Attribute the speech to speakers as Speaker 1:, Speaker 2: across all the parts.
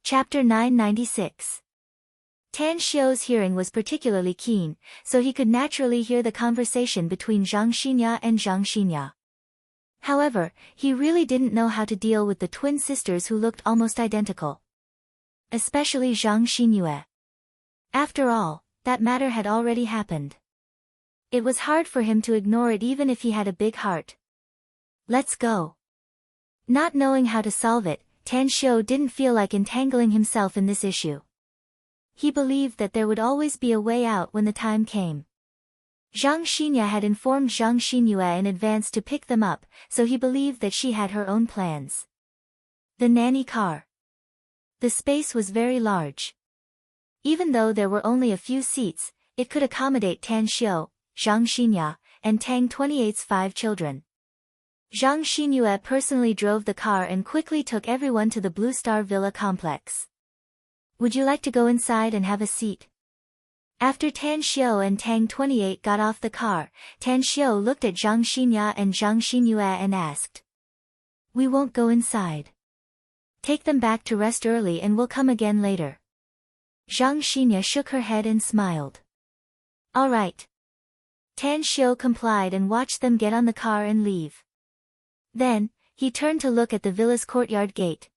Speaker 1: Chapter 996. Tan Xiu's hearing was particularly keen, so he could naturally hear the conversation between Zhang Xinya and Zhang Xinya. However, he really didn't know how to deal with the twin sisters who looked almost identical. Especially Zhang Xinyue. After all, that matter had already happened. It was hard for him to ignore it even if he had a big heart. Let's go. Not knowing how to solve it, Tan Xiu didn't feel like entangling himself in this issue. He believed that there would always be a way out when the time came. Zhang Xinya had informed Zhang Xinyue in advance to pick them up, so he believed that she had her own plans. The nanny car. The space was very large. Even though there were only a few seats, it could accommodate Tan Xiu, Zhang Xinya, and Tang 28's 5 children. Zhang Xinyue personally drove the car and quickly took everyone to the Blue Star Villa complex. Would you like to go inside and have a seat? After Tan Xiu and Tang 28 got off the car, Tan Xiu looked at Zhang Xinya and Zhang Xinyue and asked. We won't go inside. Take them back to rest early and we'll come again later. Zhang Xinya shook her head and smiled. All right. Tan Xiu complied and watched them get on the car and leave. Then, he turned to look at the villa's courtyard gate.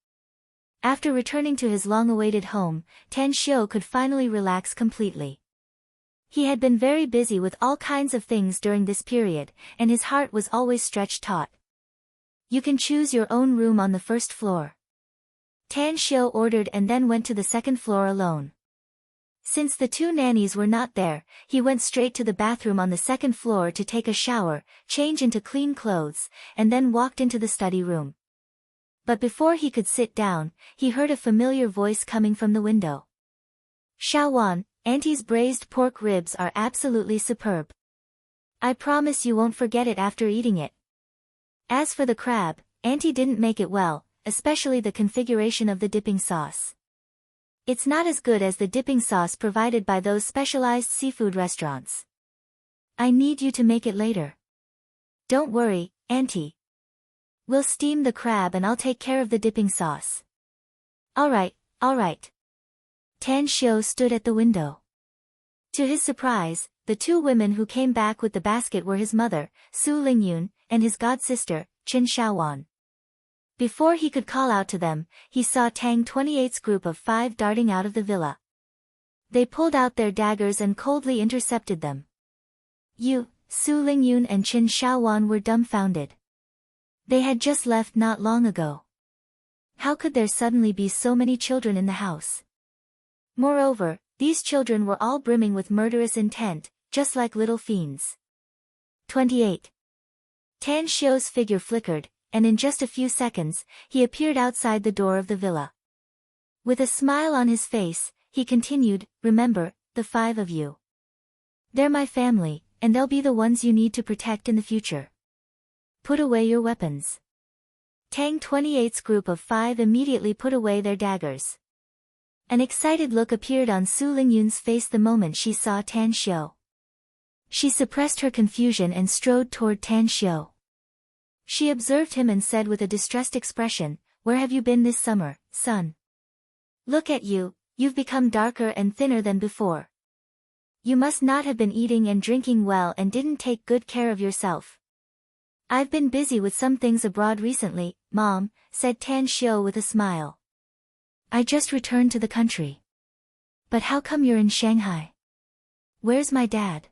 Speaker 1: After returning to his long-awaited home, Tan Xiu could finally relax completely. He had been very busy with all kinds of things during this period, and his heart was always stretched taut. You can choose your own room on the first floor. Tan Xiu ordered and then went to the second floor alone. Since the 2 nannies were not there, he went straight to the bathroom on the second floor to take a shower, change into clean clothes, and then walked into the study room. But before he could sit down, he heard a familiar voice coming from the window. Xiaowan, Auntie's braised pork ribs are absolutely superb. I promise you won't forget it after eating it. As for the crab, Auntie didn't make it well, especially the configuration of the dipping sauce. It's not as good as the dipping sauce provided by those specialized seafood restaurants. I need you to make it later. Don't worry, Auntie. We'll steam the crab and I'll take care of the dipping sauce. All right. Tan Xiu stood at the window. To his surprise, the 2 women who came back with the basket were his mother, Su Lingyun, and his god-sister, Qin Xiaowan. Before he could call out to them, he saw Tang 28's group of 5 darting out of the villa. They pulled out their daggers and coldly intercepted them. Su Lingyun and Qin Xiaowan were dumbfounded. They had just left not long ago. How could there suddenly be so many children in the house? Moreover, these children were all brimming with murderous intent, just like little fiends. 28. Tan Xiu's figure flickered, and in just a few seconds, he appeared outside the door of the villa. With a smile on his face, he continued, remember, the 5 of you. They're my family, and they'll be the ones you need to protect in the future. Put away your weapons. Tang 28's group of 5 immediately put away their daggers. An excited look appeared on Su Lingyun's face the moment she saw Tan Xiu. She suppressed her confusion and strode toward Tan Xiu. She observed him and said with a distressed expression, Where have you been this summer, son? Look at you, you've become darker and thinner than before. You must not have been eating and drinking well and didn't take good care of yourself. I've been busy with some things abroad recently, Mom, said Tan Xiu with a smile. I just returned to the country. But how come you're in Shanghai? Where's my dad?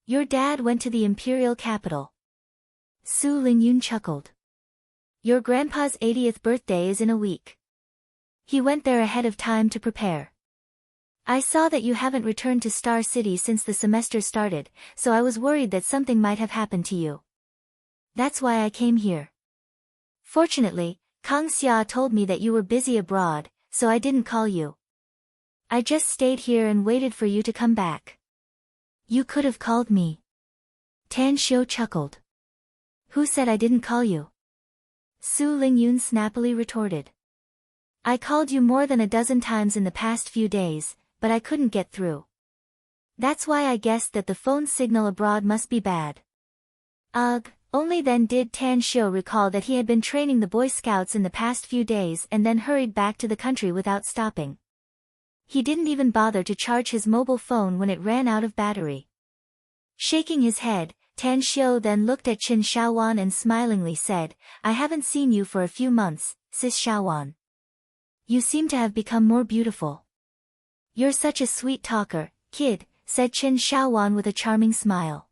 Speaker 1: Your dad went to the imperial capital. Su Lingyun chuckled. Your grandpa's 80th birthday is in a week. He went there ahead of time to prepare. I saw that you haven't returned to Star City since the semester started, so I was worried that something might have happened to you. That's why I came here. Fortunately, Kang Xia told me that you were busy abroad, so I didn't call you. I just stayed here and waited for you to come back. You could have called me. Tan Xiu chuckled. Who said I didn't call you? Su Lingyun snappily retorted. I called you more than a dozen times in the past few days, but I couldn't get through. That's why I guessed that the phone signal abroad must be bad. Ugh, Only then did Tan Xiu recall that he had been training the Boy Scouts in the past few days and then hurried back to the country without stopping. He didn't even bother to charge his mobile phone when it ran out of battery. Shaking his head, Tan Xiu then looked at Qin Shaowan and smilingly said, "I haven't seen you for a few months, Sis Shaowan. You seem to have become more beautiful." "You're such a sweet talker, kid," said Qin Shaowan with a charming smile.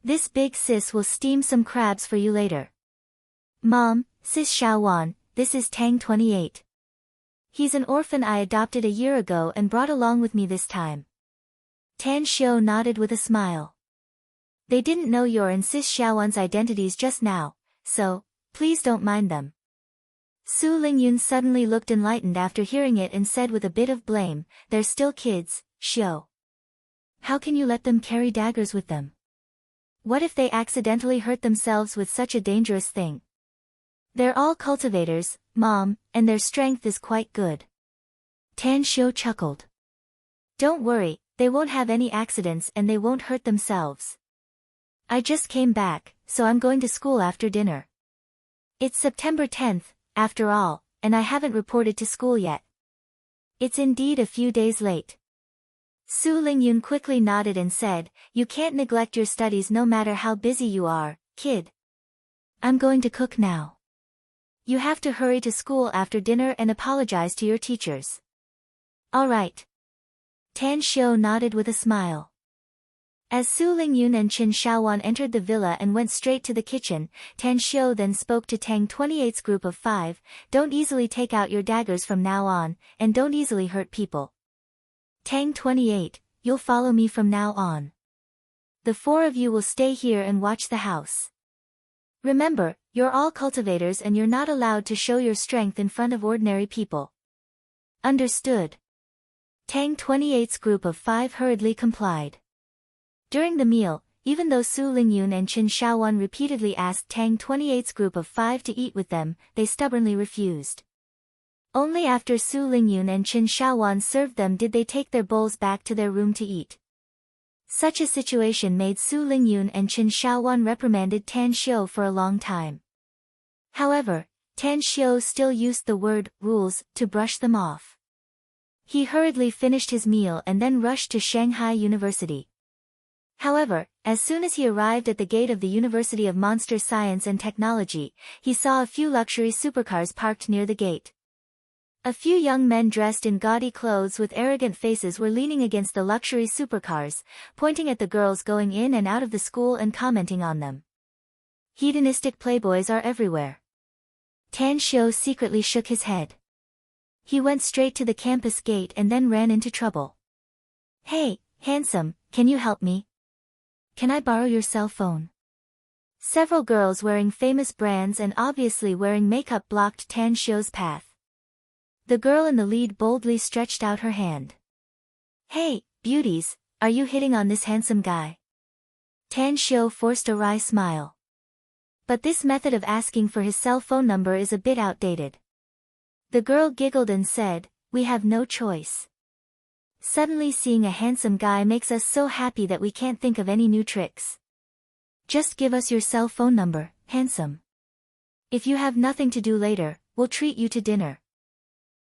Speaker 1: "This big sis will steam some crabs for you later." "Mom, Sis Shaowan, this is Tang 28. He's an orphan I adopted a year ago and brought along with me this time." Tan Xiu nodded with a smile. "They didn't know your and Sis Shaowan's identities just now, so, please don't mind them." Su Lingyun suddenly looked enlightened after hearing it and said with a bit of blame, "They're still kids, Xiu. How can you let them carry daggers with them? What if they accidentally hurt themselves with such a dangerous thing? They're all cultivators, Mom, and their strength is quite good." Tan Xiu chuckled. "Don't worry, they won't have any accidents and they won't hurt themselves. I just came back, so I'm going to school after dinner. It's September 10th, after all, and I haven't reported to school yet. It's indeed a few days late." Su Lingyun quickly nodded and said, "You can't neglect your studies no matter how busy you are, kid. I'm going to cook now. You have to hurry to school after dinner and apologize to your teachers." "All right." Tan Xiu nodded with a smile. As Su Lingyun and Qin Shaowan entered the villa and went straight to the kitchen, Tan Xiu then spoke to Tang 28's group of 5, "Don't easily take out your daggers from now on, and don't easily hurt people. Tang 28, you'll follow me from now on. The 4 of you will stay here and watch the house. Remember, you're all cultivators and you're not allowed to show your strength in front of ordinary people." "Understood." Tang 28's group of 5 hurriedly complied. During the meal, even though Su Lingyun and Qin Shaowan repeatedly asked Tang 28's group of 5 to eat with them, they stubbornly refused. Only after Su Lingyun and Qin Shaowan served them did they take their bowls back to their room to eat. Such a situation made Su Lingyun and Qin Shaowan reprimanded Tan Xiu for a long time. However, Tan Xiu still used the word rules to brush them off. He hurriedly finished his meal and then rushed to Shanghai University. However, as soon as he arrived at the gate of the University of Monster Science and Technology, he saw a few luxury supercars parked near the gate. A few young men dressed in gaudy clothes with arrogant faces were leaning against the luxury supercars, pointing at the girls going in and out of the school and commenting on them. Hedonistic playboys are everywhere. Tan Xiu secretly shook his head. He went straight to the campus gate and then ran into trouble. "Hey, handsome, can you help me? Can I borrow your cell phone?" Several girls wearing famous brands and obviously wearing makeup blocked Tan Xiu's path. The girl in the lead boldly stretched out her hand. "Hey, beauties, are you hitting on this handsome guy?" Tan Xiu forced a wry smile. But this method of asking for his cell phone number is a bit outdated. The girl giggled and said, "We have no choice. Suddenly seeing a handsome guy makes us so happy that we can't think of any new tricks. Just give us your cell phone number, handsome. If you have nothing to do later, we'll treat you to dinner."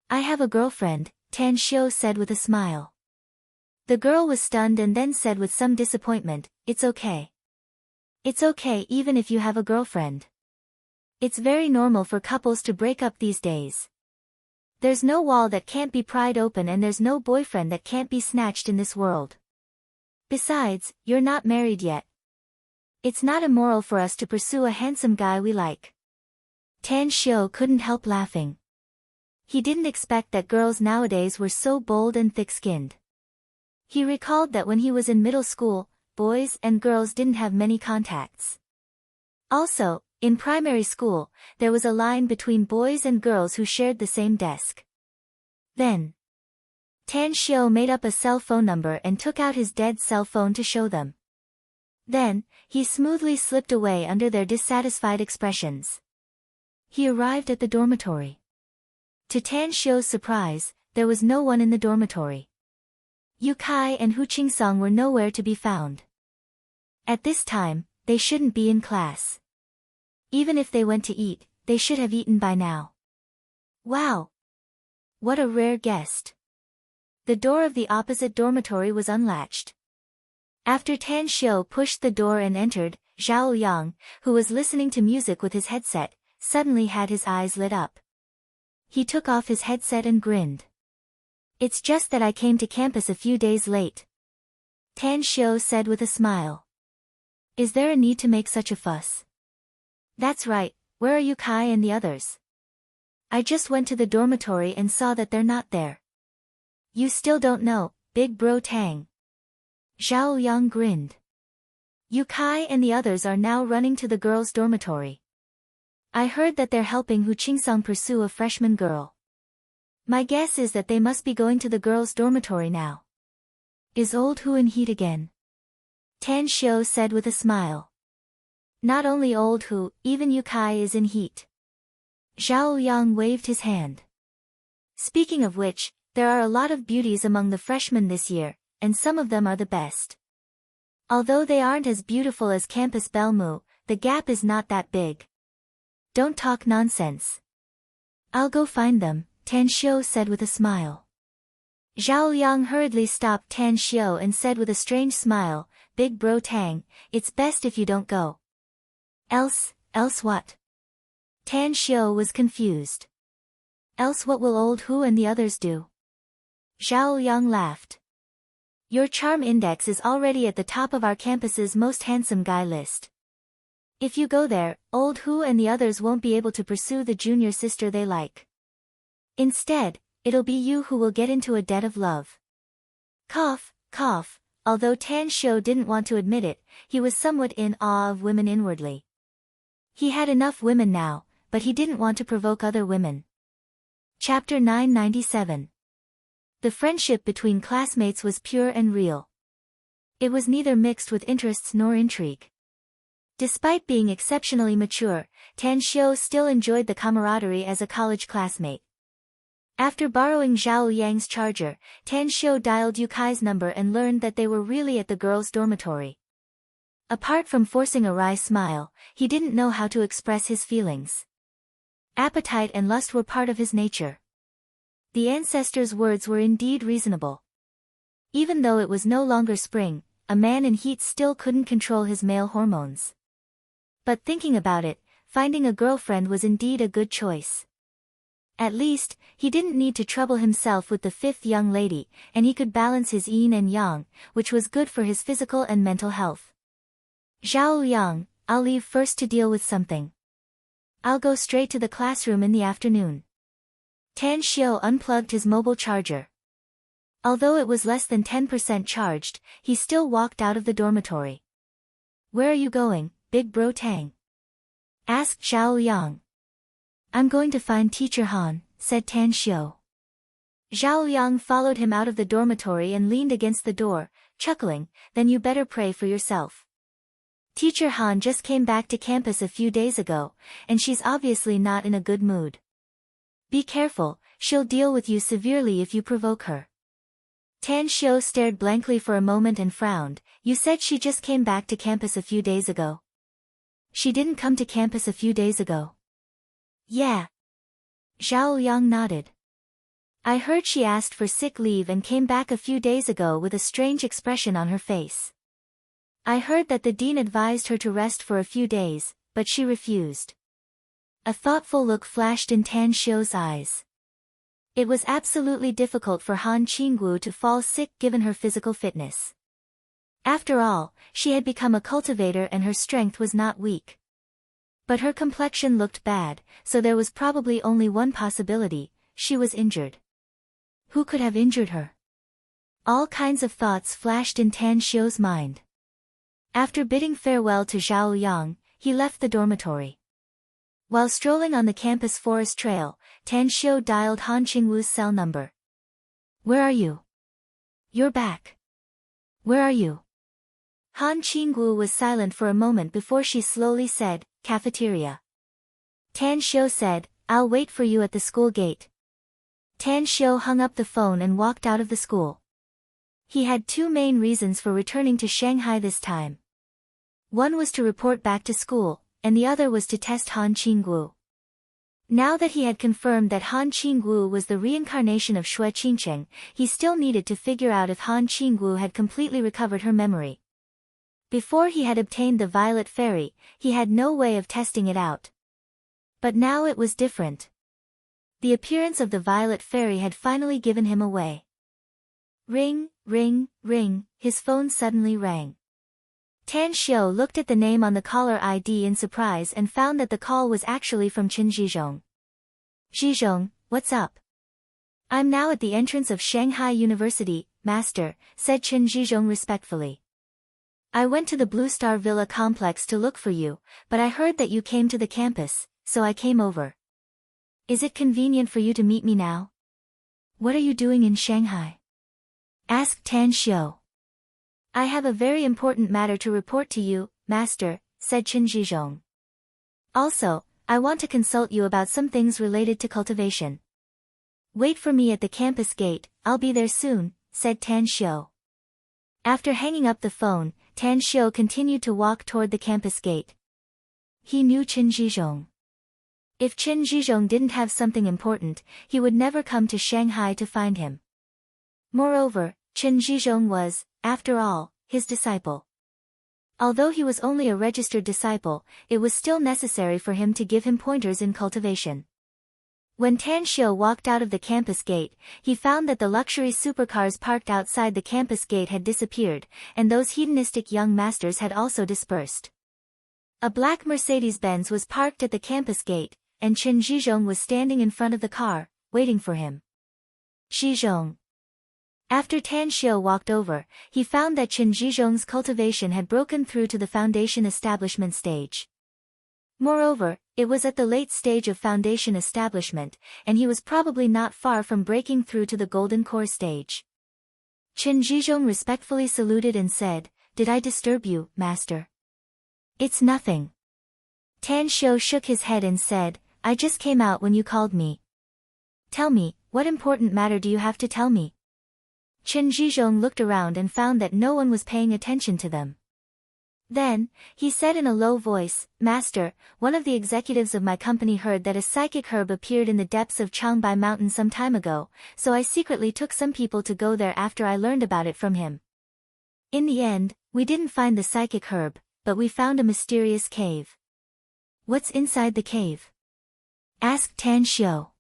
Speaker 1: "I have a girlfriend," Tan Xiu said with a smile. The girl was stunned and then said with some disappointment, "It's okay. It's okay even if you have a girlfriend. It's very normal for couples to break up these days. There's no wall that can't be pried open and there's no boyfriend that can't be snatched in this world. Besides, you're not married yet. It's not immoral for us to pursue a handsome guy we like." Tan Xiu couldn't help laughing. He didn't expect that girls nowadays were so bold and thick-skinned. He recalled that when he was in middle school, boys and girls didn't have many contacts. Also, in primary school, there was a line between boys and girls who shared the same desk. Then, Tan Xiu made up a cell phone number and took out his dead cell phone to show them. Then, he smoothly slipped away under their dissatisfied expressions. He arrived at the dormitory. To Tan Xiu's surprise, there was no one in the dormitory. Yu Kai and Hu Qingsong were nowhere to be found. At this time, they shouldn't be in class. Even if they went to eat, they should have eaten by now. Wow! What a rare guest. The door of the opposite dormitory was unlatched. After Tan Xiu pushed the door and entered, Zhao Yang, who was listening to music with his headset, suddenly had his eyes lit up. He took off his headset and grinned. It's just that I came to campus a few days late. Tan Xiu said with a smile. Is there a need to make such a fuss? That's right, where are you Kai and the others? I just went to the dormitory and saw that they're not there. You still don't know, Big Bro Tang. Zhao Yang grinned. Yu Kai and the others are now running to the girls' dormitory. I heard that they're helping Hu Qingsong pursue a freshman girl. My guess is that they must be going to the girls' dormitory now. Is old Hu in heat again? Tan Xiu said with a smile. Not only old Hu, even Yu Kai is in heat. Zhao Yang waved his hand. Speaking of which, there are a lot of beauties among the freshmen this year, and some of them are the best. Although they aren't as beautiful as Campus Belmu, the gap is not that big. Don't talk nonsense. I'll go find them, Tan Xiu said with a smile. Zhao Yang hurriedly stopped Tan Xiu and said with a strange smile, Big Bro Tang, it's best if you don't go. Else what? Tan Xiu was confused. Else what will old Hu and the others do? Zhao Yang laughed. Your charm index is already at the top of our campus's most handsome guy list. If you go there, old Hu and the others won't be able to pursue the junior sister they like. Instead, it'll be you who will get into a debt of love. Cough, cough. Although Tan Xiu didn't want to admit it, he was somewhat in awe of women inwardly. He had enough women now, but he didn't want to provoke other women. Chapter 997. The friendship between classmates was pure and real. It was neither mixed with interests nor intrigue. Despite being exceptionally mature, Tan Xiu still enjoyed the camaraderie as a college classmate. After borrowing Zhao Yang's charger, Tan Xiu dialed Yu Kai's number and learned that they were really at the girls' dormitory. Apart from forcing a wry smile, he didn't know how to express his feelings. Appetite and lust were part of his nature. The ancestors' words were indeed reasonable. Even though it was no longer spring, a man in heat still couldn't control his male hormones. But thinking about it, finding a girlfriend was indeed a good choice. At least, he didn't need to trouble himself with the fifth young lady, and he could balance his yin and yang, which was good for his physical and mental health. Zhao Yang, I'll leave first to deal with something. I'll go straight to the classroom in the afternoon. Tan Xiu unplugged his mobile charger. Although it was less than 10% charged, he still walked out of the dormitory. Where are you going, Big Bro Tang? Asked Zhao Yang. I'm going to find Teacher Han, said Tan Xiu. Zhao Yang followed him out of the dormitory and leaned against the door, chuckling, then you better pray for yourself. Teacher Han just came back to campus a few days ago, and she's obviously not in a good mood. Be careful, she'll deal with you severely if you provoke her. Tan Xiu stared blankly for a moment and frowned. You said she just came back to campus a few days ago. She didn't come to campus a few days ago. Yeah. Zhao Yang nodded. I heard she asked for sick leave and came back a few days ago with a strange expression on her face. I heard that the dean advised her to rest for a few days, but she refused. A thoughtful look flashed in Tan Xiu's eyes. It was absolutely difficult for Han Qingwu to fall sick given her physical fitness. After all, she had become a cultivator and her strength was not weak. But her complexion looked bad, so there was probably only one possibility: she was injured. Who could have injured her? All kinds of thoughts flashed in Tan Xiu's mind. After bidding farewell to Zhao Yang, he left the dormitory. While strolling on the campus forest trail, Tan Xiu dialed Han Qingwu's cell number. Where are you? You're back. Where are you? Han Qingwu was silent for a moment before she slowly said, cafeteria. Tan Xiu said, I'll wait for you at the school gate. Tan Xiu hung up the phone and walked out of the school. He had two main reasons for returning to Shanghai this time. One was to report back to school, and the other was to test Han Qinggu. Now that he had confirmed that Han Qinggu was the reincarnation of Shui Qingcheng, he still needed to figure out if Han Qinggu had completely recovered her memory. Before he had obtained the Violet Fairy, he had no way of testing it out. But now it was different. The appearance of the Violet Fairy had finally given him away. Ring, ring, ring, his phone suddenly rang. Tan Xiu looked at the name on the caller ID in surprise and found that the call was actually from Qin Zhizhong. Zhizhong, what's up? I'm now at the entrance of Shanghai University, Master, said Qin Zhizhong respectfully. I went to the Blue Star Villa complex to look for you, but I heard that you came to the campus, so I came over. Is it convenient for you to meet me now? What are you doing in Shanghai? Asked Tan Xiu. I have a very important matter to report to you, Master, said Qin Zhizhong. Also, I want to consult you about some things related to cultivation. Wait for me at the campus gate, I'll be there soon, said Tan Xiu. After hanging up the phone, Tan Xiu continued to walk toward the campus gate. He knew Qin Zhizhong. If Qin Zhizhong didn't have something important, he would never come to Shanghai to find him. Moreover, Qin Zhizhong was, after all, his disciple. Although he was only a registered disciple, it was still necessary for him to give him pointers in cultivation. When Tan Xiu walked out of the campus gate, he found that the luxury supercars parked outside the campus gate had disappeared, and those hedonistic young masters had also dispersed. A black Mercedes-Benz was parked at the campus gate, and Qin Zhizhong was standing in front of the car, waiting for him. Zhizhong. After Tan Xiu walked over, he found that Qin Zhizhong's cultivation had broken through to the foundation establishment stage. Moreover, it was at the late stage of foundation establishment, and he was probably not far from breaking through to the golden core stage. Qin Zhizhong respectfully saluted and said, "Did I disturb you, Master?" "It's nothing." Tan Xiu shook his head and said, "I just came out when you called me." "Tell me, what important matter do you have to tell me?" Qin Zhizhong looked around and found that no one was paying attention to them. Then, he said in a low voice, "Master, one of the executives of my company heard that a psychic herb appeared in the depths of Changbai Mountain some time ago, so I secretly took some people to go there after I learned about it from him. In the end, we didn't find the psychic herb, but we found a mysterious cave." "What's inside the cave?" asked Tan Xiu.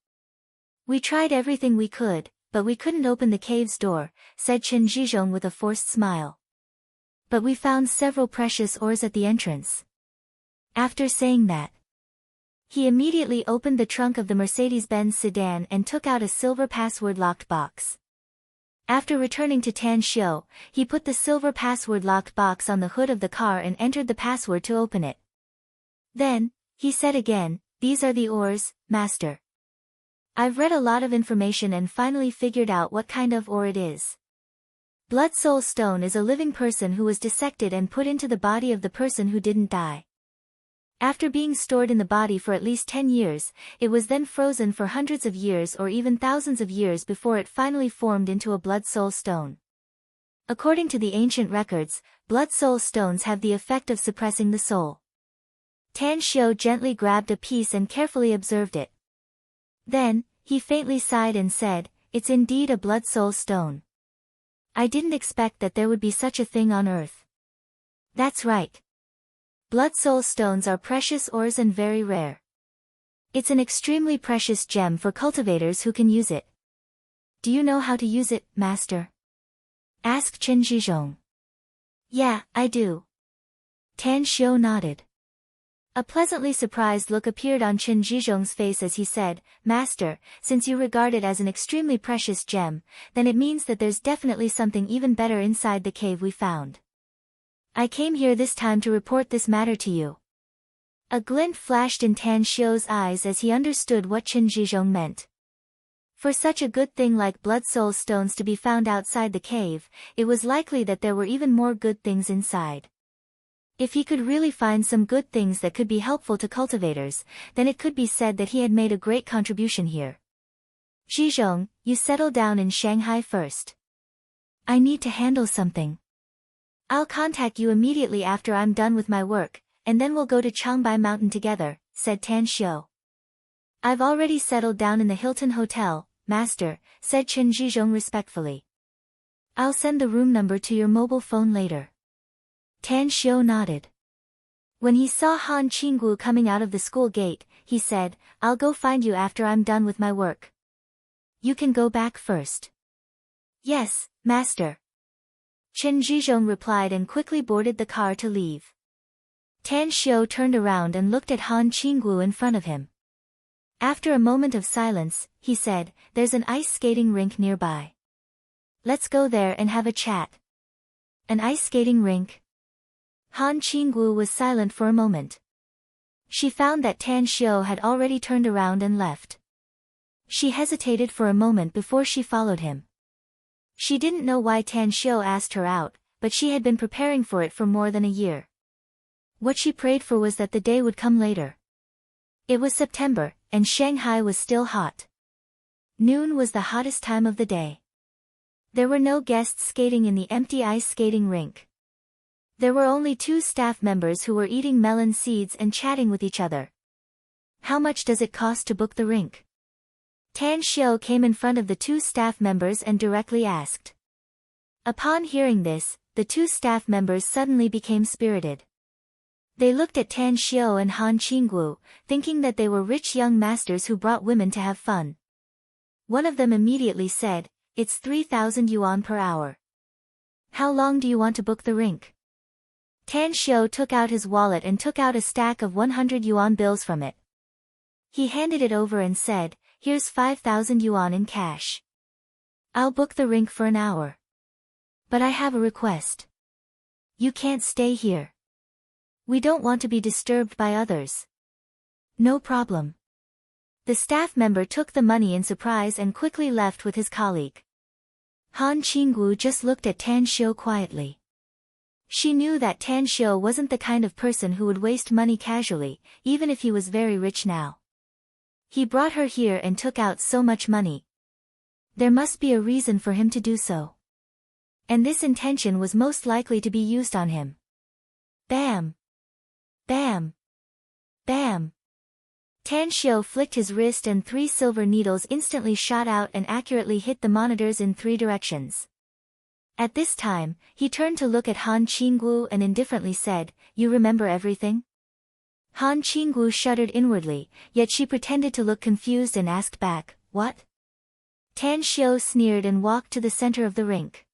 Speaker 1: "We tried everything we could, but we couldn't open the cave's door," said Qin Zhizhong with a forced smile. "But we found several precious ores at the entrance." After saying that, he immediately opened the trunk of the Mercedes-Benz sedan and took out a silver password-locked box. After returning to Tan Xiu, he put the silver password-locked box on the hood of the car and entered the password to open it. Then, he said again, "These are the ores, Master. I've read a lot of information and finally figured out what kind of ore it is. Blood Soul Stone is a living person who was dissected and put into the body of the person who didn't die. After being stored in the body for at least 10 years, it was then frozen for hundreds of years or even thousands of years before it finally formed into a Blood Soul Stone. According to the ancient records, Blood Soul Stones have the effect of suppressing the soul." Tan Xiu gently grabbed a piece and carefully observed it. Then, he faintly sighed and said, "It's indeed a Blood Soul Stone. I didn't expect that there would be such a thing on Earth." "That's right. Blood Soul Stones are precious ores and very rare. It's an extremely precious gem for cultivators who can use it." "Do you know how to use it, Master?" asked Qin Zhizhong. "Yeah, I do." Tan Xiu nodded. A pleasantly surprised look appeared on Qin Zhizhong's face as he said, "Master, since you regard it as an extremely precious gem, then it means that there's definitely something even better inside the cave we found. I came here this time to report this matter to you." A glint flashed in Tan Xiu's eyes as he understood what Qin Zhizhong meant. For such a good thing like Blood Soul Stones to be found outside the cave, it was likely that there were even more good things inside. If he could really find some good things that could be helpful to cultivators, then it could be said that he had made a great contribution here. "Zhizhong, you settle down in Shanghai first. I need to handle something." I'll contact you immediately after I'm done with my work, and then we'll go to Changbai Mountain together, said Tan Xiu. I've already settled down in the Hilton Hotel, master, said Chen Zhizhong respectfully. I'll send the room number to your mobile phone later. Tan Xiu nodded. When he saw Han Qinggu coming out of the school gate, he said, I'll go find you after I'm done with my work. You can go back first. Yes, master. Chen Zhizhong replied and quickly boarded the car to leave. Tan Xiu turned around and looked at Han Qinggu in front of him. After a moment of silence, he said, there's an ice skating rink nearby. Let's go there and have a chat. An ice skating rink? Han Qinggu was silent for a moment. She found that Tan Xiu had already turned around and left. She hesitated for a moment before she followed him. She didn't know why Tan Xiu asked her out, but she had been preparing for it for more than a year. What she prayed for was that the day would come later. It was September, and Shanghai was still hot. Noon was the hottest time of the day. There were no guests skating in the empty ice skating rink. There were only 2 staff members who were eating melon seeds and chatting with each other. How much does it cost to book the rink? Tan Xiu came in front of the 2 staff members and directly asked. Upon hearing this, the 2 staff members suddenly became spirited. They looked at Tan Xiu and Han Qinggu, thinking that they were rich young masters who brought women to have fun. One of them immediately said, it's 3,000 yuan per hour. How long do you want to book the rink? Tan Xiu took out his wallet and took out a stack of 100 yuan bills from it. He handed it over and said, here's 5,000 yuan in cash. I'll book the rink for an hour. But I have a request. You can't stay here. We don't want to be disturbed by others. No problem. The staff member took the money in surprise and quickly left with his colleague. Han Qinggu just looked at Tan Xiu quietly. She knew that Tan Xiu wasn't the kind of person who would waste money casually, even if he was very rich now. He brought her here and took out so much money. There must be a reason for him to do so. And this intention was most likely to be used on him. Bam! Bam! Bam! Tan Xiu flicked his wrist and 3 silver needles instantly shot out and accurately hit the monitors in 3 directions. At this time, he turned to look at Han Qinggu and indifferently said, you remember everything? Han Qinggu shuddered inwardly, yet she pretended to look confused and asked back, what? Tan Xiu sneered and walked to the center of the rink.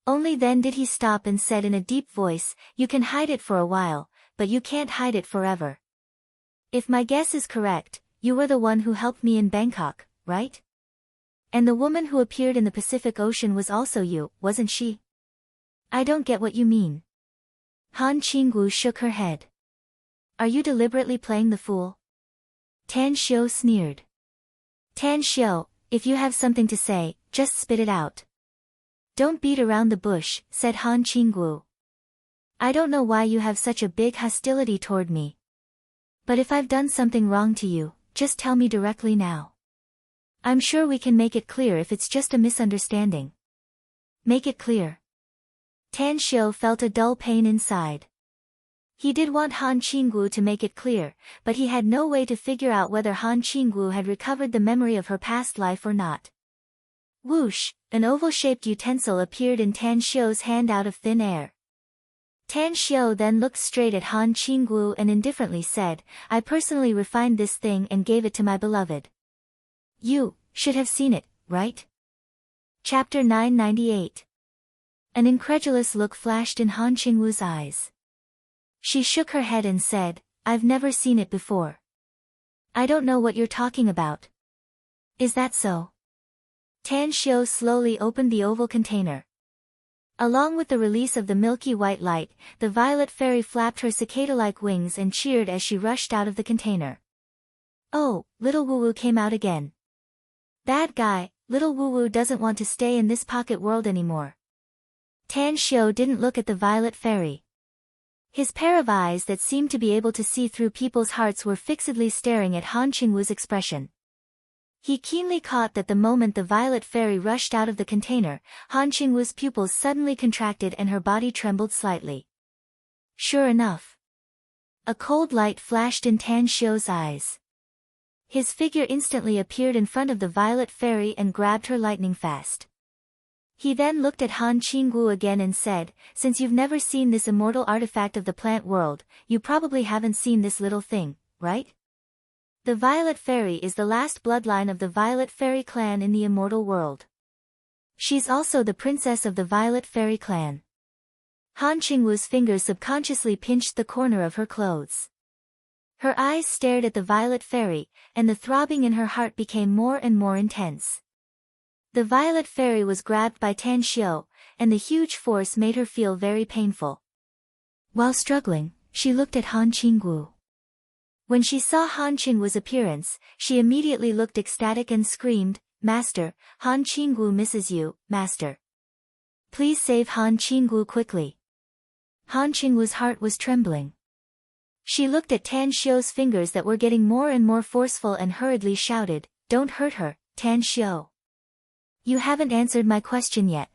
Speaker 1: Only then did he stop and said in a deep voice, you can hide it for a while, but you can't hide it forever. If my guess is correct, you were the one who helped me in Bangkok, right? And the woman who appeared in the Pacific Ocean was also you, wasn't she? I don't get what you mean. Han Qinggu shook her head. Are you deliberately playing the fool? Tan Xiu sneered. Tan Xiu, if you have something to say, just spit it out. Don't beat around the bush, said Han Qinggu. I don't know why you have such a big hostility toward me. But if I've done something wrong to you, just tell me directly now. I'm sure we can make it clear if it's just a misunderstanding. Make it clear. Tan Xiu felt a dull pain inside. He did want Han Qinggu to make it clear, but he had no way to figure out whether Han Qinggu had recovered the memory of her past life or not. Whoosh, an oval-shaped utensil appeared in Tan Xiu's hand out of thin air. Tan Xiu then looked straight at Han Qinggu and indifferently said, I personally refined this thing and gave it to my beloved. You should have seen it, right? Chapter 998. An incredulous look flashed in Han Qinggu's eyes. She shook her head and said, I've never seen it before. I don't know what you're talking about. Is that so? Tan Xiu slowly opened the oval container. Along with the release of the milky white light, the violet fairy flapped her cicada-like wings and cheered as she rushed out of the container. Oh, little Wu-Wu came out again. Bad guy, little Wu-Wu doesn't want to stay in this pocket world anymore. Tan Xiu didn't look at the violet fairy. His pair of eyes that seemed to be able to see through people's hearts were fixedly staring at Han Qingwu's expression. He keenly caught that the moment the violet fairy rushed out of the container, Han Qingwu's pupils suddenly contracted and her body trembled slightly. Sure enough, a cold light flashed in Tan Xiu's eyes. His figure instantly appeared in front of the violet fairy and grabbed her lightning fast. He then looked at Han Qingwu again and said, "Since you've never seen this immortal artifact of the plant world, you probably haven't seen this little thing, right? The violet fairy is the last bloodline of the violet fairy clan in the immortal world. She's also the princess of the violet fairy clan." Han Qingwu's fingers subconsciously pinched the corner of her clothes. Her eyes stared at the violet fairy, and the throbbing in her heart became more and more intense. The violet fairy was grabbed by Tan Xiu, and the huge force made her feel very painful. While struggling, she looked at Han Qingwu. When she saw Han Qingwu's appearance, she immediately looked ecstatic and screamed, "Master, Han Qingwu misses you, Master. Please save Han Qingwu quickly." Han Qingwu's heart was trembling. She looked at Tan Xiu's fingers that were getting more and more forceful and hurriedly shouted, "Don't hurt her, Tan Xiu. You haven't answered my question yet."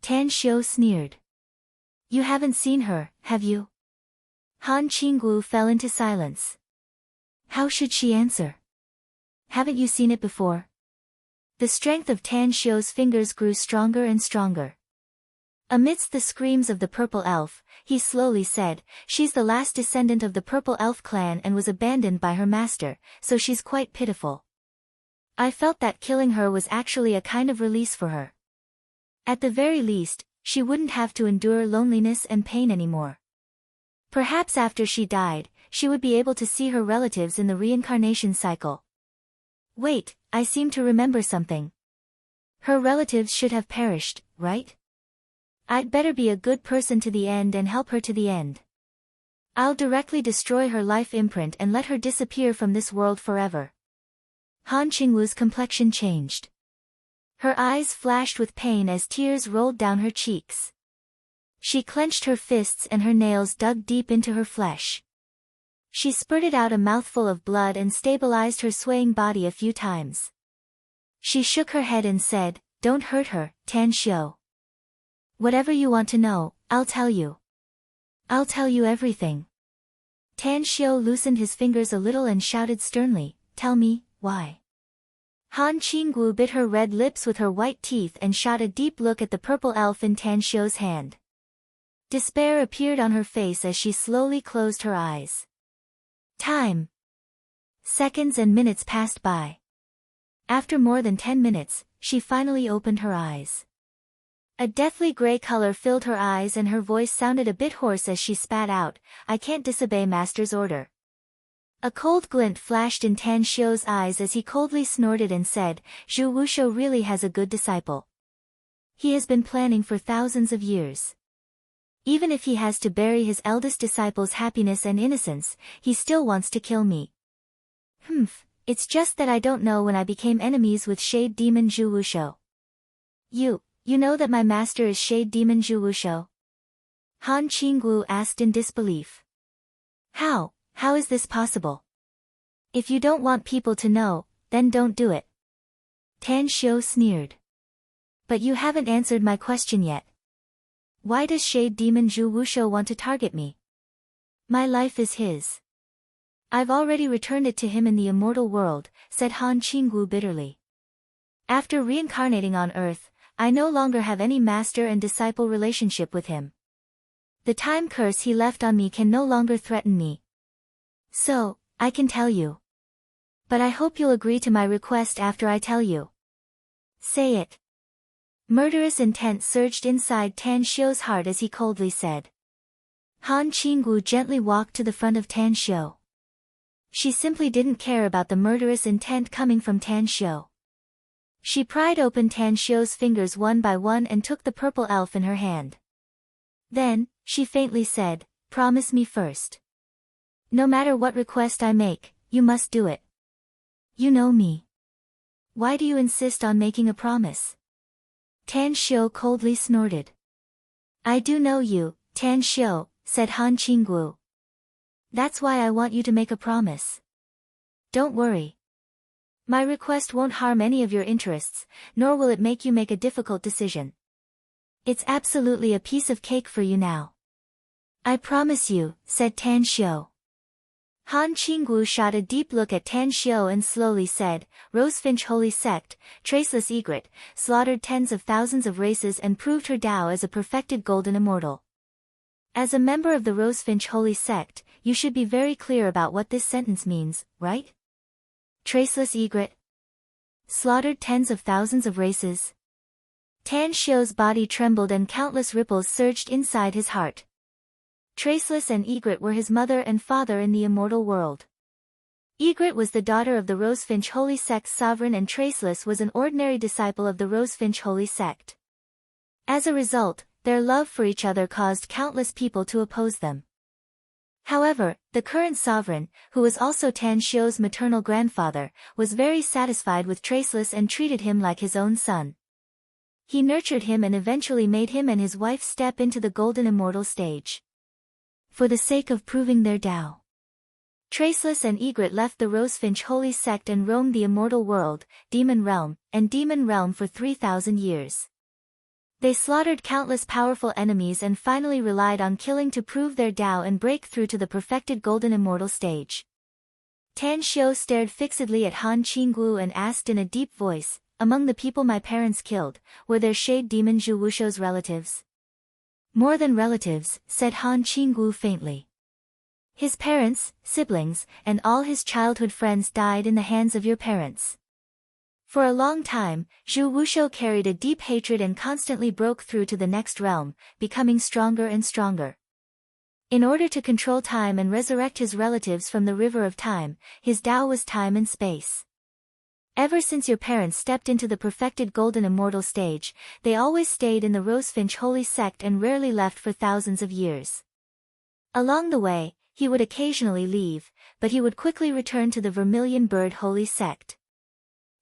Speaker 1: Tan Xiu sneered. "You haven't seen her, have you?" Han Qingwu fell into silence. How should she answer? Haven't you seen it before? The strength of Tan Xiu's fingers grew stronger and stronger. Amidst the screams of the purple elf, he slowly said, "She's the last descendant of the purple elf clan and was abandoned by her master, so she's quite pitiful. I felt that killing her was actually a kind of release for her. At the very least, she wouldn't have to endure loneliness and pain anymore. Perhaps after she died, she would be able to see her relatives in the reincarnation cycle. Wait, I seem to remember something. Her relatives should have perished, right? I'd better be a good person to the end and help her to the end. I'll directly destroy her life imprint and let her disappear from this world forever." Han Qingwu's complexion changed. Her eyes flashed with pain as tears rolled down her cheeks. She clenched her fists and her nails dug deep into her flesh. She spurted out a mouthful of blood and stabilized her swaying body a few times. She shook her head and said, "Don't hurt her, Tan Xiu. Whatever you want to know, I'll tell you. I'll tell you everything." Tan Xiu loosened his fingers a little and shouted sternly, "Tell me, why?" Han Qingwu bit her red lips with her white teeth and shot a deep look at the purple elf in Tan Xiu's hand. Despair appeared on her face as she slowly closed her eyes. Time. Seconds and minutes passed by. After more than 10 minutes, she finally opened her eyes. A deathly gray color filled her eyes and her voice sounded a bit hoarse as she spat out, "I can't disobey Master's order." A cold glint flashed in Tan Xiu's eyes as he coldly snorted and said, "Zhu Wushou really has a good disciple. He has been planning for thousands of years. Even if he has to bury his eldest disciple's happiness and innocence, he still wants to kill me. It's just that I don't know when I became enemies with Shade Demon Zhu Wushou." You know that my master is Shade Demon Zhu Wushou?" Han Qingwu asked in disbelief. How is this possible? If you don't want people to know, then don't do it." Tan Xiu sneered. "But you haven't answered my question yet. Why does Shade Demon Zhu Wushou want to target me? My life is his. I've already returned it to him in the immortal world," said Han Qingwu bitterly. "After reincarnating on Earth, I no longer have any master and disciple relationship with him. The time curse he left on me can no longer threaten me. So, I can tell you. But I hope you'll agree to my request after I tell you." "Say it." Murderous intent surged inside Tan Xiu's heart as he coldly said. Han Qingwu gently walked to the front of Tan Xiu. She simply didn't care about the murderous intent coming from Tan Xiu. She pried open Tan Xiu's fingers one by one and took the purple elf in her hand. Then, she faintly said, "Promise me first. No matter what request I make, you must do it. You know me. Why do you insist on making a promise?" Tan Xiu coldly snorted. "I do know you, Tan Xiu," said Han Qingwu. "That's why I want you to make a promise. Don't worry. My request won't harm any of your interests, nor will it make you make a difficult decision. It's absolutely a piece of cake for you now. I promise you, said Tan Xiu. Han Qingwu shot a deep look at Tan Xiu and slowly said, Rosefinch Holy Sect, traceless egret, slaughtered tens of thousands of races and proved her Tao as a perfected golden immortal. As a member of the Rosefinch Holy Sect, you should be very clear about what this sentence means, right? Traceless egret. Slaughtered tens of thousands of races. Tan Xiu's body trembled and countless ripples surged inside his heart. Traceless and Egret were his mother and father in the immortal world. Egret was the daughter of the Rosefinch Holy Sect's sovereign and Traceless was an ordinary disciple of the Rosefinch Holy Sect. As a result, their love for each other caused countless people to oppose them. However, the current sovereign, who was also Tan Xiu's maternal grandfather, was very satisfied with Traceless and treated him like his own son. He nurtured him and eventually made him and his wife step into the golden immortal stage. For the sake of proving their Tao, Traceless and Egret left the Rosefinch Holy Sect and roamed the immortal world, Demon Realm, and Demon Realm for 3,000 years. They slaughtered countless powerful enemies and finally relied on killing to prove their Tao and break through to the perfected golden immortal stage. Tan Xiu stared fixedly at Han Qingwu and asked in a deep voice, among the people my parents killed, were there shade demon Zhu Wushou's relatives? More than relatives, said Han Qingwu faintly. His parents, siblings, and all his childhood friends died in the hands of your parents. For a long time, Zhu Wushou carried a deep hatred and constantly broke through to the next realm, becoming stronger and stronger. In order to control time and resurrect his relatives from the river of time, his Tao was time and space. Ever since your parents stepped into the perfected golden immortal stage, they always stayed in the Rosefinch Holy Sect and rarely left for thousands of years. Along the way, he would occasionally leave, but he would quickly return to the Vermilion Bird Holy Sect.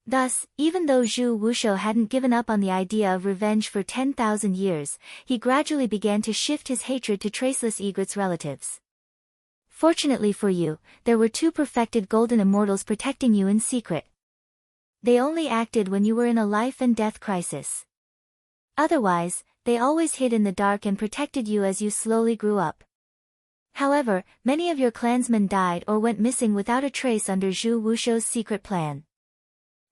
Speaker 1: Thus, even though Zhu Wushou hadn't given up on the idea of revenge for 10,000 years, he gradually began to shift his hatred to Traceless Egret's relatives. Fortunately for you, there were two perfected golden immortals protecting you in secret. They only acted when you were in a life and death crisis. Otherwise, they always hid in the dark and protected you as you slowly grew up. However, many of your clansmen died or went missing without a trace under Zhu Wushou's secret plan.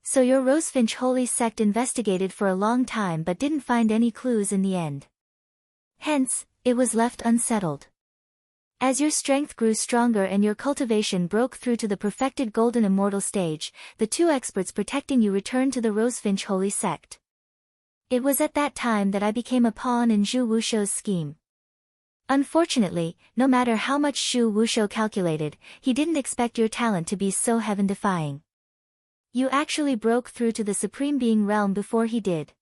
Speaker 1: So your Rosefinch Holy Sect investigated for a long time but didn't find any clues in the end. Hence, it was left unsettled. As your strength grew stronger and your cultivation broke through to the perfected golden immortal stage, the two experts protecting you returned to the Rosefinch Holy Sect. It was at that time that I became a pawn in Zhu Wushou's scheme. Unfortunately, no matter how much Zhu Wushou calculated, he didn't expect your talent to be so heaven-defying. You actually broke through to the Supreme Being realm before he did.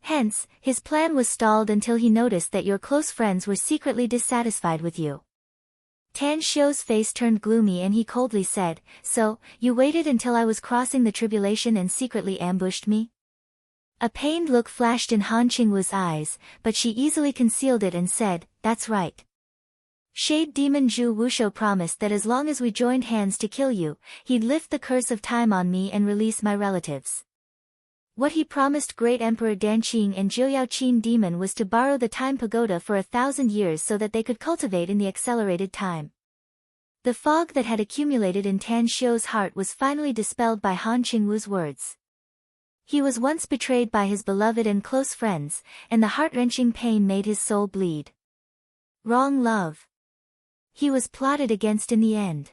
Speaker 1: Hence, his plan was stalled until he noticed that your close friends were secretly dissatisfied with you. Tan Xiu's face turned gloomy and he coldly said, So, you waited until I was crossing the tribulation and secretly ambushed me? A pained look flashed in Han Qingwu's eyes, but she easily concealed it and said, That's right. Shade Demon Zhu Wushou promised that as long as we joined hands to kill you, he'd lift the curse of time on me and release my relatives. What he promised Great Emperor Danqing and Jiuyaoqin Demon was to borrow the Time Pagoda for 1,000 years so that they could cultivate in the accelerated time. The fog that had accumulated in Tan Xiu's heart was finally dispelled by Han Qingwu's words. He was once betrayed by his beloved and close friends, and the heart-wrenching pain made his soul bleed. Wrong love. He was plotted against in the end.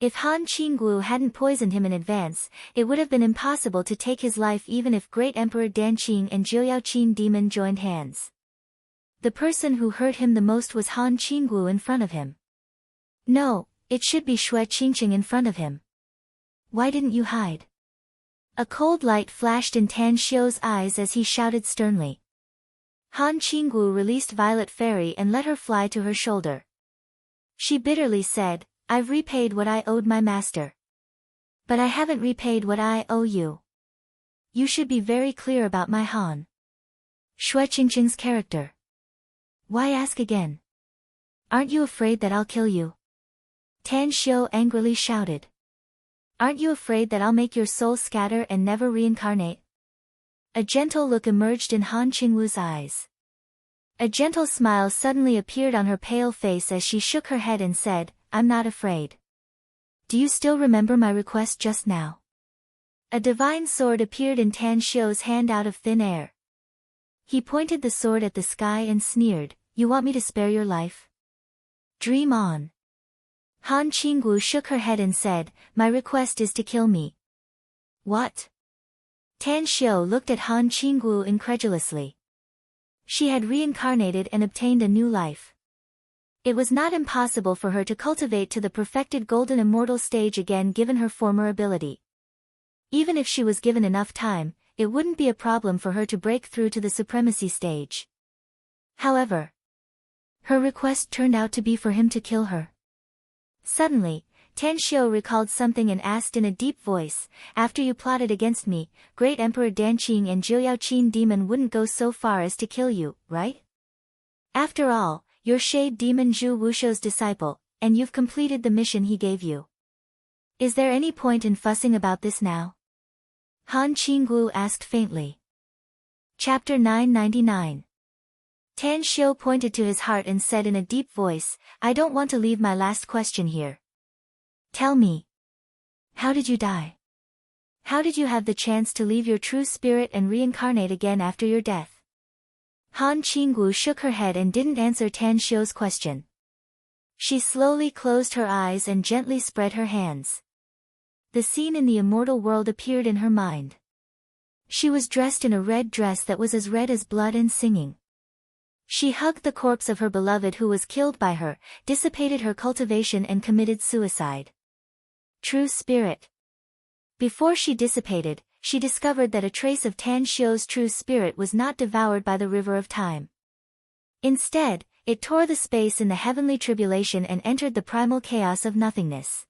Speaker 1: If Han Qingwu hadn't poisoned him in advance, it would have been impossible to take his life even if Great Emperor Danqing and Jiuyaoqin Demon joined hands. The person who hurt him the most was Han Qingwu in front of him. No, it should be Shui Qingqing in front of him. Why didn't you hide? A cold light flashed in Tan Xiu's eyes as he shouted sternly. Han Qingwu released Violet Fairy and let her fly to her shoulder. She bitterly said, I've repaid what I owed my master. But I haven't repaid what I owe you. You should be very clear about my Han Shui Qingqing's character. Why ask again? Aren't you afraid that I'll kill you? Tan Xiu angrily shouted. Aren't you afraid that I'll make your soul scatter and never reincarnate? A gentle look emerged in Han Qingwu's eyes. A gentle smile suddenly appeared on her pale face as she shook her head and said, I'm not afraid. Do you still remember my request just now? A divine sword appeared in Tan Xiu's hand out of thin air. He pointed the sword at the sky and sneered, You want me to spare your life? Dream on. Han Qingwu shook her head and said, My request is to kill me. What? Tan Xiu looked at Han Qingwu incredulously. She had reincarnated and obtained a new life. It was not impossible for her to cultivate to the perfected golden immortal stage again given her former ability. Even if she was given enough time, it wouldn't be a problem for her to break through to the supremacy stage. However, her request turned out to be for him to kill her. Suddenly, Tan Xiu recalled something and asked in a deep voice, After you plotted against me, Great Emperor Danqing and Jiuyaoqin demon wouldn't go so far as to kill you, right? After all, you're Shade Demon Zhu Wushou's disciple, and you've completed the mission he gave you. Is there any point in fussing about this now? Han Qingwu asked faintly. Chapter 999. Tan Xiu pointed to his heart and said in a deep voice, I don't want to leave my last question here. Tell me. How did you die? How did you have the chance to leave your true spirit and reincarnate again after your death? Han Qingwu shook her head and didn't answer Tan Xiu's question. She slowly closed her eyes and gently spread her hands. The scene in the immortal world appeared in her mind. She was dressed in a red dress that was as red as blood and singing. She hugged the corpse of her beloved who was killed by her, dissipated her cultivation and committed suicide. True spirit. Before she dissipated, she discovered that a trace of Tan Xiu's true spirit was not devoured by the river of time. Instead, it tore the space in the heavenly tribulation and entered the primal chaos of nothingness.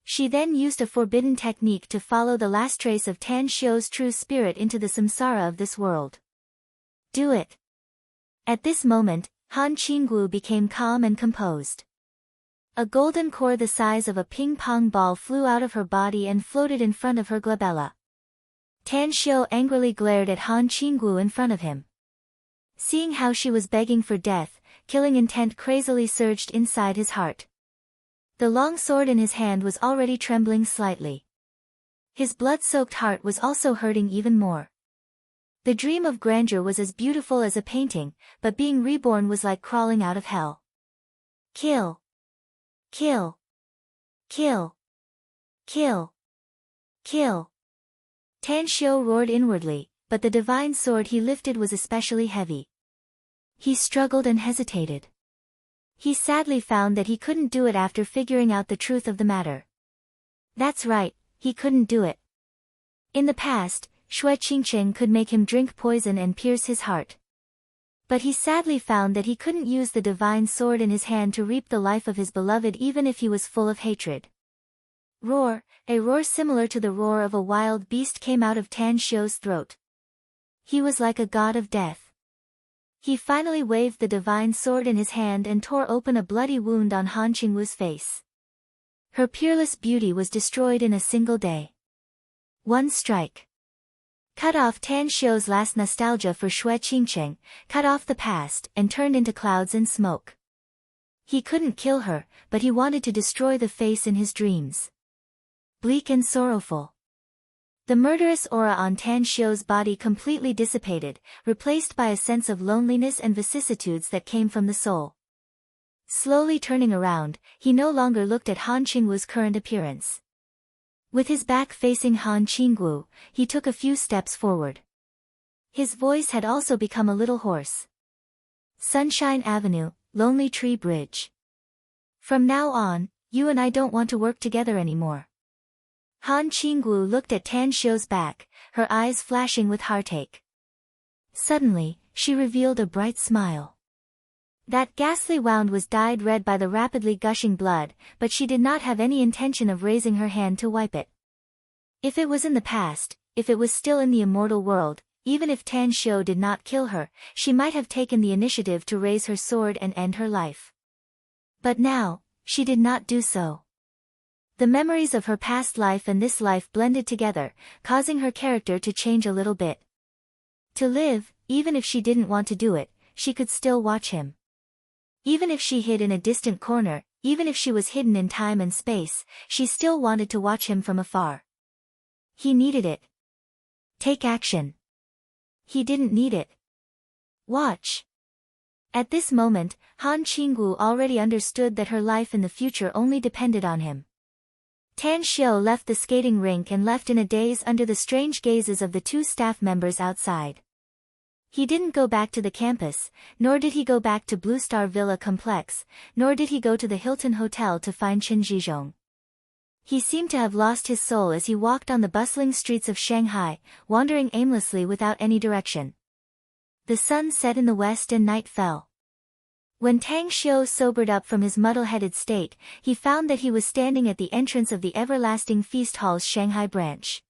Speaker 1: She then used a forbidden technique to follow the last trace of Tan Xiu's true spirit into the samsara of this world. Do it. At this moment, Han Qingwu became calm and composed. A golden core the size of a ping-pong ball flew out of her body and floated in front of her glabella. Tan Xiu angrily glared at Han Qingwu in front of him. Seeing how she was begging for death, killing intent crazily surged inside his heart. The long sword in his hand was already trembling slightly. His blood-soaked heart was also hurting even more. The dream of grandeur was as beautiful as a painting, but being reborn was like crawling out of hell. Kill. Kill. Kill. Kill. Kill. Tan Xiu roared inwardly, but the divine sword he lifted was especially heavy. He struggled and hesitated. He sadly found that he couldn't do it after figuring out the truth of the matter. That's right, he couldn't do it. In the past, Shui Qingcheng could make him drink poison and pierce his heart. But he sadly found that he couldn't use the divine sword in his hand to reap the life of his beloved even if he was full of hatred. Roar, a roar similar to the roar of a wild beast came out of Tan Xiu's throat. He was like a god of death. He finally waved the divine sword in his hand and tore open a bloody wound on Han Qingwu's face. Her peerless beauty was destroyed in a single day. One strike. Cut off Tan Xiu's last nostalgia for Shui Qingcheng, cut off the past, and turned into clouds and smoke. He couldn't kill her, but he wanted to destroy the face in his dreams. Bleak and sorrowful. The murderous aura on Tan Xiu's body completely dissipated, replaced by a sense of loneliness and vicissitudes that came from the soul. Slowly turning around, he no longer looked at Han Qingwu's current appearance. With his back facing Han Qingwu, he took a few steps forward. His voice had also become a little hoarse. Sunshine Avenue, Lonely Tree Bridge. From now on, you and I don't want to work together anymore. Han Qingwu looked at Tan Xiu's back, her eyes flashing with heartache. Suddenly, she revealed a bright smile. That ghastly wound was dyed red by the rapidly gushing blood, but she did not have any intention of raising her hand to wipe it. If it was in the past, if it was still in the immortal world, even if Tan Xiu did not kill her, she might have taken the initiative to raise her sword and end her life. But now, she did not do so. The memories of her past life and this life blended together, causing her character to change a little bit. To live, even if she didn't want to do it, she could still watch him. Even if she hid in a distant corner, even if she was hidden in time and space, she still wanted to watch him from afar. He needed it. Take action. He didn't need it. Watch. At this moment, Han Qinggu already understood that her life in the future only depended on him. Tan Xiu left the skating rink and left in a daze under the strange gazes of the two staff members outside. He didn't go back to the campus, nor did he go back to Blue Star Villa complex, nor did he go to the Hilton Hotel to find Qin Zhizhong. He seemed to have lost his soul as he walked on the bustling streets of Shanghai, wandering aimlessly without any direction. The sun set in the west and night fell. When Tang Xiu sobered up from his muddle-headed state, he found that he was standing at the entrance of the Everlasting Feast Hall's Shanghai branch.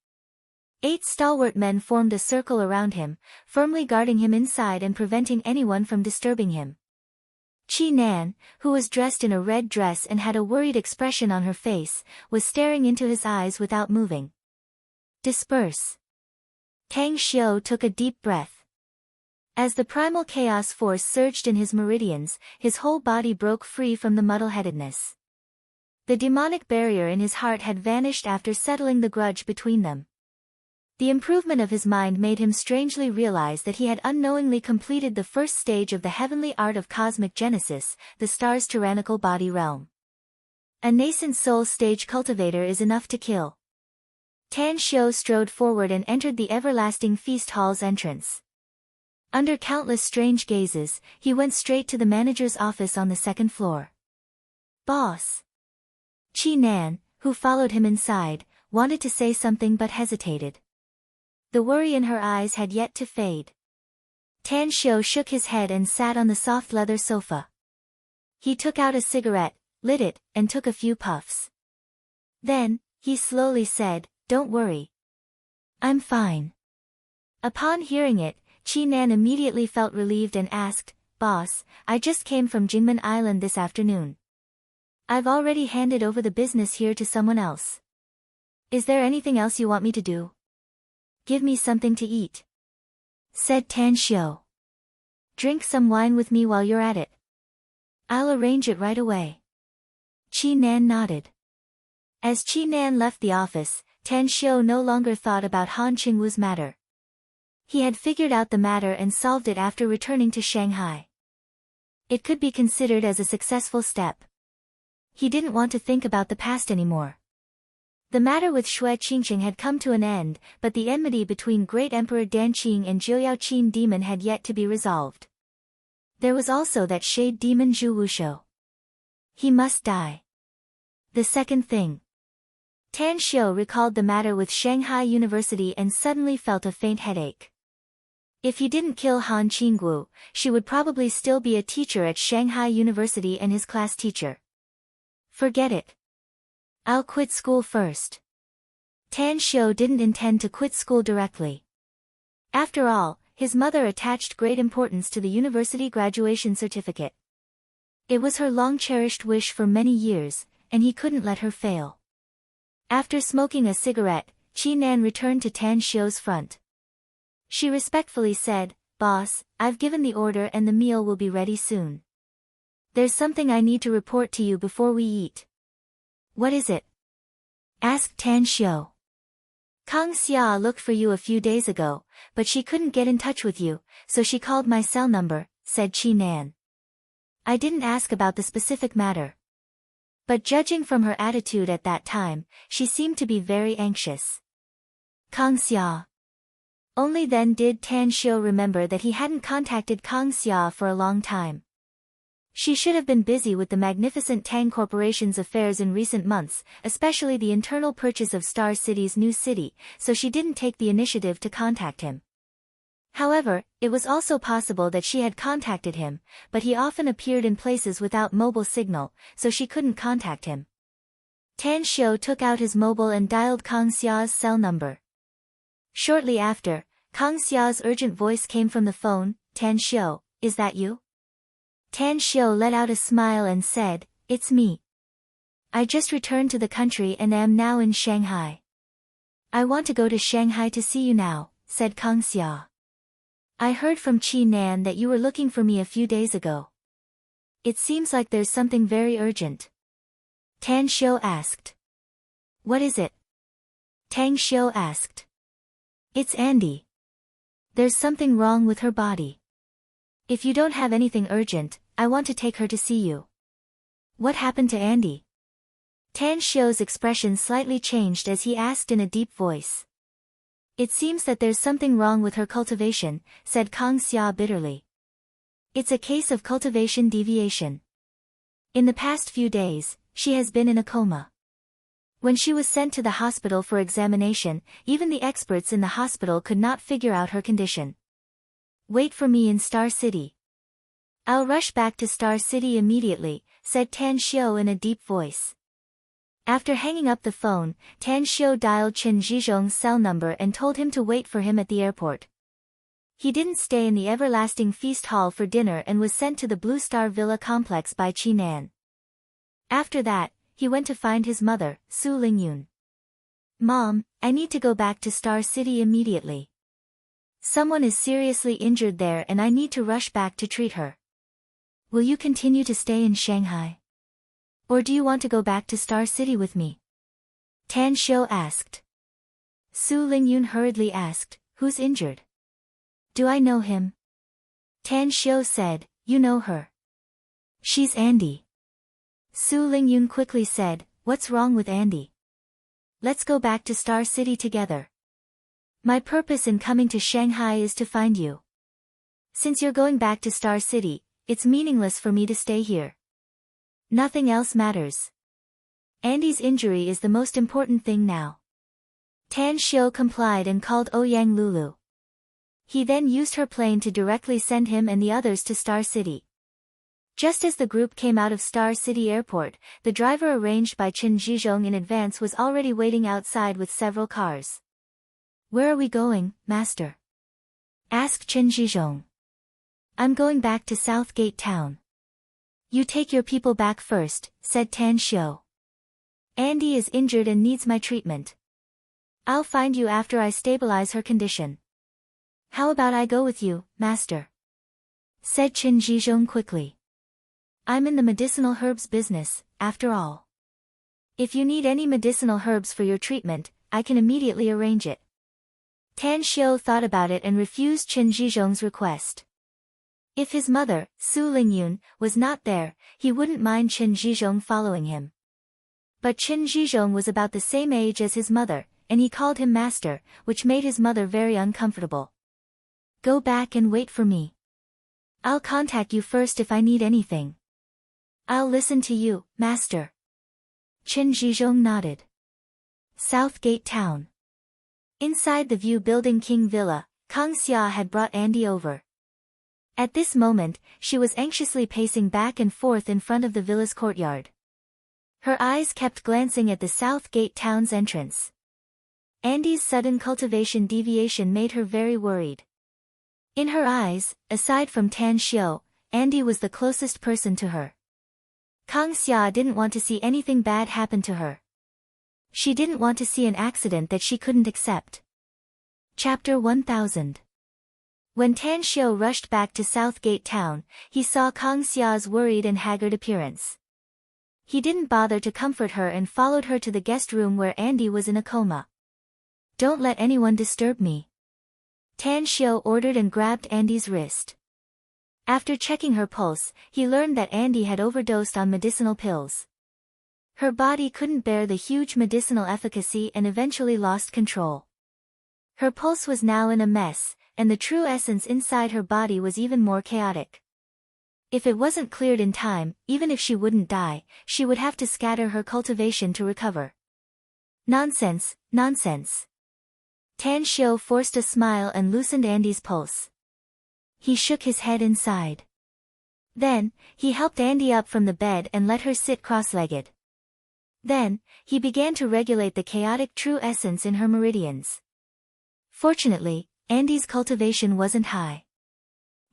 Speaker 1: 8 stalwart men formed a circle around him, firmly guarding him inside and preventing anyone from disturbing him. Qi Nan, who was dressed in a red dress and had a worried expression on her face, was staring into his eyes without moving. Disperse. Tang Xiu took a deep breath. As the primal chaos force surged in his meridians, his whole body broke free from the muddle-headedness. The demonic barrier in his heart had vanished after settling the grudge between them. The improvement of his mind made him strangely realize that he had unknowingly completed the first stage of the heavenly art of cosmic genesis, the star's tyrannical body realm. A nascent soul stage cultivator is enough to kill. Tan Xiu strode forward and entered the Everlasting Feast Hall's entrance. Under countless strange gazes, he went straight to the manager's office on the second floor. Boss. Qi Nan, who followed him inside, wanted to say something but hesitated. The worry in her eyes had yet to fade. Tan Xiu shook his head and sat on the soft leather sofa. He took out a cigarette, lit it, and took a few puffs. Then, he slowly said, "Don't worry. I'm fine." Upon hearing it, Qi Nan immediately felt relieved and asked, "Boss, I just came from Jingmen Island this afternoon. I've already handed over the business here to someone else. Is there anything else you want me to do?" "Give me something to eat," said Tan Xiu. "Drink some wine with me while you're at it." "I'll arrange it right away." Qi Nan nodded. As Qi Nan left the office, Tan Xiu no longer thought about Han Qingwu's matter. He had figured out the matter and solved it after returning to Shanghai. It could be considered as a successful step. He didn't want to think about the past anymore. The matter with Xue Qingqing had come to an end, but the enmity between Great Emperor Danqing and Jiuyao Qin demon had yet to be resolved. There was also that shade demon Zhu Wushou. He must die. The second thing. Tan Xiu recalled the matter with Shanghai University and suddenly felt a faint headache. If he didn't kill Han Qinggu, she would probably still be a teacher at Shanghai University and his class teacher. Forget it. I'll quit school first. Tan Xiu didn't intend to quit school directly. After all, his mother attached great importance to the university graduation certificate. It was her long-cherished wish for many years, and he couldn't let her fail. After smoking a cigarette, Qi Nan returned to Tan Xiu's front. She respectfully said, "Boss, I've given the order and the meal will be ready soon. There's something I need to report to you before we eat." "What is it?" asked Tan Xiu. "Kang Xia looked for you a few days ago, but she couldn't get in touch with you, so she called my cell number," said Qi Nan. "I didn't ask about the specific matter. But judging from her attitude at that time, she seemed to be very anxious." Kang Xia. Only then did Tan Xiu remember that he hadn't contacted Kang Xia for a long time. She should have been busy with the magnificent Tang Corporation's affairs in recent months, especially the internal purchase of Star City's new city, so she didn't take the initiative to contact him. However, it was also possible that she had contacted him, but he often appeared in places without mobile signal, so she couldn't contact him. Tan Xiu took out his mobile and dialed Kang Xia's cell number. Shortly after, Kang Xia's urgent voice came from the phone. "Tan Xiu, is that you?" Tan Xiu let out a smile and said, "It's me." I just returned to the country and am now in Shanghai. I want to go to Shanghai to see you now, said Kang Xia. I heard from Qi Nan that you were looking for me a few days ago. It seems like there's something very urgent. Tan Xiu asked. What is it? Tang Xiu asked. It's Andy. There's something wrong with her body. If you don't have anything urgent, I want to take her to see you. What happened to Andy? Tan Xiu's expression slightly changed as he asked in a deep voice. It seems that there's something wrong with her cultivation, said Kang Xia bitterly. It's a case of cultivation deviation. In the past few days, she has been in a coma. When she was sent to the hospital for examination, even the experts in the hospital could not figure out her condition. Wait for me in Star City. I'll rush back to Star City immediately, said Tan Xiu in a deep voice. After hanging up the phone, Tan Xiu dialed Chen Zhizhong's cell number and told him to wait for him at the airport. He didn't stay in the everlasting feast hall for dinner and was sent to the Blue Star Villa complex by Qi Nan. After that, he went to find his mother, Su Lingyun. Mom, I need to go back to Star City immediately. Someone is seriously injured there and I need to rush back to treat her. Will you continue to stay in Shanghai? Or do you want to go back to Star City with me? Tan Xiu asked. Su Lingyun hurriedly asked, who's injured? Do I know him? Tan Xiu said, you know her. She's Andy. Su Lingyun quickly said, what's wrong with Andy? Let's go back to Star City together. My purpose in coming to Shanghai is to find you. Since you're going back to Star City, it's meaningless for me to stay here. Nothing else matters. Andy's injury is the most important thing now. Tan Xiu complied and called Ouyang Lulu. He then used her plane to directly send him and the others to Star City. Just as the group came out of Star City Airport, the driver arranged by Chen Zhizhong in advance was already waiting outside with several cars. Where are we going, Master? Asked Chen Zhizhong. I'm going back to South Gate Town. You take your people back first, said Tan Xiu. Andy is injured and needs my treatment. I'll find you after I stabilize her condition. How about I go with you, Master? Said Chen Zhizhong quickly. I'm in the medicinal herbs business, after all. If you need any medicinal herbs for your treatment, I can immediately arrange it. Tan Xiu thought about it and refused Chen Zhizhong's request. If his mother, Su Lingyun, was not there, he wouldn't mind Chen Zhizhong following him. But Chen Zhizhong was about the same age as his mother, and he called him master, which made his mother very uncomfortable. Go back and wait for me. I'll contact you first if I need anything. I'll listen to you, master. Chen Zhizhong nodded. South Gate Town. Inside the View Building King Villa, Kang Xia had brought Andy over. At this moment, she was anxiously pacing back and forth in front of the villa's courtyard. Her eyes kept glancing at the South Gate Town's entrance. Andy's sudden cultivation deviation made her very worried. In her eyes, aside from Tan Xiu, Andy was the closest person to her. Kang Xia didn't want to see anything bad happen to her. She didn't want to see an accident that she couldn't accept. Chapter 1000. When Tan Xiu rushed back to South Gate Town, he saw Kang Xia's worried and haggard appearance. He didn't bother to comfort her and followed her to the guest room where Andy was in a coma. Don't let anyone disturb me. Tan Xiu ordered and grabbed Andy's wrist. After checking her pulse, he learned that Andy had overdosed on medicinal pills. Her body couldn't bear the huge medicinal efficacy and eventually lost control. Her pulse was now in a mess, and the true essence inside her body was even more chaotic. If it wasn't cleared in time, even if she wouldn't die, she would have to scatter her cultivation to recover. Nonsense, nonsense. Tan Xiu forced a smile and loosened Andy's pulse. He shook his head inside. Then, he helped Andy up from the bed and let her sit cross-legged. Then, he began to regulate the chaotic true essence in her meridians. Fortunately, Andy's cultivation wasn't high.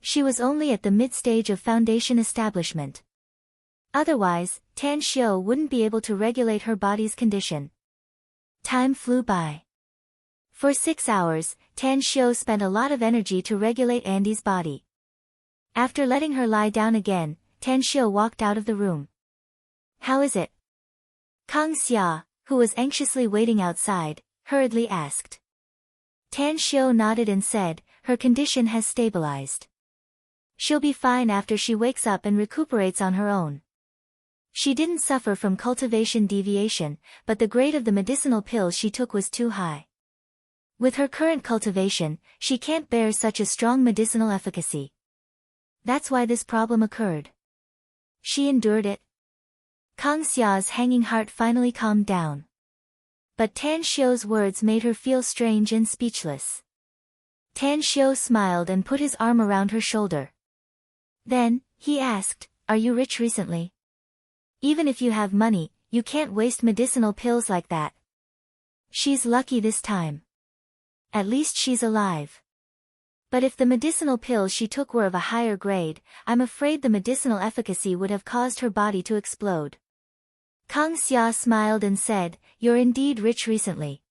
Speaker 1: She was only at the mid-stage of foundation establishment. Otherwise, Tan Xiu wouldn't be able to regulate her body's condition. Time flew by. For 6 hours, Tan Xiu spent a lot of energy to regulate Andy's body. After letting her lie down again, Tan Xiu walked out of the room. How is it? Kang Xia, who was anxiously waiting outside, hurriedly asked. Tan Xiu nodded and said, her condition has stabilized. She'll be fine after she wakes up and recuperates on her own. She didn't suffer from cultivation deviation, but the grade of the medicinal pills she took was too high. With her current cultivation, she can't bear such a strong medicinal efficacy. That's why this problem occurred. She endured it. Kang Xia's hanging heart finally calmed down. But Tan Xiu's words made her feel strange and speechless. Tan Xiu smiled and put his arm around her shoulder. Then, he asked, are you rich recently? Even if you have money, you can't waste medicinal pills like that. She's lucky this time. At least she's alive. But if the medicinal pills she took were of a higher grade, I'm afraid the medicinal efficacy would have caused her body to explode. Kang Xia smiled and said, you're indeed rich recently.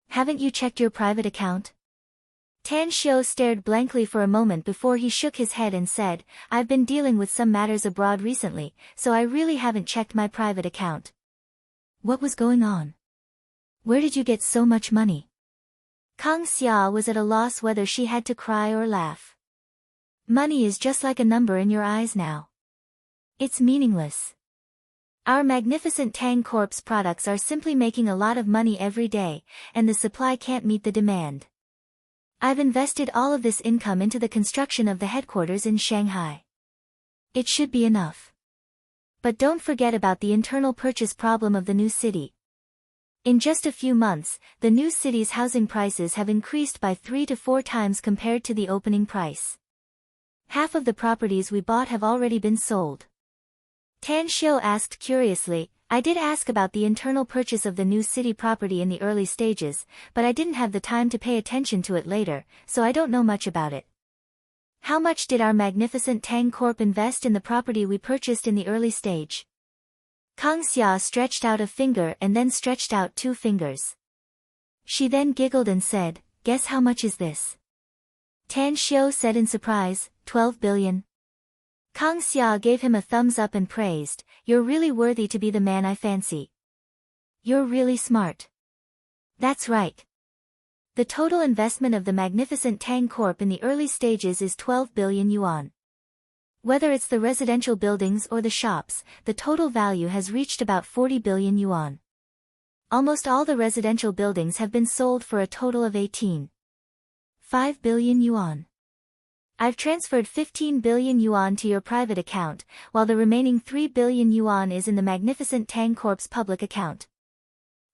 Speaker 1: Haven't you checked your private account? Tan Xiu stared blankly for a moment before he shook his head and said, I've been dealing with some matters abroad recently, so I really haven't checked my private account. What was going on? Where did you get so much money? Kang Xia was at a loss whether she had to cry or laugh. Money is just like a number in your eyes now. It's meaningless. Our magnificent Tang Corp's products are simply making a lot of money every day, and the supply can't meet the demand. I've invested all of this income into the construction of the headquarters in Shanghai. It should be enough. But don't forget about the internal purchase problem of the new city. In just a few months, the new city's housing prices have increased by 3 to 4 times compared to the opening price. Half of the properties we bought have already been sold. Tan Xiu asked curiously, I did ask about the internal purchase of the new city property in the early stages, but I didn't have the time to pay attention to it later, so I don't know much about it. How much did our magnificent Tang Corp invest in the property we purchased in the early stage? Kang Xia stretched out a finger and then stretched out 2 fingers. She then giggled and said, guess how much is this? Tan Xiu said in surprise, 12 billion. Kang Xia gave him a thumbs up and praised, you're really worthy to be the man I fancy. You're really smart. That's right. The total investment of the magnificent Tang Corp in the early stages is 12 billion yuan. Whether it's the residential buildings or the shops, the total value has reached about 40 billion yuan. Almost all the residential buildings have been sold for a total of 18.5 billion yuan. I've transferred 15 billion yuan to your private account, while the remaining 3 billion yuan is in the magnificent Tang Corp's public account.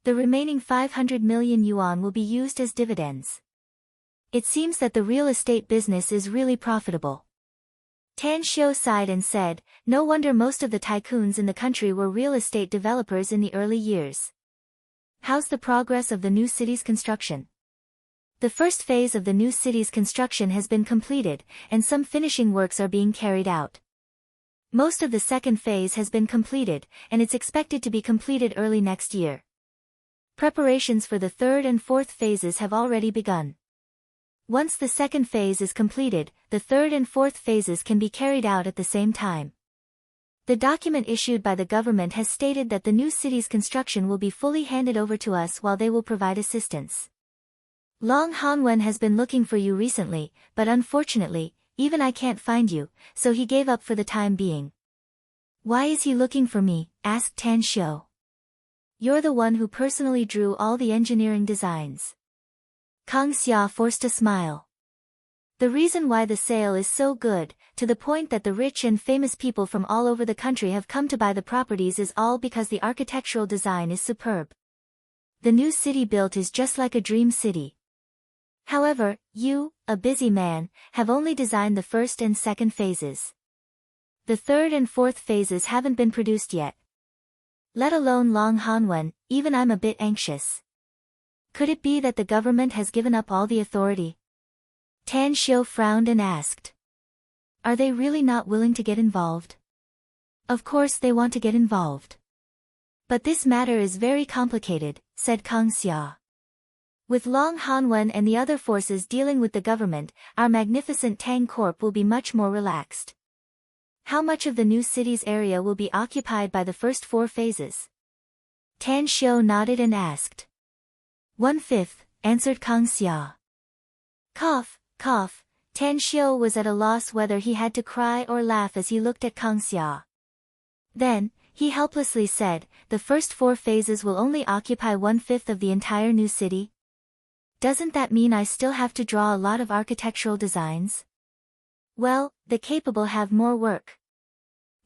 Speaker 1: The remaining 500 million yuan will be used as dividends. It seems that the real estate business is really profitable. Tan Xiu sighed and said, no wonder most of the tycoons in the country were real estate developers in the early years. How's the progress of the new city's construction? The first phase of the new city's construction has been completed, and some finishing works are being carried out. Most of the second phase has been completed, and it's expected to be completed early next year. Preparations for the third and fourth phases have already begun. Once the second phase is completed, the third and fourth phases can be carried out at the same time. The document issued by the government has stated that the new city's construction will be fully handed over to us while they will provide assistance. Long Hanwen has been looking for you recently, but unfortunately, even I can't find you, so he gave up for the time being. Why is he looking for me? Asked Tan Xiu. You're the one who personally drew all the engineering designs. Kang Xia forced a smile. The reason why the sale is so good, to the point that the rich and famous people from all over the country have come to buy the properties, is all because the architectural design is superb. The new city built is just like a dream city. However, you, a busy man, have only designed the first and second phases. The third and fourth phases haven't been produced yet. Let alone Long Hanwen, even I'm a bit anxious. Could it be that the government has given up all the authority? Tan Xiu frowned and asked. Are they really not willing to get involved? Of course they want to get involved. But this matter is very complicated, said Kang Xia. With Long Hanwen and the other forces dealing with the government, our magnificent Tang Corp will be much more relaxed. How much of the new city's area will be occupied by the first 4 phases? Tan Xiu nodded and asked. 1/5, answered Kang Xia. Cough, cough. Tan Xiu was at a loss whether he had to cry or laugh as he looked at Kang Xia. Then, he helplessly said, the first 4 phases will only occupy 1/5 of the entire new city? Doesn't that mean I still have to draw a lot of architectural designs? Well, the capable have more work.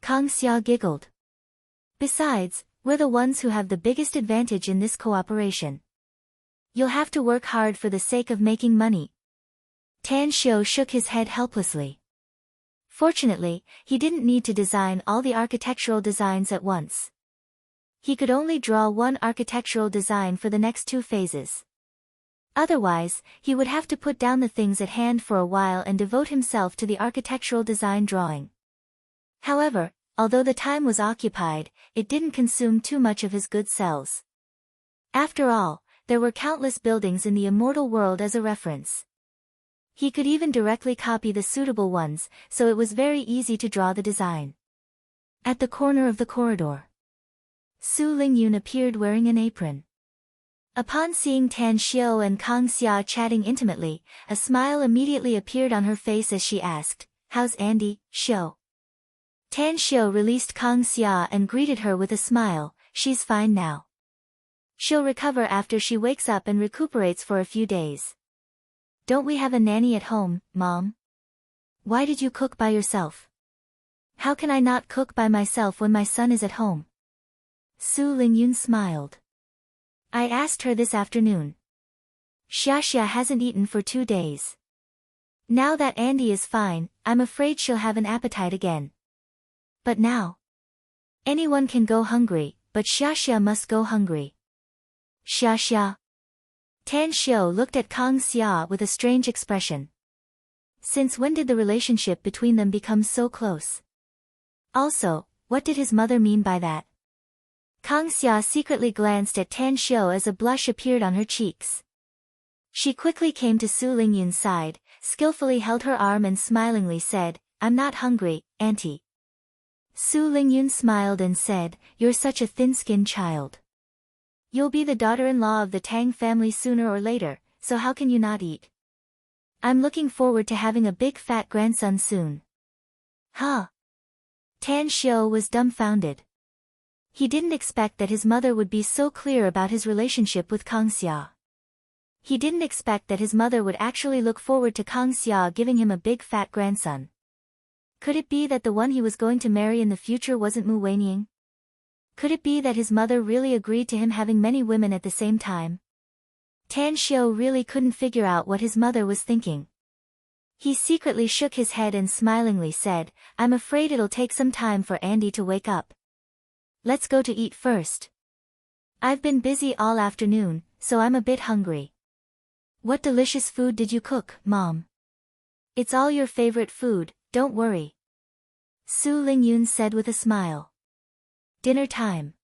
Speaker 1: Kang Xia giggled. Besides, we're the ones who have the biggest advantage in this cooperation. You'll have to work hard for the sake of making money. Tan Xiu shook his head helplessly. Fortunately, he didn't need to design all the architectural designs at once. He could only draw 1 architectural design for the next 2 phases. Otherwise, he would have to put down the things at hand for a while and devote himself to the architectural design drawing. However, although the time was occupied, it didn't consume too much of his good cells. After all, there were countless buildings in the immortal world as a reference. He could even directly copy the suitable ones, so it was very easy to draw the design. At the corner of the corridor, Su Lingyun appeared wearing an apron. Upon seeing Tan Xiu and Kang Xia chatting intimately, a smile immediately appeared on her face as she asked, "How's Andy, Xiu?" Tan Xiu released Kang Xia and greeted her with a smile, "She's fine now. She'll recover after she wakes up and recuperates for a few days." "Don't we have a nanny at home, Mom? Why did you cook by yourself?" "How can I not cook by myself when my son is at home?" Su Lingyun smiled. "I asked her this afternoon. Xia hasn't eaten for 2 days. Now that Andy is fine, I'm afraid she'll have an appetite again. But now, anyone can go hungry, but Xia must go hungry." Xia. Tan Xiu looked at Kang Xia with a strange expression. Since when did the relationship between them become so close? Also, what did his mother mean by that? Kang Xia secretly glanced at Tan Xiu as a blush appeared on her cheeks. She quickly came to Su Lingyun's side, skillfully held her arm and smilingly said, "I'm not hungry, Auntie." Su Lingyun smiled and said, "You're such a thin-skinned child. You'll be the daughter-in-law of the Tang family sooner or later, so how can you not eat? I'm looking forward to having a big fat grandson soon." Huh? Tan Xiu was dumbfounded. He didn't expect that his mother would be so clear about his relationship with Kang Xia. He didn't expect that his mother would actually look forward to Kang Xia giving him a big fat grandson. Could it be that the one he was going to marry in the future wasn't Mu Weiniang? Could it be that his mother really agreed to him having many women at the same time? Tan Xiu really couldn't figure out what his mother was thinking. He secretly shook his head and smilingly said, "I'm afraid it'll take some time for Andy to wake up. Let's go to eat first. I've been busy all afternoon, so I'm a bit hungry." "What delicious food did you cook, Mom?" "It's all your favorite food, don't worry," Su Lingyun said with a smile. Dinner time.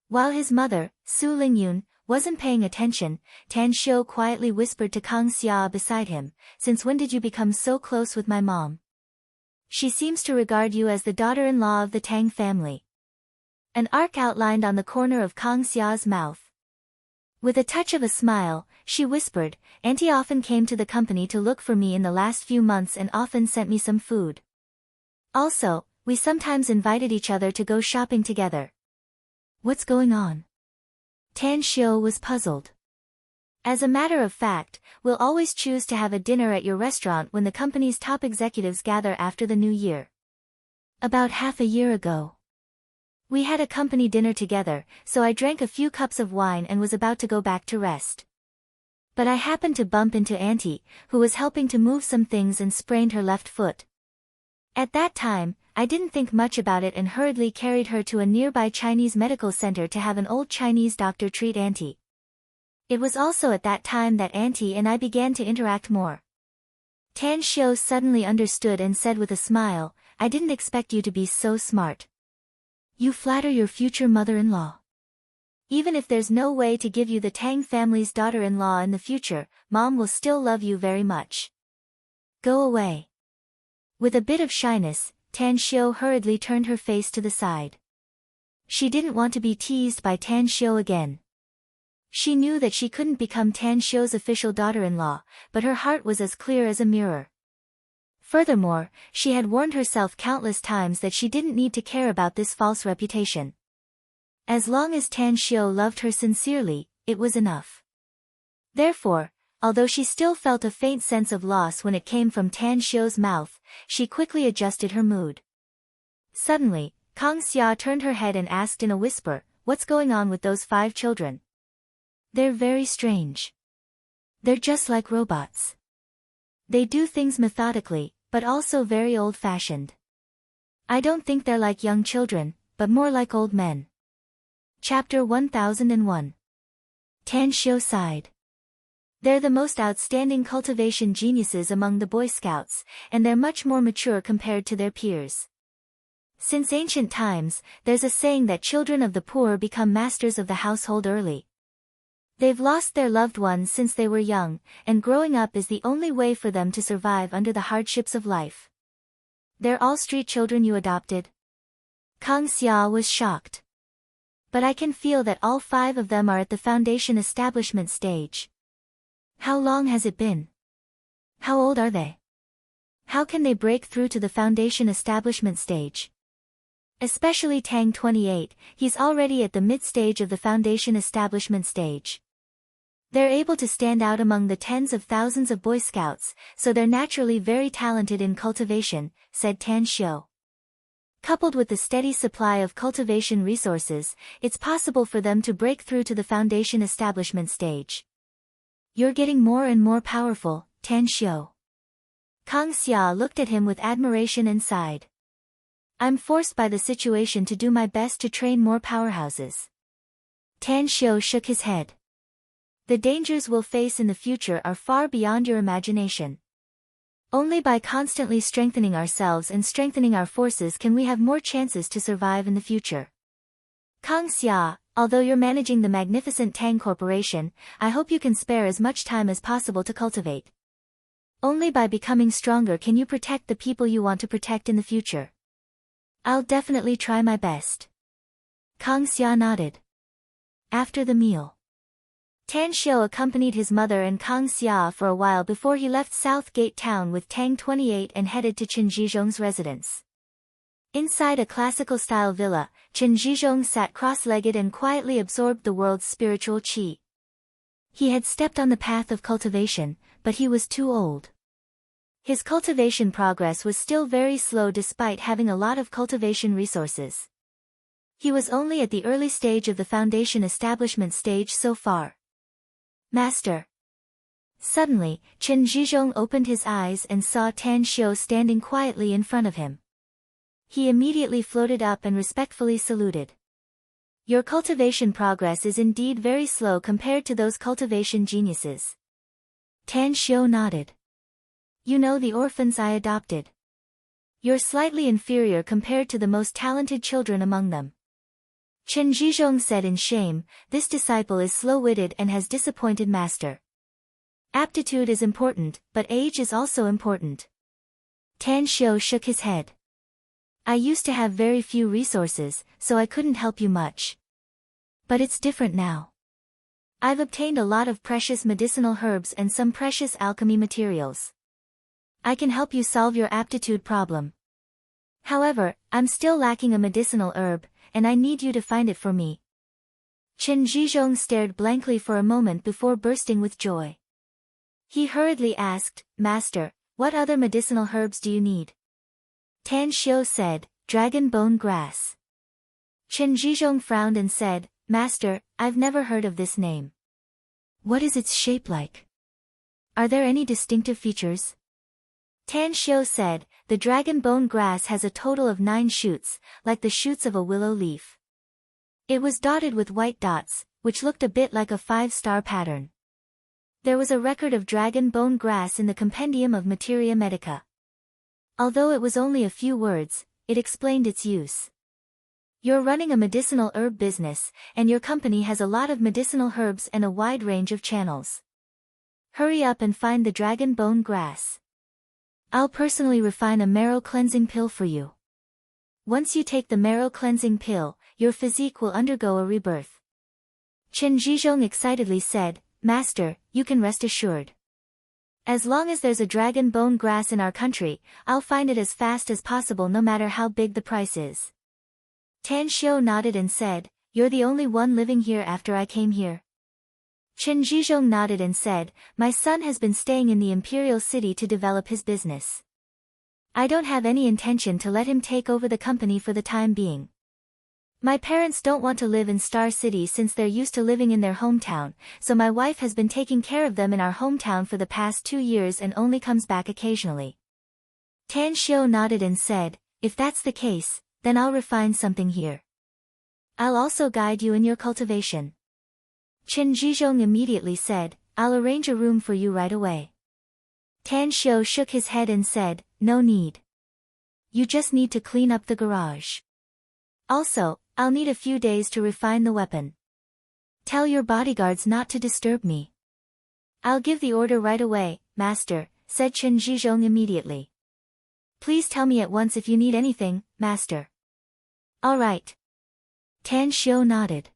Speaker 1: While his mother, Su Lingyun, wasn't paying attention, Tan Xiu quietly whispered to Kang Xia beside him, "Since when did you become so close with my mom? She seems to regard you as the daughter-in-law of the Tang family." An arc outlined on the corner of Kang Xia's mouth. With a touch of a smile, she whispered, "Auntie often came to the company to look for me in the last few months and often sent me some food. Also, we sometimes invited each other to go shopping together." "What's going on?" Tan Xiu was puzzled. "As a matter of fact, we'll always choose to have a dinner at your restaurant when the company's top executives gather after the new year. About half a year ago, we had a company dinner together, so I drank a few cups of wine and was about to go back to rest. But I happened to bump into Auntie, who was helping to move some things and sprained her left foot. At that time, I didn't think much about it and hurriedly carried her to a nearby Chinese medical center to have an old Chinese doctor treat Auntie. It was also at that time that Auntie and I began to interact more." Tan Xiu suddenly understood and said with a smile, "I didn't expect you to be so smart. You flatter your future mother-in-law. Even if there's no way to give you the Tang family's daughter-in-law in the future, Mom will still love you very much. Go away. With a bit of shyness, Tan Xiu hurriedly turned her face to the side. She didn't want to be teased by Tan Xiu again. She knew that she couldn't become Tan Xiu's official daughter-in-law, but her heart was as clear as a mirror. Furthermore, she had warned herself countless times that she didn't need to care about this false reputation. As long as Tan Xiu loved her sincerely, it was enough. Therefore, although she still felt a faint sense of loss when it came from Tan Xiu's mouth, she quickly adjusted her mood. Suddenly, Kang Xia turned her head and asked in a whisper, "What's going on with those 5 children? They're very strange. They're just like robots. They do things methodically, but also very old-fashioned. I don't think they're like young children, but more like old men." Chapter 1001. Tan Xiu sighed. They're the most outstanding cultivation geniuses among the Boy Scouts, and they're much more mature compared to their peers. Since ancient times, there's a saying that children of the poor become masters of the household early. They've lost their loved ones since they were young, and growing up is the only way for them to survive under the hardships of life. They're all street children you adopted? Kang Xia was shocked. But I can feel that all 5 of them are at the foundation establishment stage. How long has it been? How old are they? How can they break through to the foundation establishment stage? Especially Tang 28, he's already at the mid-stage of the foundation establishment stage. They're able to stand out among the tens of thousands of Boy Scouts, so they're naturally very talented in cultivation, said Tan Xiu. Coupled with the steady supply of cultivation resources, it's possible for them to break through to the foundation establishment stage. You're getting more and more powerful, Tan Xiu. Kang Xia looked at him with admiration and sighed. I'm forced by the situation to do my best to train more powerhouses. Tan Xiu shook his head. The dangers we'll face in the future are far beyond your imagination. Only by constantly strengthening ourselves and strengthening our forces can we have more chances to survive in the future. Kang Xia, although you're managing the magnificent Tang Corporation, I hope you can spare as much time as possible to cultivate. Only by becoming stronger can you protect the people you want to protect in the future. I'll definitely try my best. Kang Xia nodded. After the meal, Tan Xiu accompanied his mother and Kang Xia for a while before he left South Gate Town with Tang 28 and headed to Chen Zhizhong's residence. Inside a classical-style villa, Chen Zhizhong sat cross-legged and quietly absorbed the world's spiritual qi. He had stepped on the path of cultivation, but he was too old. His cultivation progress was still very slow despite having a lot of cultivation resources. He was only at the early stage of the foundation establishment stage so far. Master. Suddenly, Chen Zhizhong opened his eyes and saw Tan Xiu standing quietly in front of him. He immediately floated up and respectfully saluted. Your cultivation progress is indeed very slow compared to those cultivation geniuses. Tan Xiu nodded. You know the orphans I adopted. You're slightly inferior compared to the most talented children among them. Chen Zhizhong said in shame, this disciple is slow-witted and has disappointed master. Aptitude is important, but age is also important. Tan Xiu shook his head. I used to have very few resources, so I couldn't help you much. But it's different now. I've obtained a lot of precious medicinal herbs and some precious alchemy materials. I can help you solve your aptitude problem. However, I'm still lacking a medicinal herb, and I need you to find it for me. Chen Zhizhong stared blankly for a moment before bursting with joy. He hurriedly asked, Master, what other medicinal herbs do you need? Tan Xiu said, Dragon bone grass. Chen Zhizhong frowned and said, Master, I've never heard of this name. What is its shape like? Are there any distinctive features? Tan Xiu said, the dragon bone grass has a total of 9 shoots, like the shoots of a willow leaf. It was dotted with white dots, which looked a bit like a 5-star pattern. There was a record of dragon bone grass in the Compendium of Materia Medica. Although it was only a few words, it explained its use. You're running a medicinal herb business, and your company has a lot of medicinal herbs and a wide range of channels. Hurry up and find the dragon bone grass. I'll personally refine a marrow cleansing pill for you. Once you take the marrow cleansing pill, your physique will undergo a rebirth. Chen Zhizhong excitedly said, Master, you can rest assured. As long as there's a dragon bone grass in our country, I'll find it as fast as possible no matter how big the price is. Tan Xiu nodded and said, You're the only one living here after I came here. Chen Zhizhong nodded and said, My son has been staying in the imperial city to develop his business. I don't have any intention to let him take over the company for the time being. My parents don't want to live in Star City since they're used to living in their hometown, so my wife has been taking care of them in our hometown for the past 2 years and only comes back occasionally. Tan Xiu nodded and said, If that's the case, then I'll refine something here. I'll also guide you in your cultivation. Chen Zhizhong immediately said, I'll arrange a room for you right away. Tan Xiu shook his head and said, No need. You just need to clean up the garage. Also, I'll need a few days to refine the weapon. Tell your bodyguards not to disturb me. I'll give the order right away, Master, said Chen Zhizhong immediately. Please tell me at once if you need anything, Master. All right. Tan Xiu nodded.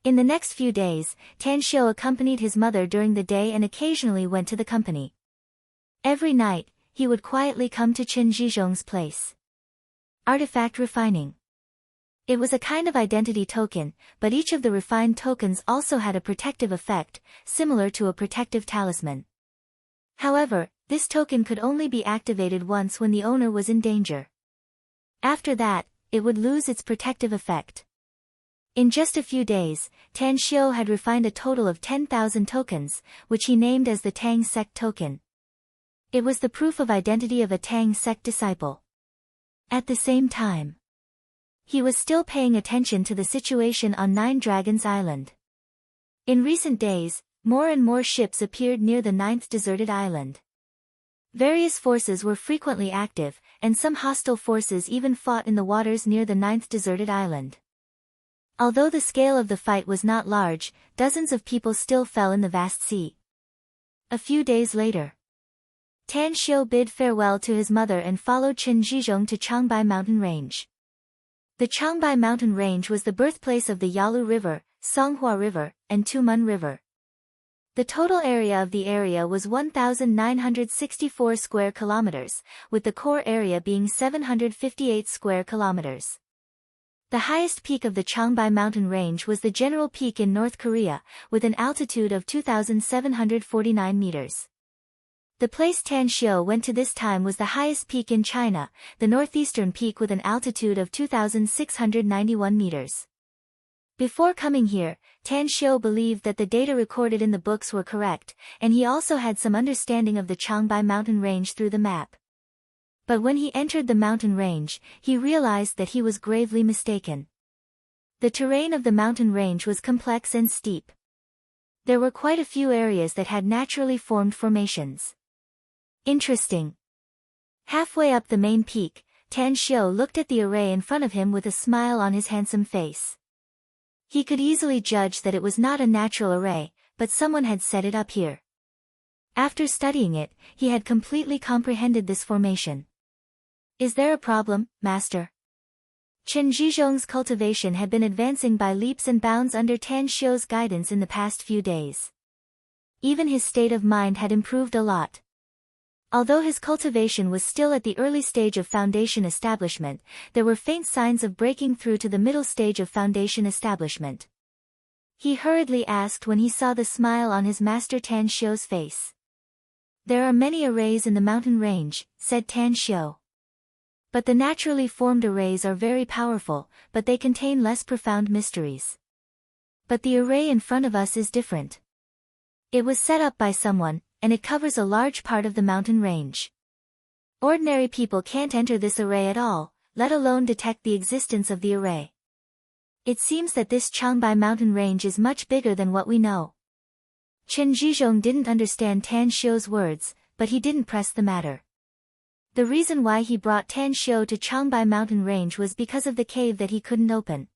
Speaker 1: In the next few days, Tan Xiu accompanied his mother during the day and occasionally went to the company. Every night, he would quietly come to Chen Zhizhong's place. Artifact refining. It was a kind of identity token, but each of the refined tokens also had a protective effect, similar to a protective talisman. However, this token could only be activated once when the owner was in danger. After that, it would lose its protective effect. In just a few days, Tan Xiu had refined a total of 10,000 tokens, which he named as the Tang sect token. It was the proof of identity of a Tang sect disciple. At the same time, he was still paying attention to the situation on Nine Dragons Island. In recent days, more and more ships appeared near the ninth deserted island. Various forces were frequently active, and some hostile forces even fought in the waters near the ninth deserted island. Although the scale of the fight was not large, dozens of people still fell in the vast sea. A few days later, Tan Xiu bid farewell to his mother and followed Chen Zhizhong to Changbai mountain range. The Changbai mountain range was the birthplace of the Yalu River, Songhua River, and Tumen River. The total area of the area was 1,964 square kilometers, with the core area being 758 square kilometers. The highest peak of the Changbai mountain range was the General Peak in North Korea, with an altitude of 2,749 meters. The place Tan Xiu went to this time was the highest peak in China, the northeastern peak with an altitude of 2,691 meters. Before coming here, Tan Xiu believed that the data recorded in the books were correct, and he also had some understanding of the Changbai mountain range through the map. But when he entered the mountain range, he realized that he was gravely mistaken. The terrain of the mountain range was complex and steep. There were quite a few areas that had naturally formed formations. Interesting. Halfway up the main peak, Tan Xiu looked at the array in front of him with a smile on his handsome face. He could easily judge that it was not a natural array, but someone had set it up here. After studying it, he had completely comprehended this formation. Is there a problem, Master? Chen Zhizhong's cultivation had been advancing by leaps and bounds under Tan Xiu's guidance in the past few days. Even his state of mind had improved a lot. Although his cultivation was still at the early stage of foundation establishment, there were faint signs of breaking through to the middle stage of foundation establishment. He hurriedly asked when he saw the smile on his master Tan Xiu's face. There are many arrays in the mountain range, said Tan Xiu. But the naturally formed arrays are very powerful, but they contain less profound mysteries. But the array in front of us is different. It was set up by someone, and it covers a large part of the mountain range. Ordinary people can't enter this array at all, let alone detect the existence of the array. It seems that this Changbai mountain range is much bigger than what we know. Chen Zhizhong didn't understand Tan Xiu's words, but he didn't press the matter. The reason why he brought Tan Xiu to Changbai mountain range was because of the cave that he couldn't open.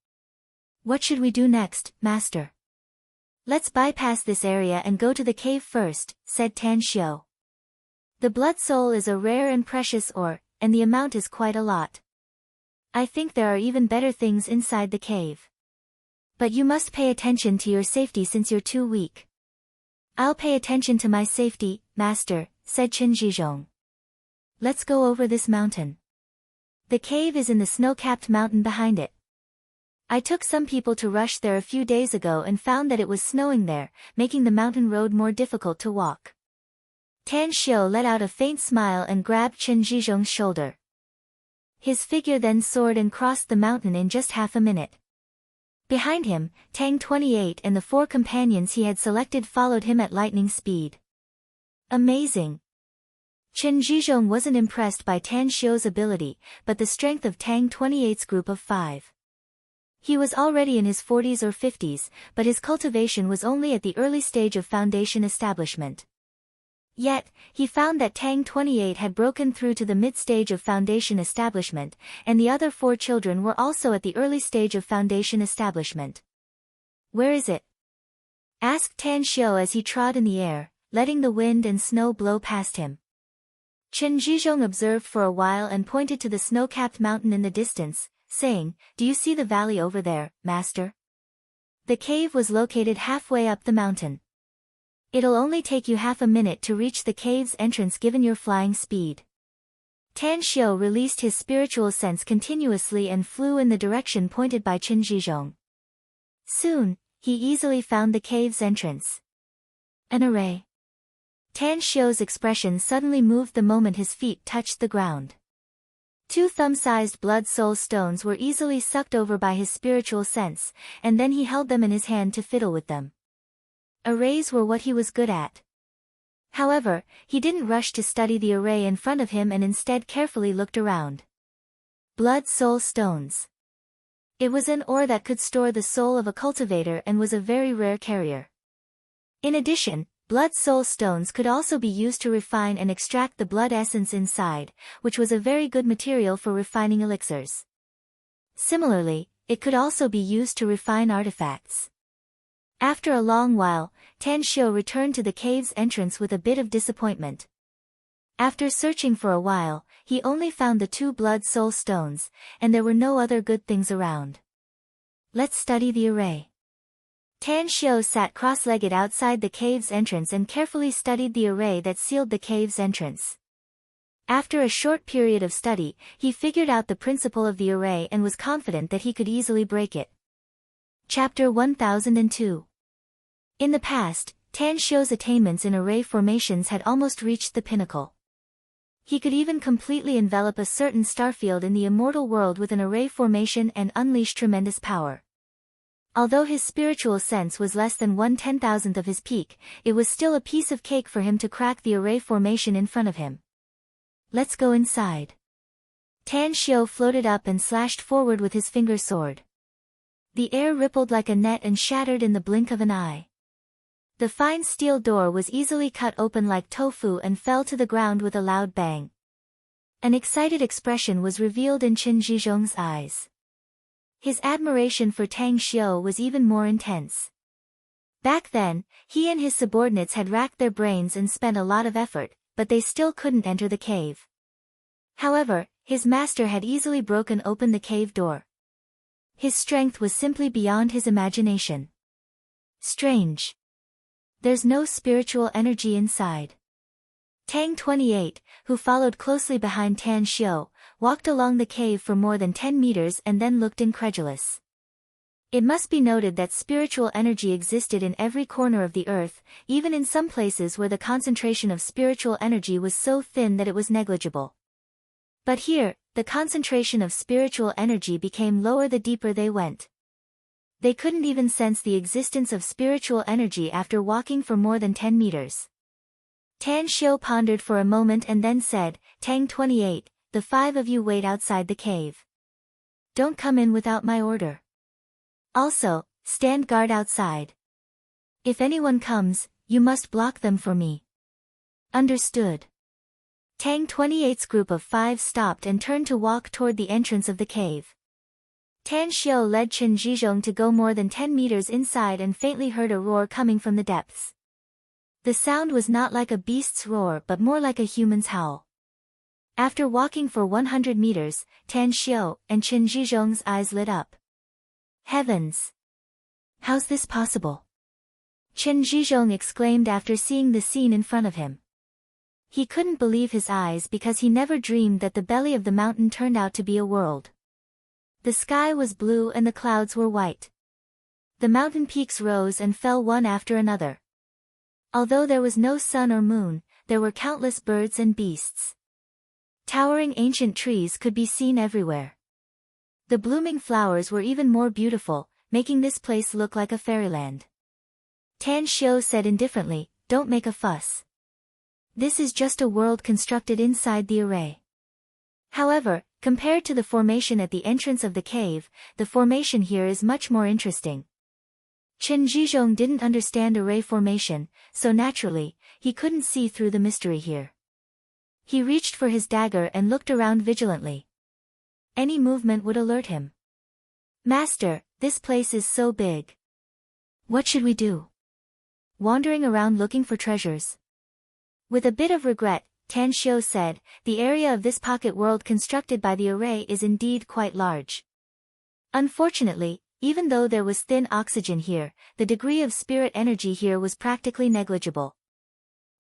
Speaker 1: What should we do next, master? Let's bypass this area and go to the cave first, said Tan Xiu. The blood soul is a rare and precious ore, and the amount is quite a lot. I think there are even better things inside the cave. But you must pay attention to your safety since you're too weak. I'll pay attention to my safety, master, said Chen Zhizhong. Let's go over this mountain. The cave is in the snow-capped mountain behind it. I took some people to rush there a few days ago and found that it was snowing there, making the mountain road more difficult to walk. Tan Xiu let out a faint smile and grabbed Chen Zhizhong's shoulder. His figure then soared and crossed the mountain in just half a minute. Behind him, Tang 28 and the 4 companions he had selected followed him at lightning speed. Amazing! Chen Zhizhong wasn't impressed by Tan Xiu's ability, but the strength of Tang 28's group of 5. He was already in his 40s or 50s, but his cultivation was only at the early stage of foundation establishment. Yet, he found that Tang 28 had broken through to the mid-stage of foundation establishment, and the other 4 children were also at the early stage of foundation establishment. Where is it? Asked Tan Xiu as he trod in the air, letting the wind and snow blow past him. Chen Zhizhong observed for a while and pointed to the snow-capped mountain in the distance, saying, "Do you see the valley over there, master?" The cave was located halfway up the mountain. It'll only take you half a minute to reach the cave's entrance given your flying speed. Tan Xiu released his spiritual sense continuously and flew in the direction pointed by Chen Zhizhong. Soon, he easily found the cave's entrance. An array. Tan Xiu's expression suddenly moved the moment his feet touched the ground. 2 thumb-sized blood soul stones were easily sucked over by his spiritual sense, and then he held them in his hand to fiddle with them. Arrays were what he was good at. However, he didn't rush to study the array in front of him and instead carefully looked around. Blood soul stones. It was an ore that could store the soul of a cultivator and was a very rare carrier. In addition, blood soul stones could also be used to refine and extract the blood essence inside, which was a very good material for refining elixirs. Similarly, it could also be used to refine artifacts. After a long while, Tan Xiu returned to the cave's entrance with a bit of disappointment. After searching for a while, he only found the 2 blood soul stones, and there were no other good things around. Let's study the array. Tan Xiu sat cross-legged outside the cave's entrance and carefully studied the array that sealed the cave's entrance. After a short period of study, he figured out the principle of the array and was confident that he could easily break it. Chapter 1002. In the past, Tan Xiu's attainments in array formations had almost reached the pinnacle. He could even completely envelop a certain starfield in the immortal world with an array formation and unleash tremendous power. Although his spiritual sense was less than 1/10,000th of his peak, it was still a piece of cake for him to crack the array formation in front of him. Let's go inside. Tan Xiu floated up and slashed forward with his finger sword. The air rippled like a net and shattered in the blink of an eye. The fine steel door was easily cut open like tofu and fell to the ground with a loud bang. An excited expression was revealed in Chen Zhizhong's eyes. His admiration for Tang Xiu was even more intense. Back then, he and his subordinates had racked their brains and spent a lot of effort, but they still couldn't enter the cave. However, his master had easily broken open the cave door. His strength was simply beyond his imagination. Strange. There's no spiritual energy inside. Tang 28, who followed closely behind Tan Xiu, walked along the cave for more than 10 meters and then looked incredulous. It must be noted that spiritual energy existed in every corner of the earth, even in some places where the concentration of spiritual energy was so thin that it was negligible. But here, the concentration of spiritual energy became lower the deeper they went. They couldn't even sense the existence of spiritual energy after walking for more than 10 meters. Tan Xiu pondered for a moment and then said, "Tang 28, the 5 of you wait outside the cave. Don't come in without my order. Also, stand guard outside. If anyone comes, you must block them for me." Understood. Tang 28's group of 5 stopped and turned to walk toward the entrance of the cave. Tan Xiu led Chen Zhizhong to go more than 10 meters inside and faintly heard a roar coming from the depths. The sound was not like a beast's roar but more like a human's howl. After walking for 100 meters, Tan Xiu and Chen Zhizhong's eyes lit up. Heavens! How's this possible? Chen Zhizhong exclaimed after seeing the scene in front of him. He couldn't believe his eyes because he never dreamed that the belly of the mountain turned out to be a world. The sky was blue and the clouds were white. The mountain peaks rose and fell one after another. Although there was no sun or moon, there were countless birds and beasts. Towering ancient trees could be seen everywhere. The blooming flowers were even more beautiful, making this place look like a fairyland. Tan Xiu said indifferently, "Don't make a fuss. This is just a world constructed inside the array." However, compared to the formation at the entrance of the cave, the formation here is much more interesting. Chen Zhizhong didn't understand array formation, so naturally, he couldn't see through the mystery here. He reached for his dagger and looked around vigilantly. Any movement would alert him. "Master, this place is so big. What should we do?" Wandering around looking for treasures. With a bit of regret, Tan Xiu said, "The area of this pocket world constructed by the array is indeed quite large. Unfortunately, even though there was thin oxygen here, the degree of spirit energy here was practically negligible.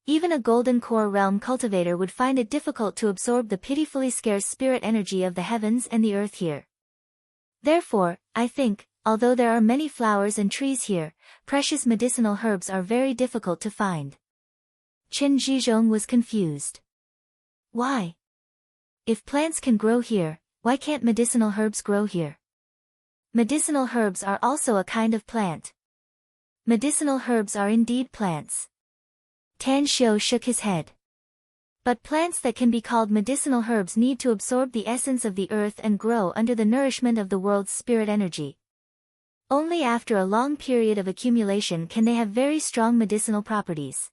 Speaker 1: Even a golden core realm cultivator would find it difficult to absorb the pitifully scarce spirit energy of the heavens and the earth here. Therefore, I think, although there are many flowers and trees here, precious medicinal herbs are very difficult to find." Chen Zhizhong was confused. Why? If plants can grow here, why can't medicinal herbs grow here? Medicinal herbs are also a kind of plant. Medicinal herbs are indeed plants. Tan Xiu shook his head. But plants that can be called medicinal herbs need to absorb the essence of the earth and grow under the nourishment of the world's spirit energy. Only after a long period of accumulation can they have very strong medicinal properties.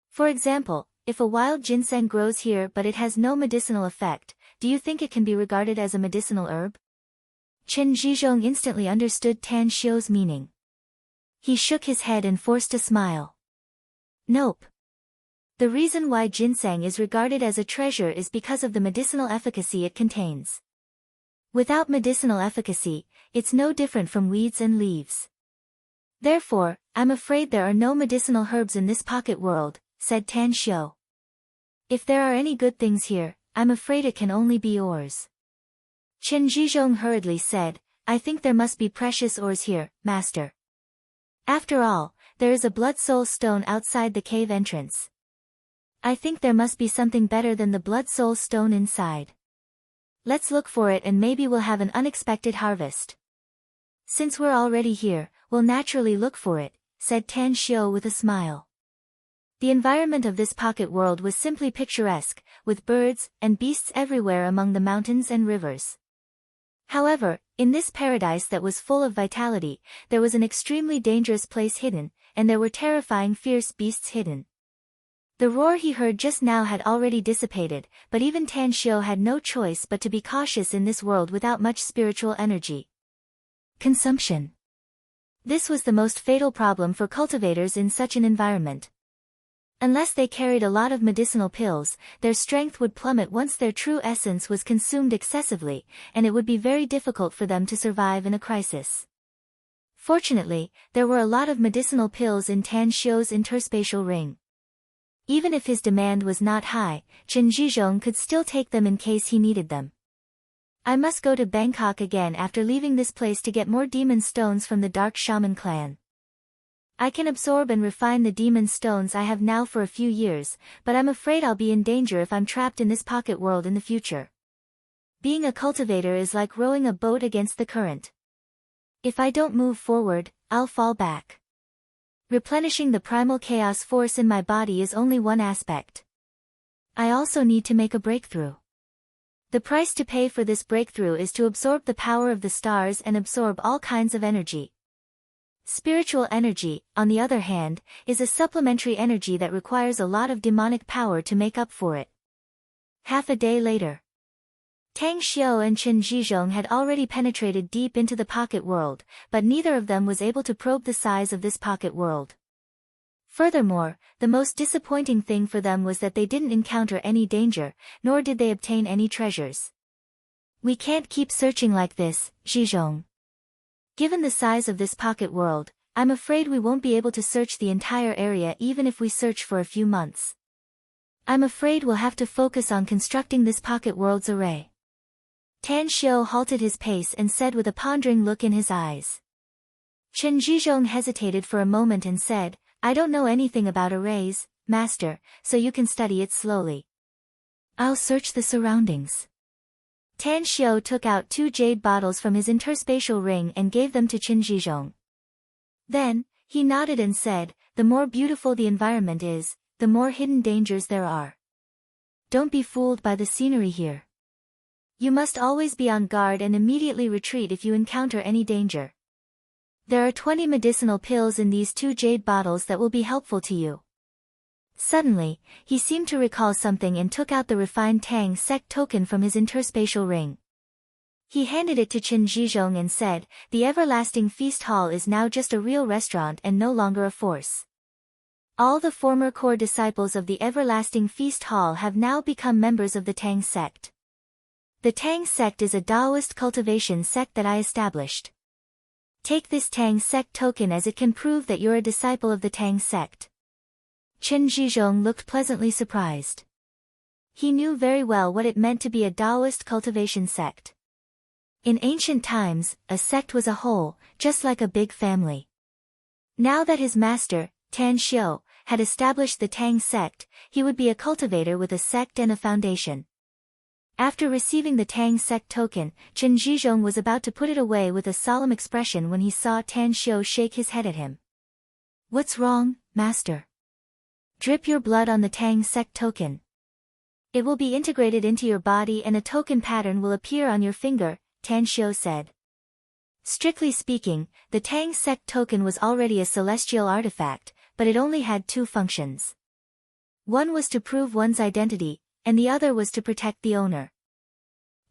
Speaker 1: For example, if a wild ginseng grows here but it has no medicinal effect, do you think it can be regarded as a medicinal herb? Chen Zhizhong instantly understood Tan Xiu's meaning. He shook his head and forced a smile. Nope. The reason why ginseng is regarded as a treasure is because of the medicinal efficacy it contains. Without medicinal efficacy, it's no different from weeds and leaves. Therefore, I'm afraid there are no medicinal herbs in this pocket world, said Tan Xiu. If there are any good things here, I'm afraid it can only be ores. Chen Zhizhong hurriedly said, "I think there must be precious ores here, master. After all, there is a blood soul stone outside the cave entrance. I think there must be something better than the blood soul stone inside. Let's look for it and maybe we'll have an unexpected harvest." "Since we're already here, we'll naturally look for it," said Tan Xiu with a smile. The environment of this pocket world was simply picturesque, with birds and beasts everywhere among the mountains and rivers. However, in this paradise that was full of vitality, there was an extremely dangerous place hidden, and there were terrifying fierce beasts hidden. The roar he heard just now had already dissipated, but even Tan Xiu had no choice but to be cautious in this world without much spiritual energy. Consumption. This was the most fatal problem for cultivators in such an environment. Unless they carried a lot of medicinal pills, their strength would plummet once their true essence was consumed excessively, and it would be very difficult for them to survive in a crisis. Fortunately, there were a lot of medicinal pills in Tan Xiu's interspatial ring. Even if his demand was not high, Chen Zhizhong could still take them in case he needed them. "I must go to Bangkok again after leaving this place to get more demon stones from the Dark Shaman clan. I can absorb and refine the demon stones I have now for a few years, but I'm afraid I'll be in danger if I'm trapped in this pocket world in the future. Being a cultivator is like rowing a boat against the current. If I don't move forward, I'll fall back. Replenishing the primal chaos force in my body is only one aspect. I also need to make a breakthrough. The price to pay for this breakthrough is to absorb the power of the stars and absorb all kinds of energy. Spiritual energy, on the other hand, is a supplementary energy that requires a lot of demonic power to make up for it. Half a day later. Tang Xiu and Chen Zhizhong had already penetrated deep into the pocket world, but neither of them was able to probe the size of this pocket world. Furthermore, the most disappointing thing for them was that they didn't encounter any danger, nor did they obtain any treasures. We can't keep searching like this, Zhizhong. Given the size of this pocket world, I'm afraid we won't be able to search the entire area even if we search for a few months. I'm afraid we'll have to focus on constructing this pocket world's array. Tan Xiu halted his pace and said with a pondering look in his eyes. Chen Zhizhong hesitated for a moment and said, I don't know anything about arrays, master, so you can study it slowly. I'll search the surroundings. Tan Xiu took out 2 jade bottles from his interspatial ring and gave them to Chen Zhizhong. Then, he nodded and said, the more beautiful the environment is, the more hidden dangers there are. Don't be fooled by the scenery here. You must always be on guard and immediately retreat if you encounter any danger. There are 20 medicinal pills in these 2 jade bottles that will be helpful to you. Suddenly, he seemed to recall something and took out the refined Tang sect token from his interspatial ring. He handed it to Chen Zhizhong and said, the Everlasting Feast Hall is now just a real restaurant and no longer a force. All the former core disciples of the Everlasting Feast Hall have now become members of the Tang sect. The Tang sect is a Taoist cultivation sect that I established. Take this Tang sect token as it can prove that you're a disciple of the Tang sect. Chen Zhizhong looked pleasantly surprised. He knew very well what it meant to be a Taoist cultivation sect. In ancient times, a sect was a whole, just like a big family. Now that his master, Tan Xiu, had established the Tang sect, he would be a cultivator with a sect and a foundation. After receiving the Tang sect token, Chen Zhizhong was about to put it away with a solemn expression when he saw Tan Xiu shake his head at him. What's wrong, master? Drip your blood on the Tang sect token. It will be integrated into your body and a token pattern will appear on your finger, Tan Xiu said. Strictly speaking, the Tang sect token was already a celestial artifact, but it only had 2 functions. One was to prove one's identity, and the other was to protect the owner.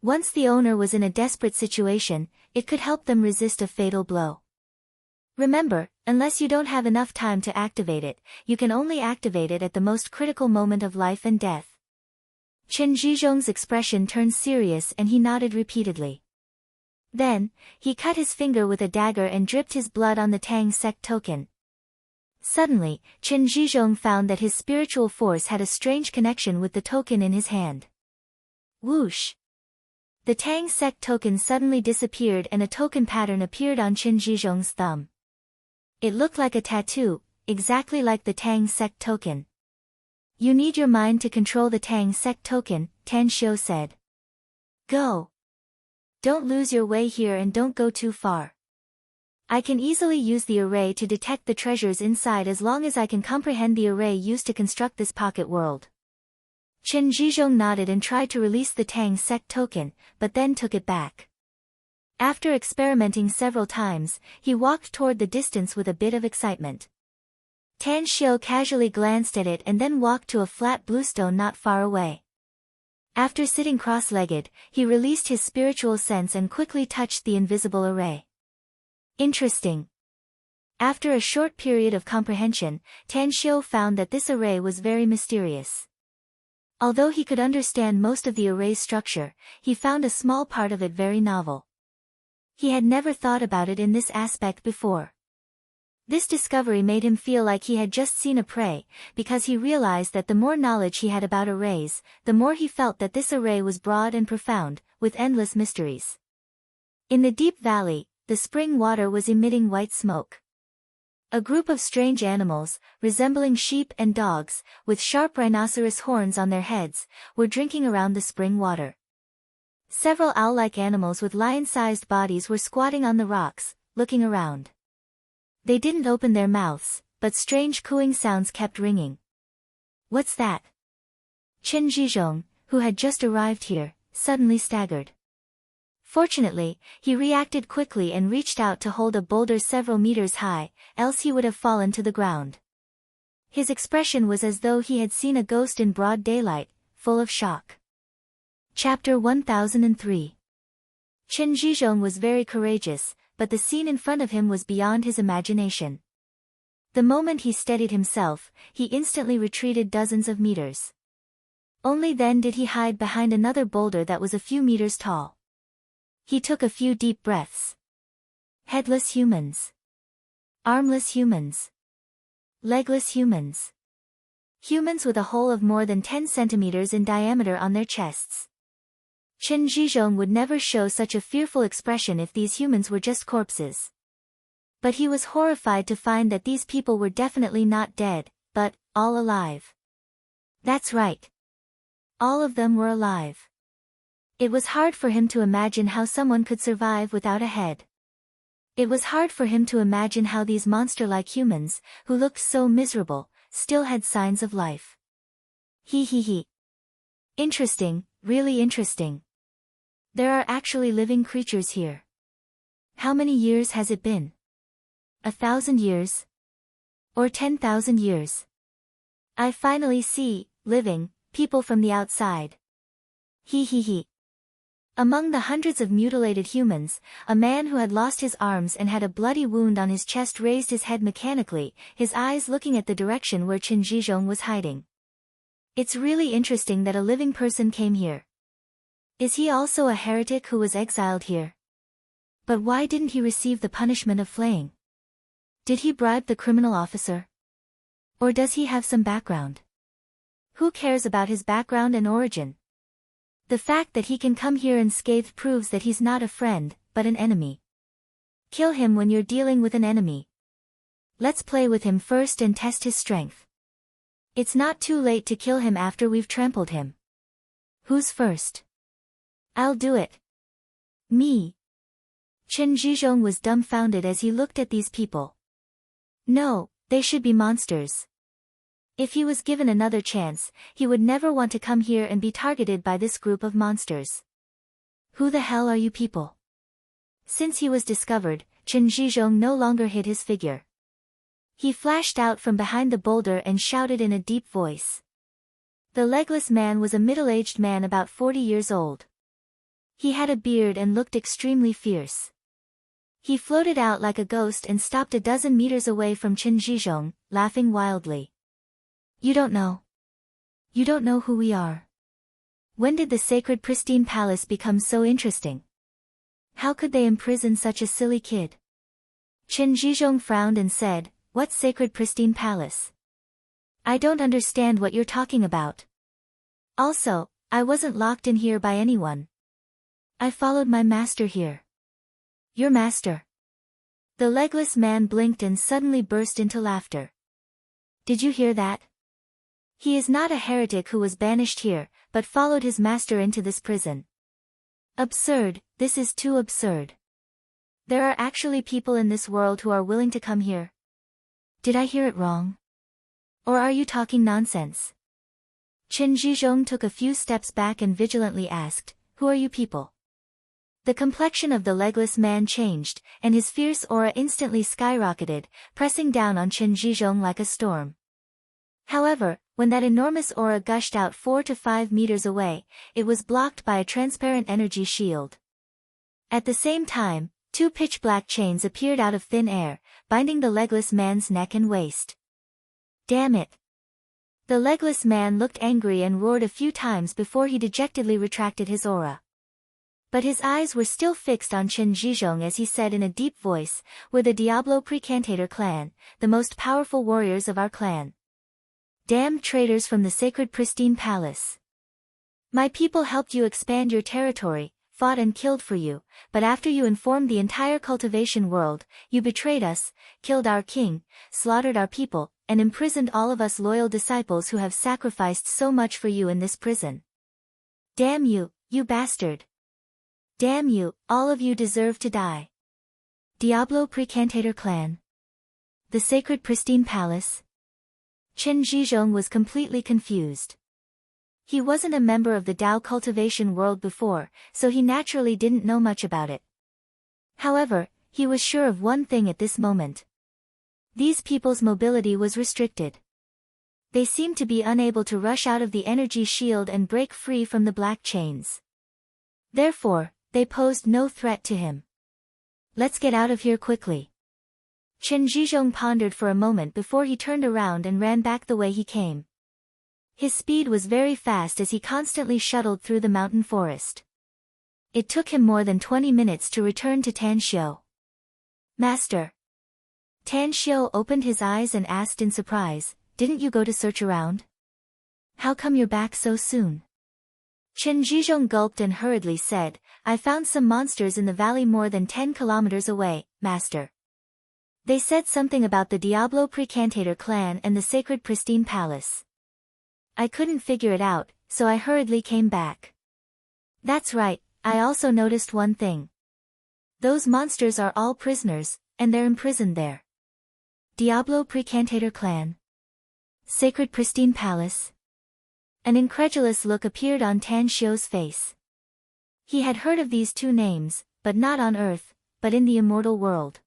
Speaker 1: Once the owner was in a desperate situation, it could help them resist a fatal blow. Remember, unless you don't have enough time to activate it, you can only activate it at the most critical moment of life and death. Chen Zhizhong's expression turned serious and he nodded repeatedly. Then, he cut his finger with a dagger and dripped his blood on the Tang sect token. Suddenly, Chen Zhizhong found that his spiritual force had a strange connection with the token in his hand. Whoosh! The Tang sect token suddenly disappeared and a token pattern appeared on Chen Zhizhong's thumb. It looked like a tattoo, exactly like the Tang sect token. You need your mind to control the Tang sect token, Tan Xiu said. Go! Don't lose your way here and don't go too far. I can easily use the array to detect the treasures inside as long as I can comprehend the array used to construct this pocket world. Chen Zhizhong nodded and tried to release the Tang sect token, but then took it back. After experimenting several times, he walked toward the distance with a bit of excitement. Tan Xiu casually glanced at it and then walked to a flat bluestone not far away. After sitting cross-legged, he released his spiritual sense and quickly touched the invisible array. Interesting. After a short period of comprehension, Tan Xiu found that this array was very mysterious. Although he could understand most of the array's structure, he found a small part of it very novel. He had never thought about it in this aspect before. This discovery made him feel like he had just seen a prey, because he realized that the more knowledge he had about arrays, the more he felt that this array was broad and profound, with endless mysteries. In the deep valley, the spring water was emitting white smoke. A group of strange animals, resembling sheep and dogs, with sharp rhinoceros horns on their heads, were drinking around the spring water. Several owl-like animals with lion-sized bodies were squatting on the rocks, looking around. They didn't open their mouths, but strange cooing sounds kept ringing. What's that? Chen Zhizhong, who had just arrived here, suddenly staggered. Fortunately, he reacted quickly and reached out to hold a boulder several meters high, else he would have fallen to the ground. His expression was as though he had seen a ghost in broad daylight, full of shock. Chapter 1003. Chen Zhizhong was very courageous, but the scene in front of him was beyond his imagination. The moment he steadied himself, he instantly retreated dozens of meters. Only then did he hide behind another boulder that was a few meters tall. He took a few deep breaths. Headless humans. Armless humans. Legless humans. Humans with a hole of more than 10 centimeters in diameter on their chests. Chen Zhizhong would never show such a fearful expression if these humans were just corpses. But he was horrified to find that these people were definitely not dead, but all alive. That's right. All of them were alive. It was hard for him to imagine how someone could survive without a head. It was hard for him to imagine how these monster-like humans, who looked so miserable, still had signs of life. He. Interesting, really interesting. There are actually living creatures here. How many years has it been? 1,000 years? Or 10,000 years? I finally see, living, people from the outside. He. Among the hundreds of mutilated humans, a man who had lost his arms and had a bloody wound on his chest raised his head mechanically, his eyes looking at the direction where Chen Zhizhong was hiding. It's really interesting that a living person came here. Is he also a heretic who was exiled here? But why didn't he receive the punishment of flaying? Did he bribe the criminal officer? Or does he have some background? Who cares about his background and origin? The fact that he can come here unscathed proves that he's not a friend, but an enemy. Kill him when you're dealing with an enemy. Let's play with him first and test his strength. It's not too late to kill him after we've trampled him. Who's first? I'll do it. Me. Chen Zhizhong was dumbfounded as he looked at these people. No, they should be monsters. If he was given another chance, he would never want to come here and be targeted by this group of monsters. Who the hell are you people? Since he was discovered, Chen Zhizhong no longer hid his figure. He flashed out from behind the boulder and shouted in a deep voice. The legless man was a middle-aged man about 40 years old. He had a beard and looked extremely fierce. He floated out like a ghost and stopped a dozen meters away from Chen Zhizhong, laughing wildly. You don't know. You don't know who we are. When did the sacred pristine palace become so interesting? How could they imprison such a silly kid? Chen Zhizhong frowned and said, "What sacred pristine palace? I don't understand what you're talking about. Also, I wasn't locked in here by anyone. I followed my master here." Your master? The legless man blinked and suddenly burst into laughter. Did you hear that? He is not a heretic who was banished here, but followed his master into this prison. Absurd, this is too absurd. There are actually people in this world who are willing to come here. Did I hear it wrong? Or are you talking nonsense? Chen Zhizhong took a few steps back and vigilantly asked, "Who are you people?" The complexion of the legless man changed, and his fierce aura instantly skyrocketed, pressing down on Chen Zhizhong like a storm. However, when that enormous aura gushed out 4 to 5 meters away, it was blocked by a transparent energy shield. At the same time, 2 pitch-black chains appeared out of thin air, binding the legless man's neck and waist. Damn it! The legless man looked angry and roared a few times before he dejectedly retracted his aura. But his eyes were still fixed on Chen Zhizhong as he said in a deep voice, "We're the Diablo Precantator clan, the most powerful warriors of our clan. Damned traitors from the sacred pristine palace. My people helped you expand your territory, fought and killed for you, but after you informed the entire cultivation world, you betrayed us, killed our king, slaughtered our people, and imprisoned all of us loyal disciples who have sacrificed so much for you in this prison. Damn you, you bastard. Damn you, all of you deserve to die. Diablo Precantator clan. The sacred pristine palace?" Chen Zhizhong was completely confused. He wasn't a member of the Dao cultivation world before, so he naturally didn't know much about it. However, he was sure of one thing at this moment. These people's mobility was restricted. They seemed to be unable to rush out of the energy shield and break free from the black chains. Therefore, they posed no threat to him. Let's get out of here quickly. Chen Zhizhong pondered for a moment before he turned around and ran back the way he came. His speed was very fast as he constantly shuttled through the mountain forest. It took him more than 20 minutes to return to Tan Xiu. Master. Tan Xiu opened his eyes and asked in surprise, didn't you go to search around? How come you're back so soon? Chen Zhizhong gulped and hurriedly said, I found some monsters in the valley more than 10 kilometers away, Master. They said something about the Diablo Precantator clan and the Sacred Pristine Palace. I couldn't figure it out, so I hurriedly came back. That's right, I also noticed one thing. Those monsters are all prisoners, and they're imprisoned there. Diablo Precantator clan. Sacred Pristine Palace. An incredulous look appeared on Tan Xiu's face. He had heard of these two names, but not on Earth, but in the immortal world.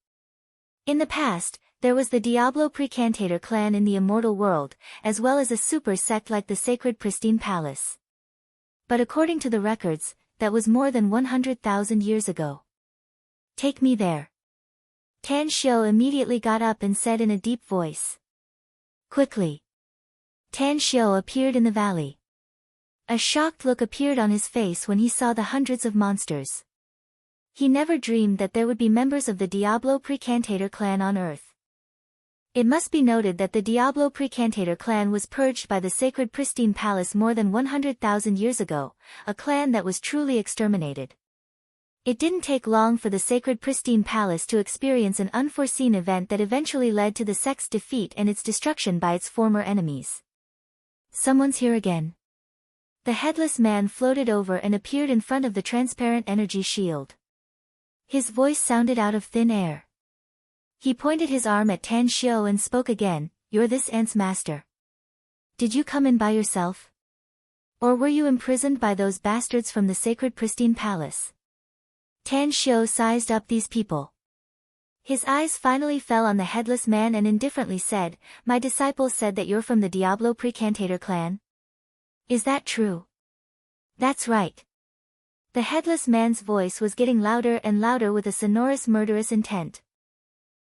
Speaker 1: In the past, there was the Diablo Precantator clan in the immortal world, as well as a super sect like the Sacred Pristine Palace. But according to the records, that was more than 100,000 years ago. Take me there. Tan Xiu immediately got up and said in a deep voice. Quickly. Tan Xiu appeared in the valley. A shocked look appeared on his face when he saw the hundreds of monsters. He never dreamed that there would be members of the Diablo Precantator clan on Earth. It must be noted that the Diablo Precantator clan was purged by the Sacred Pristine Palace more than 100,000 years ago, a clan that was truly exterminated. It didn't take long for the Sacred Pristine Palace to experience an unforeseen event that eventually led to the sect's defeat and its destruction by its former enemies. Someone's here again. The headless man floated over and appeared in front of the transparent energy shield. His voice sounded out of thin air. He pointed his arm at Tan Xiu and spoke again, You're this ant's master. Did you come in by yourself? Or were you imprisoned by those bastards from the Sacred Pristine Palace? Tan Xiu sized up these people. His eyes finally fell on the headless man and indifferently said, My disciples said that you're from the Diablo Precantator clan. Is that true? That's right. The headless man's voice was getting louder and louder with a sonorous murderous intent.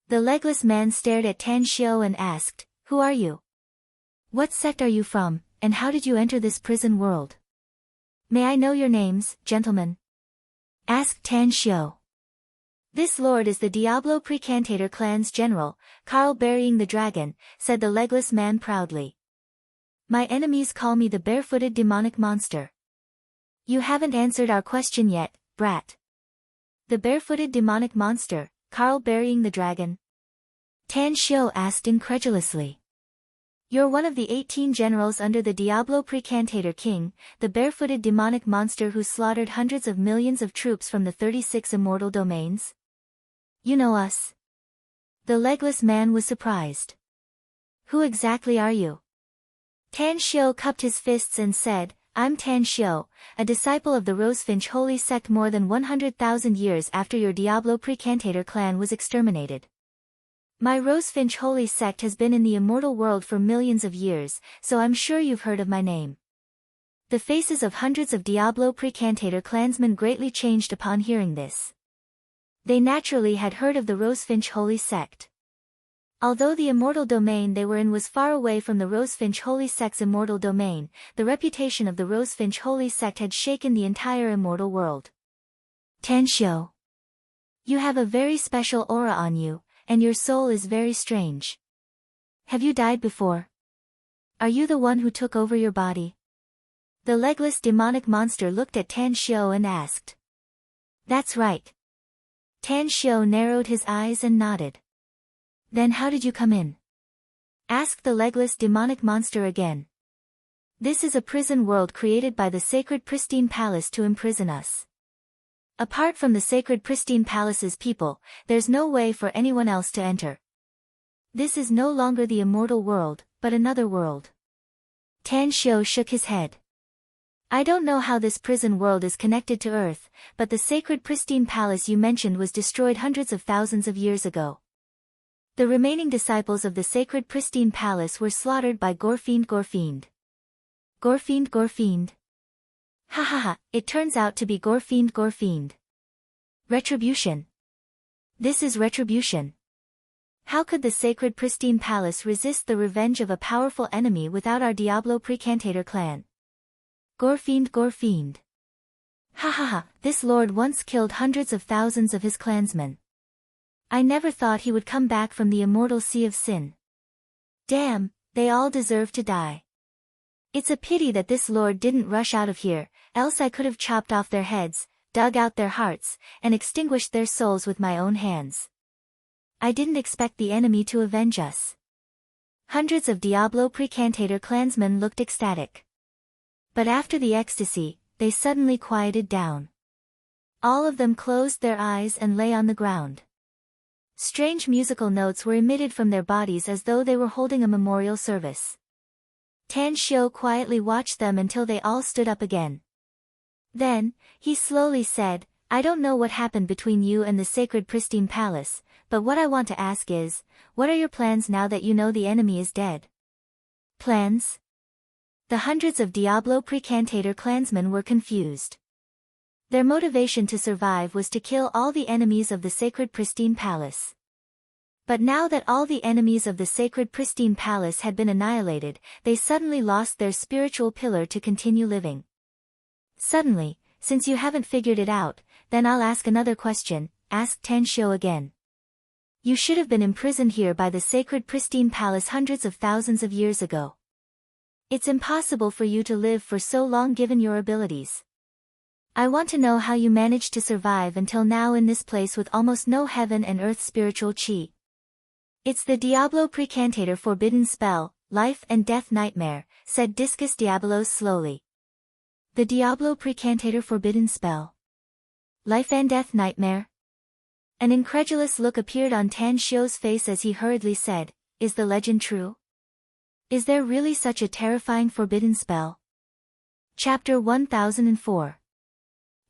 Speaker 1: The legless man stared at Tan Xiu and asked, Who are you? What sect are you from, and how did you enter this prison world? May I know your names, gentlemen? Asked Tan Xiu. This lord is the Diablo Precantator clan's general, Carl Burying the Dragon, said the legless man proudly. My enemies call me the barefooted demonic monster. You haven't answered our question yet, brat. The barefooted demonic monster, Carl Burying the Dragon? Tan Xiu asked incredulously. You're one of the 18 generals under the Diablo Precantator king, the barefooted demonic monster who slaughtered hundreds of millions of troops from the 36 immortal domains? You know us. The legless man was surprised. Who exactly are you? Tan Xiu cupped his fists and said, I'm Tan Xiu, a disciple of the Rosefinch holy sect more than 100,000 years after your Diablo Precantator clan was exterminated. My Rosefinch holy sect has been in the immortal world for millions of years, so I'm sure you've heard of my name. The faces of hundreds of Diablo Precantator clansmen greatly changed upon hearing this. They naturally had heard of the Rosefinch holy sect. Although the immortal domain they were in was far away from the Rosefinch holy sect's immortal domain, the reputation of the Rosefinch holy sect had shaken the entire immortal world. Tan Xiu. You have a very special aura on you, and your soul is very strange. Have you died before? Are you the one who took over your body? The legless demonic monster looked at Tan Xiu and asked. That's right. Tan Xiu narrowed his eyes and nodded. Then how did you come in? Asked the legless demonic monster again. This is a prison world created by the Sacred Pristine Palace to imprison us. Apart from the Sacred Pristine Palace's people, there's no way for anyone else to enter. This is no longer the immortal world, but another world. Tan Xiu shook his head. I don't know how this prison world is connected to Earth, but the Sacred Pristine Palace you mentioned was destroyed hundreds of thousands of years ago. The remaining disciples of the Sacred Pristine Palace were slaughtered by Gorfiend. Gorfiend? Ha ha ha, it turns out to be Gorfiend Gorfiend. Retribution. This is retribution. How could the sacred pristine palace resist the revenge of a powerful enemy without our Diablo Precantator clan? Gorfiend Gorfiend. Ha ha ha, this lord once killed hundreds of thousands of his clansmen. I never thought he would come back from the immortal sea of sin. Damn, they all deserve to die. It's a pity that this lord didn't rush out of here, else I could have chopped off their heads, dug out their hearts, and extinguished their souls with my own hands. I didn't expect the enemy to avenge us. Hundreds of Diablo Precantator clansmen looked ecstatic. But after the ecstasy, they suddenly quieted down. All of them closed their eyes and lay on the ground. Strange musical notes were emitted from their bodies as though they were holding a memorial service. Tan Shio quietly watched them until they all stood up again. Then, he slowly said, I don't know what happened between you and the sacred pristine palace, but what I want to ask is, what are your plans now that you know the enemy is dead? Plans? The hundreds of Diablo Precantator clansmen were confused. Their motivation to survive was to kill all the enemies of the sacred pristine palace. But now that all the enemies of the sacred pristine palace had been annihilated, they suddenly lost their spiritual pillar to continue living. Suddenly, since you haven't figured it out, then I'll ask another question, asked Tan Shio again. You should have been imprisoned here by the sacred pristine palace hundreds of thousands of years ago. It's impossible for you to live for so long given your abilities. I want to know how you managed to survive until now in this place with almost no heaven and earth spiritual chi. It's the Diablo Precantator forbidden spell, life and death nightmare, said Discus Diabolos slowly. The Diablo Precantator forbidden spell. Life and death nightmare? An incredulous look appeared on Tan Shio's face as he hurriedly said, is the legend true? Is there really such a terrifying forbidden spell? Chapter 1004.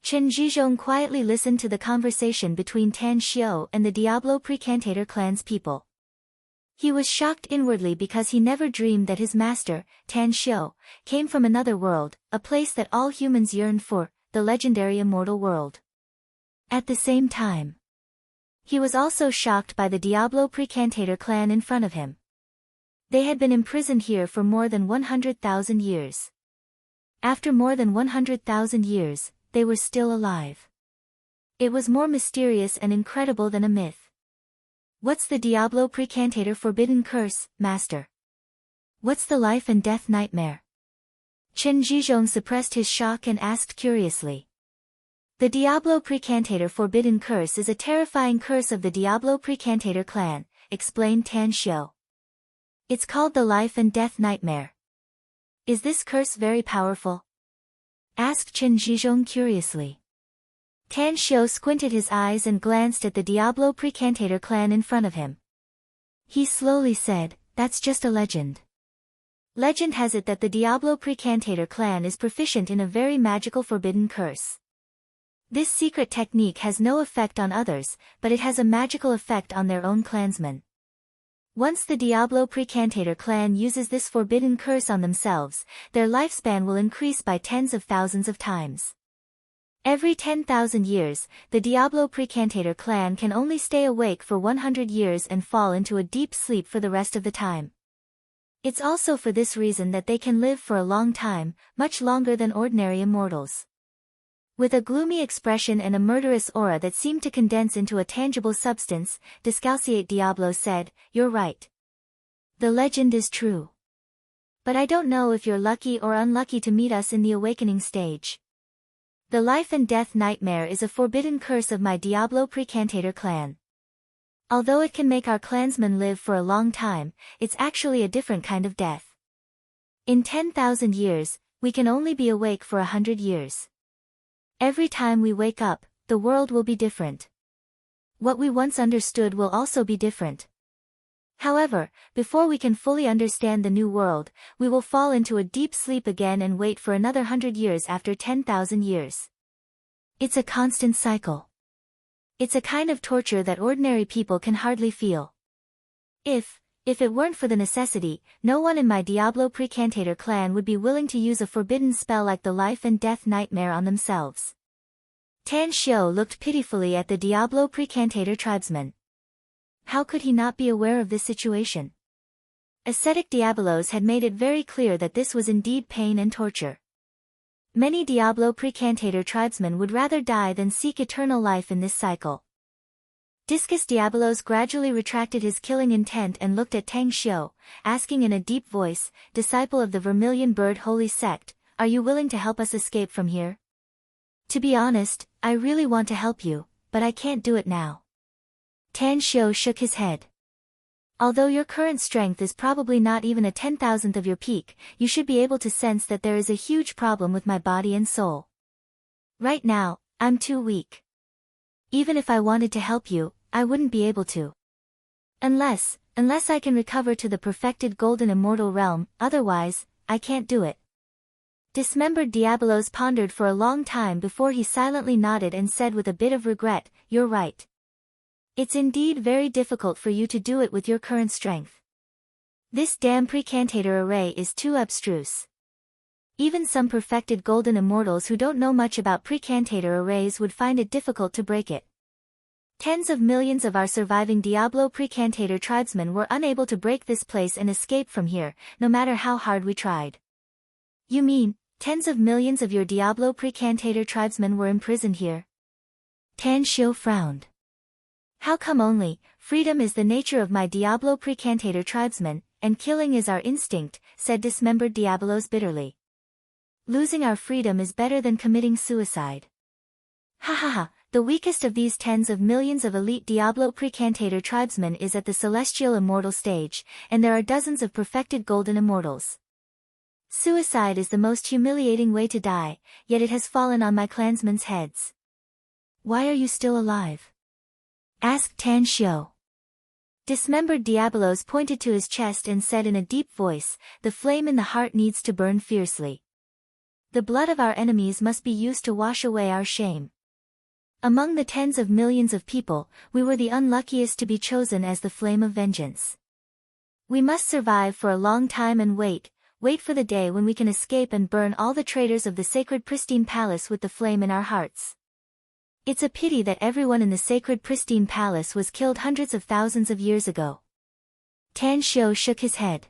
Speaker 1: Chen Zhizhong quietly listened to the conversation between Tan Shio and the Diablo Precantator clan's people. He was shocked inwardly because he never dreamed that his master, Tan Shio, came from another world, a place that all humans yearn for, the legendary immortal world. At the same time, he was also shocked by the Diablo Precantator clan in front of him. They had been imprisoned here for more than 100,000 years. After more than 100,000 years, they were still alive. It was more mysterious and incredible than a myth. What's the Diablo Precantator forbidden curse, master? What's the life and death nightmare? Chen Zhizhong suppressed his shock and asked curiously. The Diablo Precantator forbidden curse is a terrifying curse of the Diablo Precantator clan, explained Tan Shio. It's called the life and death nightmare. Is this curse very powerful? Asked Chen Zhizhong curiously. Tan Shio squinted his eyes and glanced at the Diablo Precantator clan in front of him. He slowly said, that's just a legend. Legend has it that the Diablo Precantator clan is proficient in a very magical forbidden curse. This secret technique has no effect on others, but it has a magical effect on their own clansmen. Once the Diablo Precantator clan uses this forbidden curse on themselves, their lifespan will increase by tens of thousands of times. Every 10,000 years, the Diablo Precantator clan can only stay awake for 100 years and fall into a deep sleep for the rest of the time. It's also for this reason that they can live for a long time, much longer than ordinary immortals. With a gloomy expression and a murderous aura that seemed to condense into a tangible substance, Discalciate Diablo said, you're right. The legend is true. But I don't know if you're lucky or unlucky to meet us in the awakening stage. The life and death nightmare is a forbidden curse of my Diablo Precantator clan. Although it can make our clansmen live for a long time, it's actually a different kind of death. In 10,000 years, we can only be awake for 100 years. Every time we wake up, the world will be different. What we once understood will also be different. However, before we can fully understand the new world, we will fall into a deep sleep again and wait for another 100 years after 10,000 years. It's a constant cycle. It's a kind of torture that ordinary people can hardly feel. If If it weren't for the necessity, no one in my Diablo Precantator clan would be willing to use a forbidden spell like the life and death nightmare on themselves. Tan Xiu looked pitifully at the Diablo Precantator tribesman. How could he not be aware of this situation? Ascetic Diabolos had made it very clear that this was indeed pain and torture. Many Diablo Precantator tribesmen would rather die than seek eternal life in this cycle. Discus Diabolos gradually retracted his killing intent and looked at Tang Xiu, asking in a deep voice, "Disciple of the Vermilion Bird Holy Sect, are you willing to help us escape from here?" "To be honest, I really want to help you, but I can't do it now." Tang Xiu shook his head. "Although your current strength is probably not even a 10,000th of your peak, you should be able to sense that there is a huge problem with my body and soul. Right now, I'm too weak. Even if I wanted to help you, I wouldn't be able to. Unless I can recover to the perfected golden immortal realm, otherwise, I can't do it." Dismembered Diabolos pondered for a long time before he silently nodded and said with a bit of regret, "You're right. It's indeed very difficult for you to do it with your current strength. This damn Precantator array is too abstruse. Even some perfected golden immortals who don't know much about Precantator arrays would find it difficult to break it. Tens of millions of our surviving Diablo Precantator tribesmen were unable to break this place and escape from here, no matter how hard we tried." "You mean, tens of millions of your Diablo Precantator tribesmen were imprisoned here?" Tan Xiu frowned. "How come only? Freedom is the nature of my Diablo Precantator tribesmen, and killing is our instinct," said Dismembered Diabolos bitterly. "Losing our freedom is better than committing suicide." "Ha ha ha, the weakest of these tens of millions of elite Diablo Precantator tribesmen is at the celestial immortal stage, and there are dozens of perfected golden immortals. Suicide is the most humiliating way to die, yet it has fallen on my clansmen's heads." "Why are you still alive?" asked Tan Xiu. Dismembered Diabolos pointed to his chest and said in a deep voice, "The flame in the heart needs to burn fiercely. The blood of our enemies must be used to wash away our shame. Among the tens of millions of people, we were the unluckiest to be chosen as the flame of vengeance. We must survive for a long time and wait for the day when we can escape and burn all the traitors of the sacred pristine palace with the flame in our hearts. It's a pity that everyone in the sacred pristine palace was killed hundreds of thousands of years ago." Tan Xiu shook his head.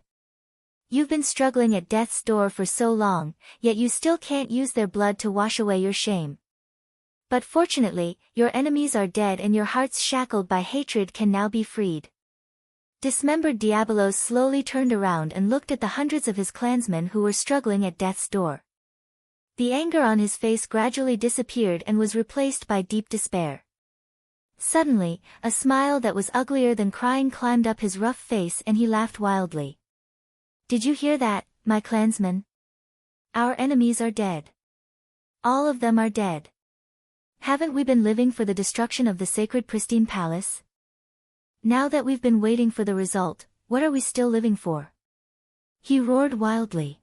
Speaker 1: "You've been struggling at death's door for so long, yet you still can't use their blood to wash away your shame. But fortunately, your enemies are dead and your hearts shackled by hatred can now be freed." Dismembered Diabolos slowly turned around and looked at the hundreds of his clansmen who were struggling at death's door. The anger on his face gradually disappeared and was replaced by deep despair. Suddenly, a smile that was uglier than crying climbed up his rough face and he laughed wildly. "Did you hear that, my clansmen? Our enemies are dead. All of them are dead. Haven't we been living for the destruction of the sacred pristine palace? Now that we've been waiting for the result, what are we still living for?" He roared wildly.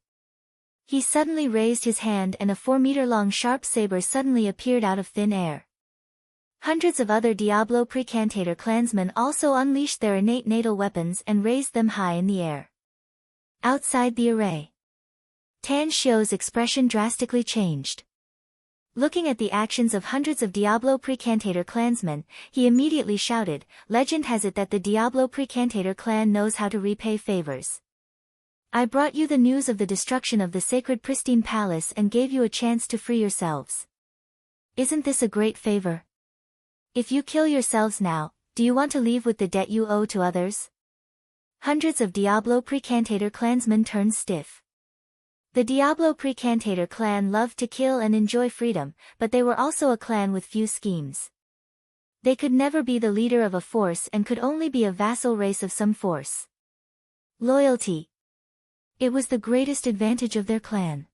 Speaker 1: He suddenly raised his hand and a 4-meter-long sharp saber suddenly appeared out of thin air. Hundreds of other Diablo Precantator clansmen also unleashed their innate natal weapons and raised them high in the air. Outside the array, Tan Xiu's expression drastically changed. Looking at the actions of hundreds of Diablo Precantator clansmen, he immediately shouted, "Legend has it that the Diablo Precantator clan knows how to repay favors. I brought you the news of the destruction of the sacred pristine palace and gave you a chance to free yourselves. Isn't this a great favor? If you kill yourselves now, do you want to leave with the debt you owe to others?" Hundreds of Diablo Precantator clansmen turned stiff. The Diablo Precantator clan loved to kill and enjoy freedom, but they were also a clan with few schemes. They could never be the leader of a force and could only be a vassal race of some force. Loyalty. It was the greatest advantage of their clan.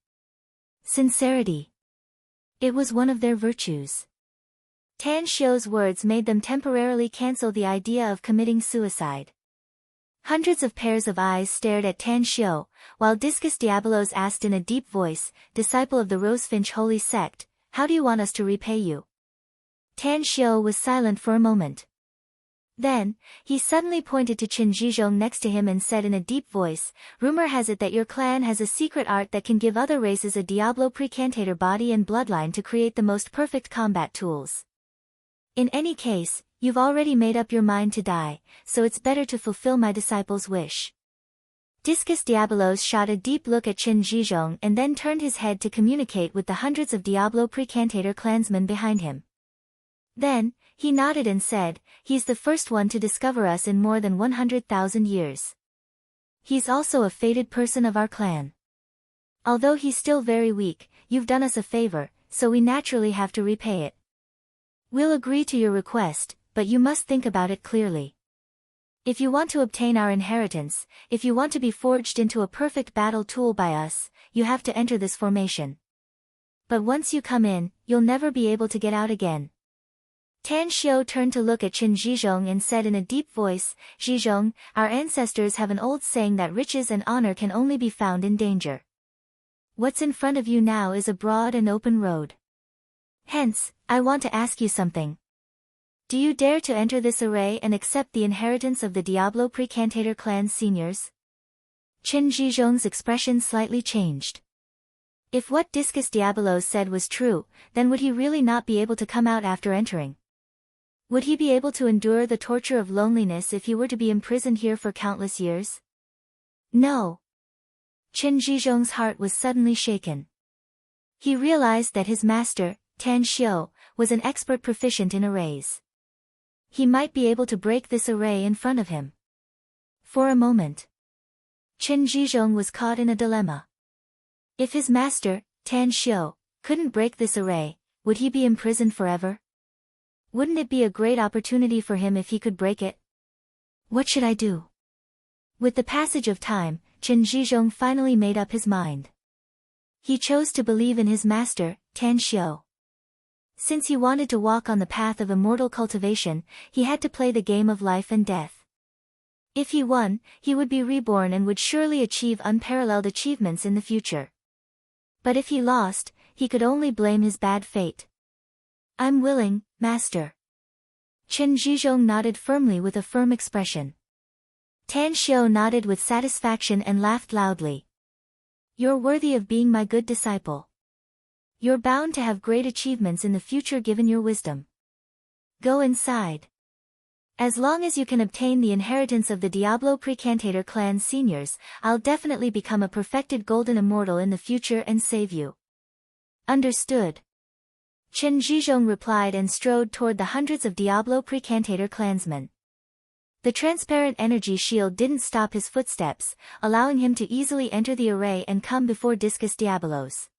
Speaker 1: Sincerity. It was one of their virtues. Tan Xiu's words made them temporarily cancel the idea of committing suicide. Hundreds of pairs of eyes stared at Tan Xiu, while Discus Diabolos asked in a deep voice, "Disciple of the Rosefinch Holy Sect, how do you want us to repay you?" Tan Xiu was silent for a moment. Then, he suddenly pointed to Qin Zhizhong next to him and said in a deep voice, "Rumor has it that your clan has a secret art that can give other races a Diablo precantator body and bloodline to create the most perfect combat tools. In any case, you've already made up your mind to die, so it's better to fulfill my disciple's wish." Discus Diabolos shot a deep look at Qin Zhizhong and then turned his head to communicate with the hundreds of Diablo precantator clansmen behind him. Then, he nodded and said, "He's the first one to discover us in more than 100,000 years. He's also a fated person of our clan. Although he's still very weak, you've done us a favor, so we naturally have to repay it. We'll agree to your request, but you must think about it clearly. If you want to obtain our inheritance, if you want to be forged into a perfect battle tool by us, you have to enter this formation. But once you come in, you'll never be able to get out again." Tan Xiu turned to look at Qin Zhizhong and said in a deep voice, "Zhizhong, our ancestors have an old saying that riches and honor can only be found in danger. What's in front of you now is a broad and open road. Hence, I want to ask you something. Do you dare to enter this array and accept the inheritance of the Diablo precantator clan's seniors?" Qin Zhizhong's expression slightly changed. If what Discus Diabolos said was true, then would he really not be able to come out after entering? Would he be able to endure the torture of loneliness if he were to be imprisoned here for countless years? No. Qin Zhizhong's heart was suddenly shaken. He realized that his master, Tan Xiu, was an expert proficient in arrays. He might be able to break this array in front of him. For a moment, Qin Zhizhong was caught in a dilemma. If his master, Tan Xiu, couldn't break this array, would he be imprisoned forever? Wouldn't it be a great opportunity for him if he could break it? What should I do? With the passage of time, Qin Zhizhong finally made up his mind. He chose to believe in his master, Tan Xiu. Since he wanted to walk on the path of immortal cultivation, he had to play the game of life and death. If he won, he would be reborn and would surely achieve unparalleled achievements in the future. But if he lost, he could only blame his bad fate. "I'm willing, master." Qin Zhizhong nodded firmly with a firm expression. Tan Xiu nodded with satisfaction and laughed loudly. "You're worthy of being my good disciple. You're bound to have great achievements in the future given your wisdom. Go inside. As long as you can obtain the inheritance of the Diablo precantator clan's seniors, I'll definitely become a perfected golden immortal in the future and save you." "Understood." Qin Zhizhong replied and strode toward the hundreds of Diablo precantator clansmen. The transparent energy shield didn't stop his footsteps, allowing him to easily enter the array and come before Discus Diabolos.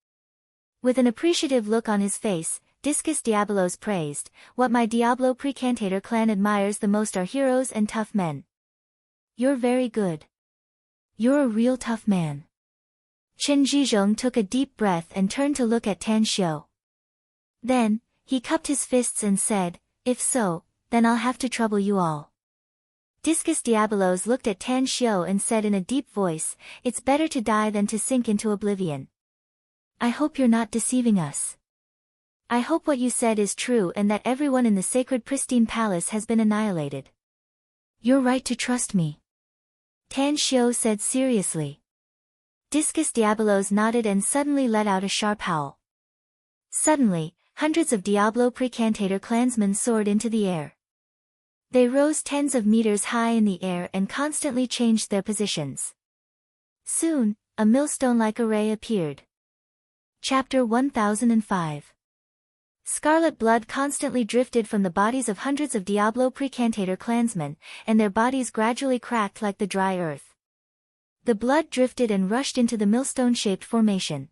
Speaker 1: With an appreciative look on his face, Discus Diabolos praised, "What my Diablo precantator clan admires the most are heroes and tough men. You're very good. You're a real tough man." Qin Zhizhong took a deep breath and turned to look at Tan Xiu. Then, he cupped his fists and said, "If so, then I'll have to trouble you all." Discus Diabolos looked at Tan Xiu and said in a deep voice, "It's better to die than to sink into oblivion. I hope you're not deceiving us. I hope what you said is true and that everyone in the sacred pristine palace has been annihilated." "You're right to trust me," Tan Xiu said seriously. Discus Diabolos nodded and suddenly let out a sharp howl. Suddenly, hundreds of Diablo precantator clansmen soared into the air. They rose tens of meters high in the air and constantly changed their positions. Soon, a millstone-like array appeared. Chapter 1005. Scarlet blood constantly drifted from the bodies of hundreds of Diablo precantator clansmen, and their bodies gradually cracked like the dry earth. The blood drifted and rushed into the millstone-shaped formation.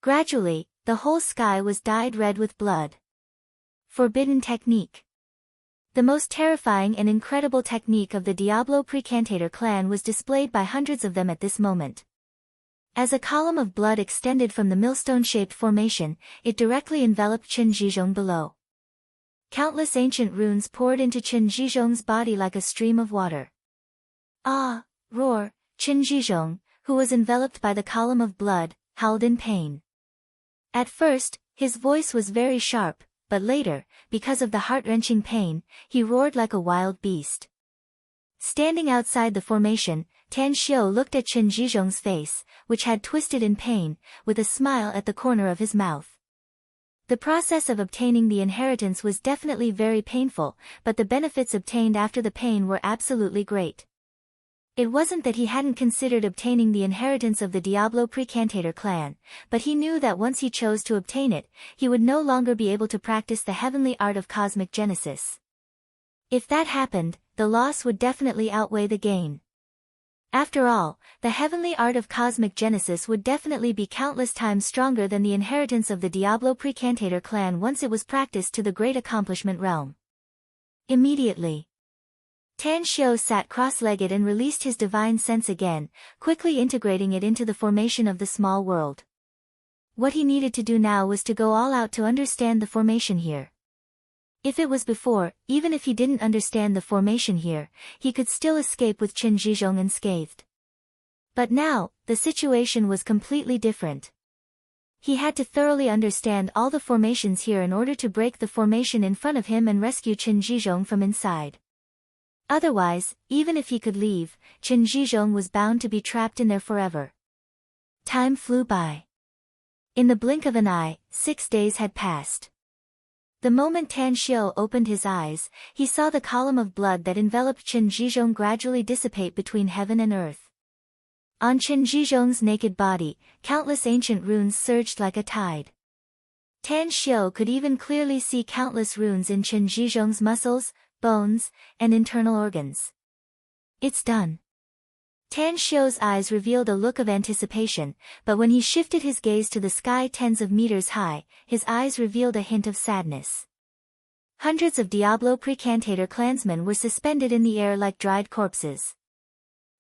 Speaker 1: Gradually, the whole sky was dyed red with blood. Forbidden technique. The most terrifying and incredible technique of the Diablo precantator clan was displayed by hundreds of them at this moment. As a column of blood extended from the millstone-shaped formation, it directly enveloped Qin Zhizhong below. Countless ancient runes poured into Qin Zhizhong's body like a stream of water. "Ah!" roar, Qin Zhizhong, who was enveloped by the column of blood, howled in pain. At first, his voice was very sharp, but later, because of the heart-wrenching pain, he roared like a wild beast. Standing outside the formation, Tan Xiu looked at Chen Zhizhong's face, which had twisted in pain, with a smile at the corner of his mouth. The process of obtaining the inheritance was definitely very painful, but the benefits obtained after the pain were absolutely great. It wasn't that he hadn't considered obtaining the inheritance of the Diablo Precantator clan, but he knew that once he chose to obtain it, he would no longer be able to practice the heavenly art of cosmic genesis. If that happened, the loss would definitely outweigh the gain. After all, the heavenly art of cosmic genesis would definitely be countless times stronger than the inheritance of the Diablo Precantator clan once it was practiced to the great accomplishment realm. Immediately, Tan Xiu sat cross-legged and released his divine sense again, quickly integrating it into the formation of the small world. What he needed to do now was to go all out to understand the formation here. If it was before, even if he didn't understand the formation here, he could still escape with Chen Zhizhong unscathed. But now, the situation was completely different. He had to thoroughly understand all the formations here in order to break the formation in front of him and rescue Chen Zhizhong from inside. Otherwise, even if he could leave, Chen Zhizhong was bound to be trapped in there forever. Time flew by. In the blink of an eye, 6 days had passed. The moment Tan Xiu opened his eyes, he saw the column of blood that enveloped Chen Zhizhong gradually dissipate between heaven and earth. On Chen Zhizhong's naked body, countless ancient runes surged like a tide. Tan Xiu could even clearly see countless runes in Chen Zhizhong's muscles, bones, and internal organs. It's done. Tan Xiu's eyes revealed a look of anticipation, but when he shifted his gaze to the sky tens of meters high, his eyes revealed a hint of sadness. Hundreds of Diablo Precantator clansmen were suspended in the air like dried corpses.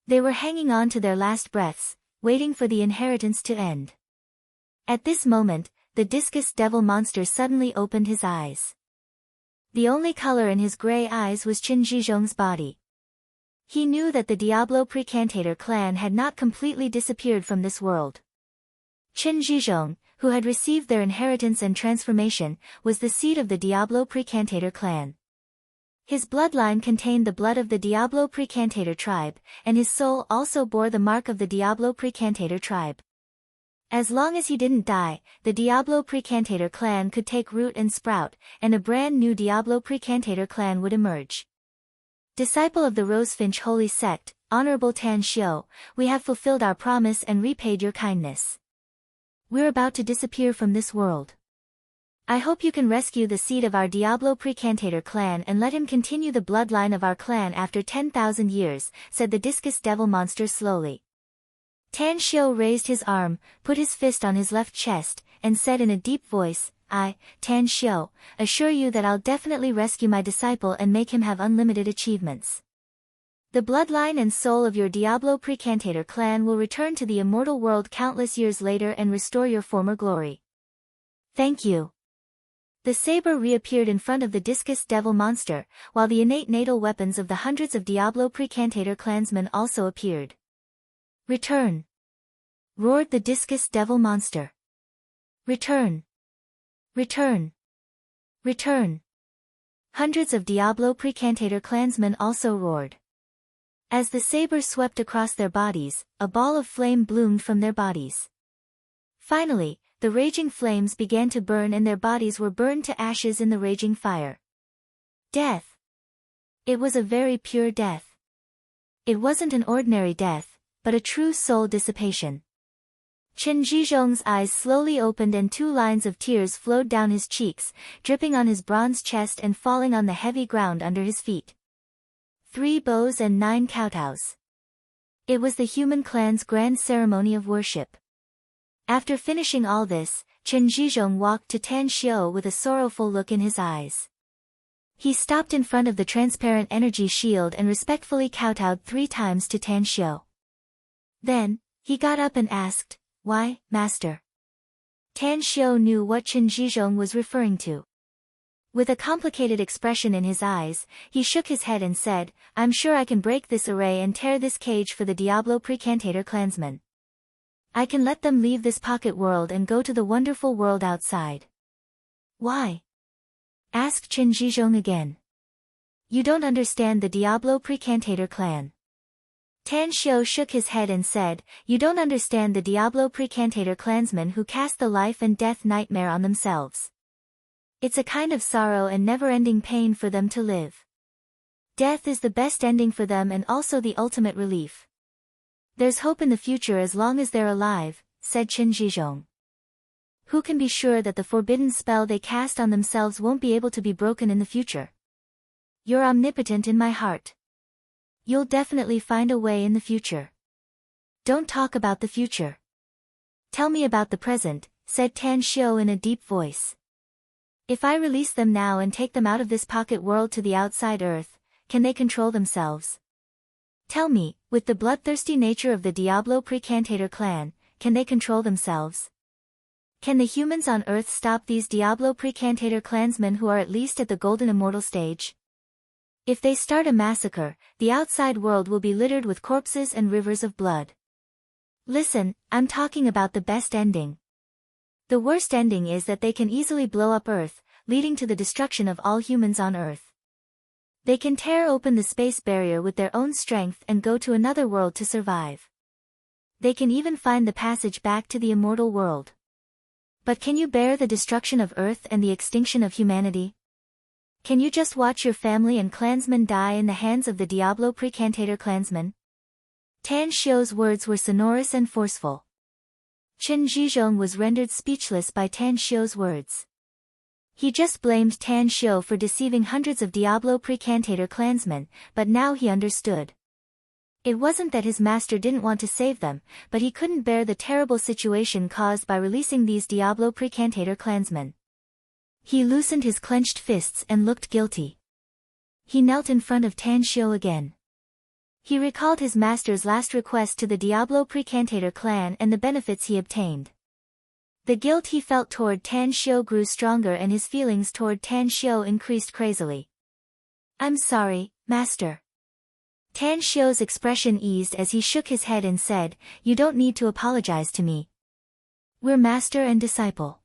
Speaker 1: They were hanging on to their last breaths, waiting for the inheritance to end. At this moment, the discus devil monster suddenly opened his eyes. The only color in his gray eyes was Chen Zhizhong's body. He knew that the Diablo Precantator clan had not completely disappeared from this world. Chen Zhizhong, who had received their inheritance and transformation, was the seed of the Diablo Precantator clan. His bloodline contained the blood of the Diablo Precantator tribe, and his soul also bore the mark of the Diablo Precantator tribe. As long as he didn't die, the Diablo Precantator clan could take root and sprout, and a brand new Diablo Precantator clan would emerge. Disciple of the Rosefinch Holy Sect, Honorable Tan Xiu, we have fulfilled our promise and repaid your kindness. We're about to disappear from this world. I hope you can rescue the seed of our Diablo Precantator clan and let him continue the bloodline of our clan after 10,000 years, said the discus devil monster slowly. Tan Xiu raised his arm, put his fist on his left chest, and said in a deep voice, I, Tan Xiu, assure you that I'll definitely rescue my disciple and make him have unlimited achievements. The bloodline and soul of your Diablo Precantator clan will return to the immortal world countless years later and restore your former glory. Thank you. The saber reappeared in front of the discus devil monster, while the innate natal weapons of the hundreds of Diablo Precantator clansmen also appeared. Return! Roared the discus devil monster. Return! Return! Return! Hundreds of Diablo Precantator clansmen also roared. As the saber swept across their bodies, a ball of flame bloomed from their bodies. Finally, the raging flames began to burn and their bodies were burned to ashes in the raging fire. Death! It was a very pure death. It wasn't an ordinary death, but a true soul dissipation. Chen Zhizhong's eyes slowly opened and 2 lines of tears flowed down his cheeks, dripping on his bronze chest and falling on the heavy ground under his feet. 3 bows and 9 kowtows. It was the human clan's grand ceremony of worship. After finishing all this, Chen Zhizhong walked to Tan Xiu with a sorrowful look in his eyes. He stopped in front of the transparent energy shield and respectfully kowtowed 3 times to Tan Xiu. Then, he got up and asked, Why, Master? Tan Xiu knew what Chen Zhizhong was referring to. With a complicated expression in his eyes, he shook his head and said, I'm sure I can break this array and tear this cage for the Diablo Precantator clansmen. I can let them leave this pocket world and go to the wonderful world outside. Why? asked Chen Zhizhong again. You don't understand the Diablo Precantator clan. Tan Xiu shook his head and said, You don't understand the Diablo Precantator clansmen who cast the life and death nightmare on themselves. It's a kind of sorrow and never-ending pain for them to live. Death is the best ending for them and also the ultimate relief. There's hope in the future as long as they're alive, said Chen Zhizhong. Who can be sure that the forbidden spell they cast on themselves won't be able to be broken in the future? You're omnipotent in my heart. You'll definitely find a way in the future. Don't talk about the future. Tell me about the present, said Tan Xiu in a deep voice. If I release them now and take them out of this pocket world to the outside earth, can they control themselves? Tell me, with the bloodthirsty nature of the Diablo Precantator clan, can they control themselves? Can the humans on earth stop these Diablo Precantator clansmen who are at least at the golden immortal stage? If they start a massacre, the outside world will be littered with corpses and rivers of blood. Listen, I'm talking about the best ending. The worst ending is that they can easily blow up Earth, leading to the destruction of all humans on Earth. They can tear open the space barrier with their own strength and go to another world to survive. They can even find the passage back to the immortal world. But can you bear the destruction of Earth and the extinction of humanity? Can you just watch your family and clansmen die in the hands of the Diablo Precantator clansmen? Tan Xiu's words were sonorous and forceful. Chen Zhizhong was rendered speechless by Tan Xiu's words. He just blamed Tan Xiu for deceiving hundreds of Diablo Precantator clansmen, but now he understood. It wasn't that his master didn't want to save them, but he couldn't bear the terrible situation caused by releasing these Diablo Precantator clansmen. He loosened his clenched fists and looked guilty. He knelt in front of Tan Xiu again. He recalled his master's last request to the Diablo Precantator clan and the benefits he obtained. The guilt he felt toward Tan Xiu grew stronger and his feelings toward Tan Xiu increased crazily. I'm sorry, master. Tan Xiu's expression eased as he shook his head and said, You don't need to apologize to me. We're master and disciple.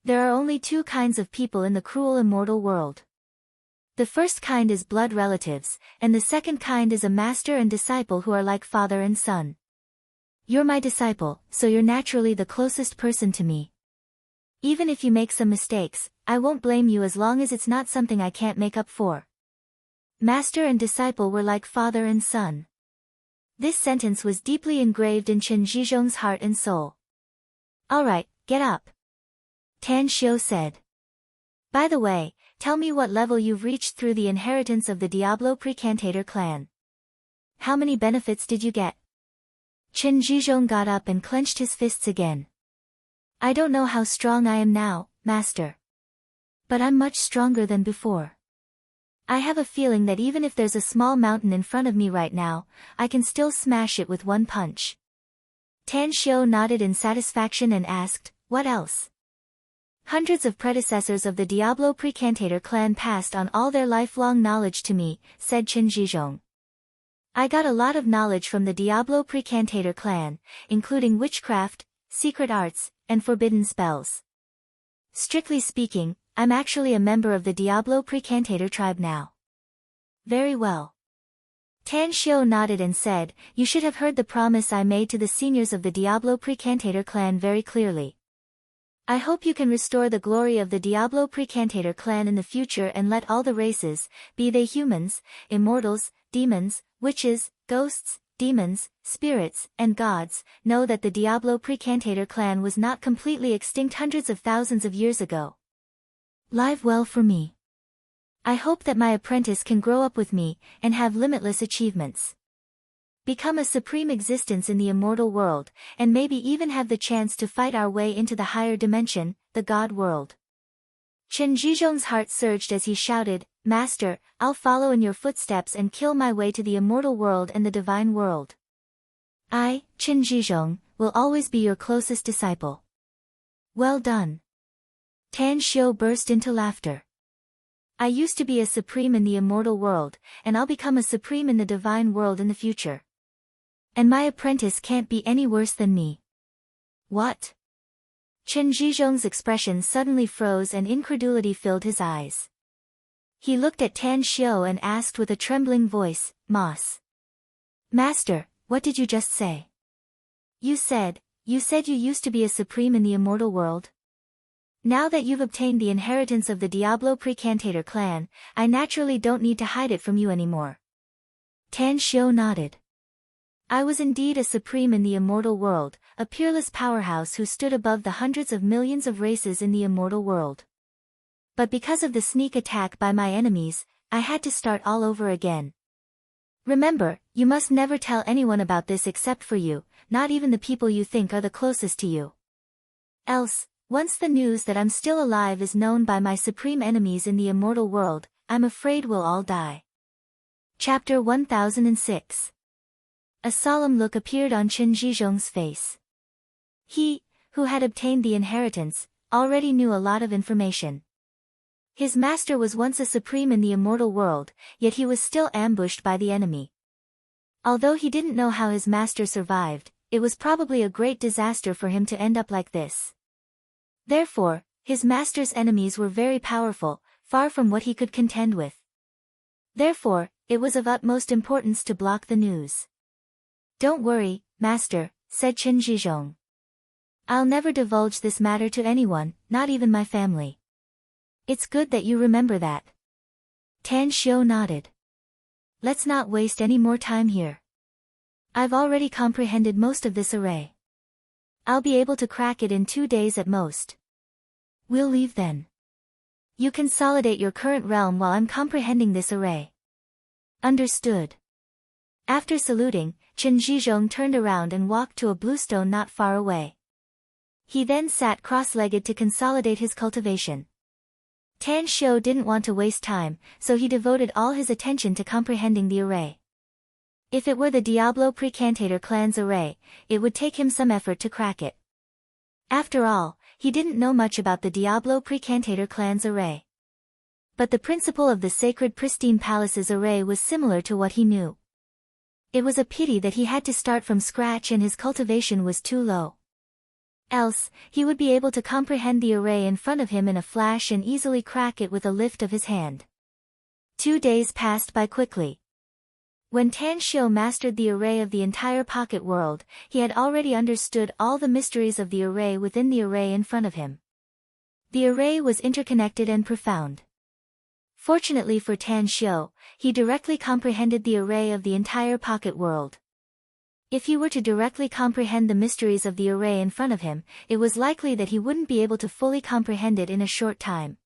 Speaker 1: There are only two kinds of people in the cruel immortal world. The first kind is blood relatives, and the second kind is a master and disciple who are like father and son. You're my disciple, so you're naturally the closest person to me. Even if you make some mistakes, I won't blame you as long as it's not something I can't make up for. Master and disciple were like father and son. This sentence was deeply engraved in Chen Zhizhong's heart and soul. All right, get up. Tan Xiu said. By the way, tell me what level you've reached through the inheritance of the Diablo Precantator clan. How many benefits did you get? Chen Zhizhong got up and clenched his fists again. I don't know how strong I am now, master. But I'm much stronger than before. I have a feeling that even if there's a small mountain in front of me right now, I can still smash it with one punch. Tan Xiu nodded in satisfaction and asked, What else? Hundreds of predecessors of the Diablo Precantator clan passed on all their lifelong knowledge to me, said Chen Zhizhong. I got a lot of knowledge from the Diablo Precantator clan, including witchcraft, secret arts, and forbidden spells. Strictly speaking, I'm actually a member of the Diablo Precantator tribe now. Very well. Tan Xiu nodded and said, You should have heard the promise I made to the seniors of the Diablo Precantator clan very clearly. I hope you can restore the glory of the Diablo Precantator clan in the future and let all the races, be they humans, immortals, demons, witches, ghosts, demons, spirits, and gods, know that the Diablo Precantator clan was not completely extinct hundreds of thousands of years ago. Live well for me. I hope that my apprentice can grow up with me, and have limitless achievements. Become a supreme existence in the immortal world, and maybe even have the chance to fight our way into the higher dimension, the God world. Chen Zhizhong's heart surged as he shouted, Master, I'll follow in your footsteps and kill my way to the immortal world and the divine world. I, Chen Zhizhong, will always be your closest disciple. Well done. Tan Xiu burst into laughter. I used to be a supreme in the immortal world, and I'll become a supreme in the divine world in the future. And my apprentice can't be any worse than me. What? Chen Zhizhong's expression suddenly froze and incredulity filled his eyes. He looked at Tan Xiu and asked with a trembling voice, Master, what did you just say? You said you used to be a supreme in the immortal world? Now that you've obtained the inheritance of the Diablo Precantator clan, I naturally don't need to hide it from you anymore. Tan Xiu nodded. I was indeed a supreme in the immortal world, a peerless powerhouse who stood above the hundreds of millions of races in the immortal world. But because of the sneak attack by my enemies, I had to start all over again. Remember, you must never tell anyone about this except for you, not even the people you think are the closest to you. Else, once the news that I'm still alive is known by my supreme enemies in the immortal world, I'm afraid we'll all die. Chapter 1006. A solemn look appeared on Chen Zhizhong's face. He, who had obtained the inheritance, already knew a lot of information. His master was once a supreme in the immortal world, yet he was still ambushed by the enemy. Although he didn't know how his master survived, it was probably a great disaster for him to end up like this. Therefore, his master's enemies were very powerful, far from what he could contend with. Therefore, it was of utmost importance to block the news. Don't worry, master, said Chen Zhizhong. I'll never divulge this matter to anyone, not even my family. It's good that you remember that. Tan Xiu nodded. Let's not waste any more time here. I've already comprehended most of this array. I'll be able to crack it in 2 days at most. We'll leave then. You consolidate your current realm while I'm comprehending this array. Understood. After saluting, Chen Zhizhong turned around and walked to a bluestone not far away. He then sat cross-legged to consolidate his cultivation. Tan Xiu didn't want to waste time, so he devoted all his attention to comprehending the array. If it were the Diablo Precantator clan's array, it would take him some effort to crack it. After all, he didn't know much about the Diablo Precantator clan's array. But the principle of the Sacred Pristine Palace's array was similar to what he knew. It was a pity that he had to start from scratch and his cultivation was too low. Else, he would be able to comprehend the array in front of him in a flash and easily crack it with a lift of his hand. 2 days passed by quickly. When Tan Xiu mastered the array of the entire pocket world, he had already understood all the mysteries of the array within the array in front of him. The array was interconnected and profound. Fortunately for Tan Xiu, he directly comprehended the array of the entire pocket world. If he were to directly comprehend the mysteries of the array in front of him, it was likely that he wouldn't be able to fully comprehend it in a short time.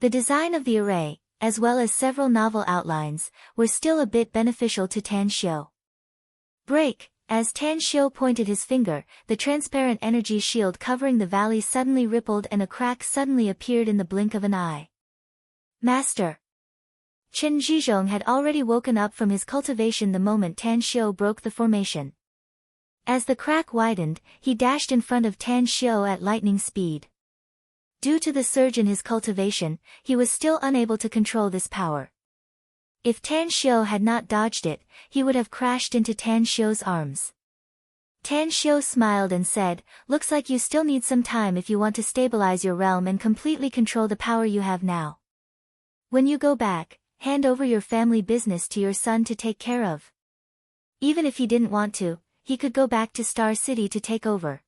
Speaker 1: The design of the array, as well as several novel outlines, were still a bit beneficial to Tan Xiu. Break! As Tan Xiu pointed his finger, the transparent energy shield covering the valley suddenly rippled and a crack suddenly appeared in the blink of an eye. Master! Chen Zhizhong had already woken up from his cultivation the moment Tan Xiu broke the formation. As the crack widened, he dashed in front of Tan Xiu at lightning speed. Due to the surge in his cultivation, he was still unable to control this power. If Tan Xiu had not dodged it, he would have crashed into Tan Xiu's arms. Tan Xiu smiled and said, "Looks like you still need some time if you want to stabilize your realm and completely control the power you have now. When you go back, hand over your family business to your son to take care of. Even if he didn't want to, he could go back to Star City to take over.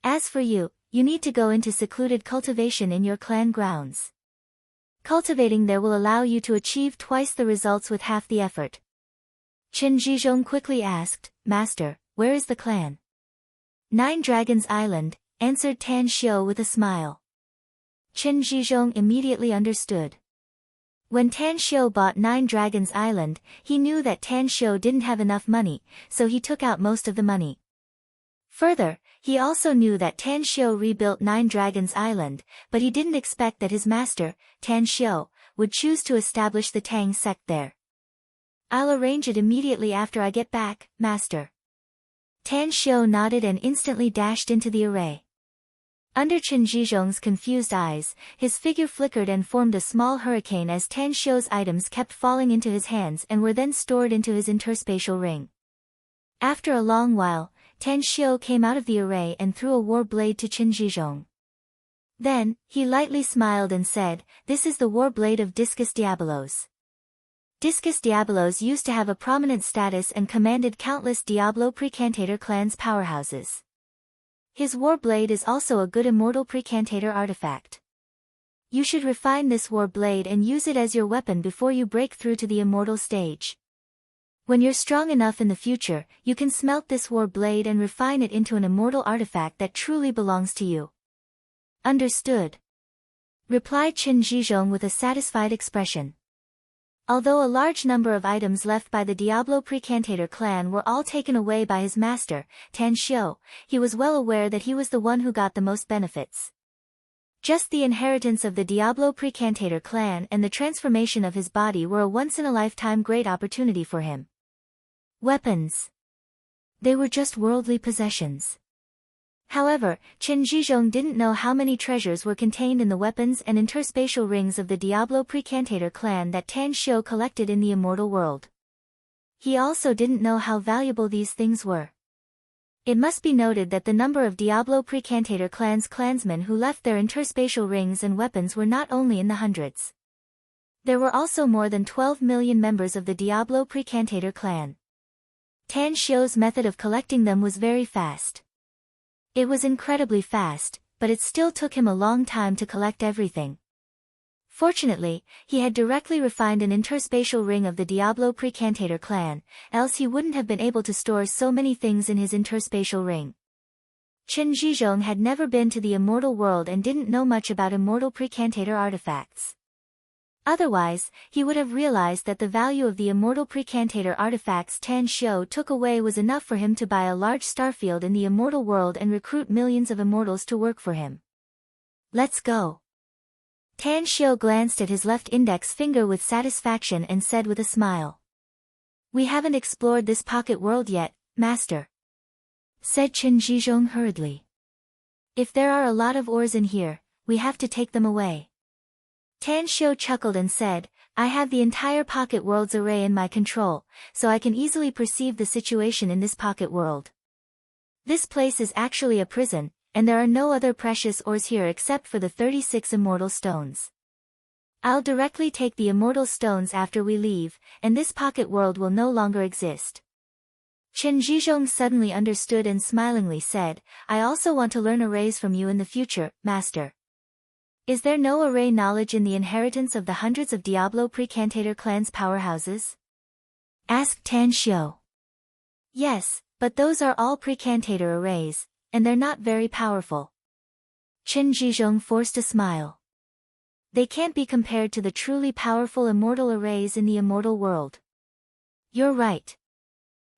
Speaker 1: As for you, you need to go into secluded cultivation in your clan grounds. Cultivating there will allow you to achieve twice the results with half the effort." Chen Zhizhong quickly asked, "Master, where is the clan?" "Nine Dragons Island," answered Tan Xiu with a smile. Chen Zhizhong immediately understood. When Tan Xiu bought 9 Dragons Island, he knew that Tan Xiu didn't have enough money, so he took out most of the money. Further, he also knew that Tan Xiu rebuilt 9 Dragons Island, but he didn't expect that his master, Tan Xiu, would choose to establish the Tang sect there. "I'll arrange it immediately after I get back, master." Tan Xiu nodded and instantly dashed into the array. Under Chen Zhizhong's confused eyes, his figure flickered and formed a small hurricane as Tan Xiu's items kept falling into his hands and were then stored into his interspatial ring. After a long while, Tan Xiu came out of the array and threw a war blade to Qin Zhizhong. Then, he lightly smiled and said, "This is the war blade of Discus Diabolos." Discus Diabolos used to have a prominent status and commanded countless Diablo Precantator clan's powerhouses. His war blade is also a good immortal Precantator artifact. You should refine this war blade and use it as your weapon before you break through to the immortal stage. When you're strong enough in the future, you can smelt this war blade and refine it into an immortal artifact that truly belongs to you. Understood, replied Qin Zhizhong with a satisfied expression. Although a large number of items left by the Diablo Precantator clan were all taken away by his master, Tan Xiu, he was well aware that he was the one who got the most benefits. Just the inheritance of the Diablo Precantator clan and the transformation of his body were a once-in-a-lifetime great opportunity for him. Weapons. They were just worldly possessions. However, Qin Zhizhong didn't know how many treasures were contained in the weapons and interspatial rings of the Diablo Precantator clan that Tan Xiu collected in the immortal world. He also didn't know how valuable these things were. It must be noted that the number of Diablo Precantator clan's clansmen who left their interspatial rings and weapons were not only in the hundreds. There were also more than 12 million members of the Diablo Precantator clan. Tan Xiu's method of collecting them was very fast. It was incredibly fast, but it still took him a long time to collect everything. Fortunately, he had directly refined an interspatial ring of the Diablo Precantator clan, else he wouldn't have been able to store so many things in his interspatial ring. Qin Zhizhong had never been to the immortal world and didn't know much about immortal Precantator artifacts. Otherwise, he would have realized that the value of the immortal Precantator artifacts Tan Xiu took away was enough for him to buy a large starfield in the immortal world and recruit millions of immortals to work for him. Let's go. Tan Xiu glanced at his left index finger with satisfaction and said with a smile. We haven't explored this pocket world yet, master, said Qin Zhizhong hurriedly. If there are a lot of ores in here, we have to take them away. Tan Xiu chuckled and said, I have the entire pocket world's array in my control, so I can easily perceive the situation in this pocket world. This place is actually a prison, and there are no other precious ores here except for the 36 immortal stones. I'll directly take the immortal stones after we leave, and this pocket world will no longer exist. Qin Zhizhong suddenly understood and smilingly said, I also want to learn arrays from you in the future, master. Is there no array knowledge in the inheritance of the hundreds of Diablo Precantator clan's powerhouses? Asked Tan Xiu. Yes, but those are all Precantator arrays, and they're not very powerful. Qin Zhizhong forced a smile. They can't be compared to the truly powerful immortal arrays in the immortal world. You're right.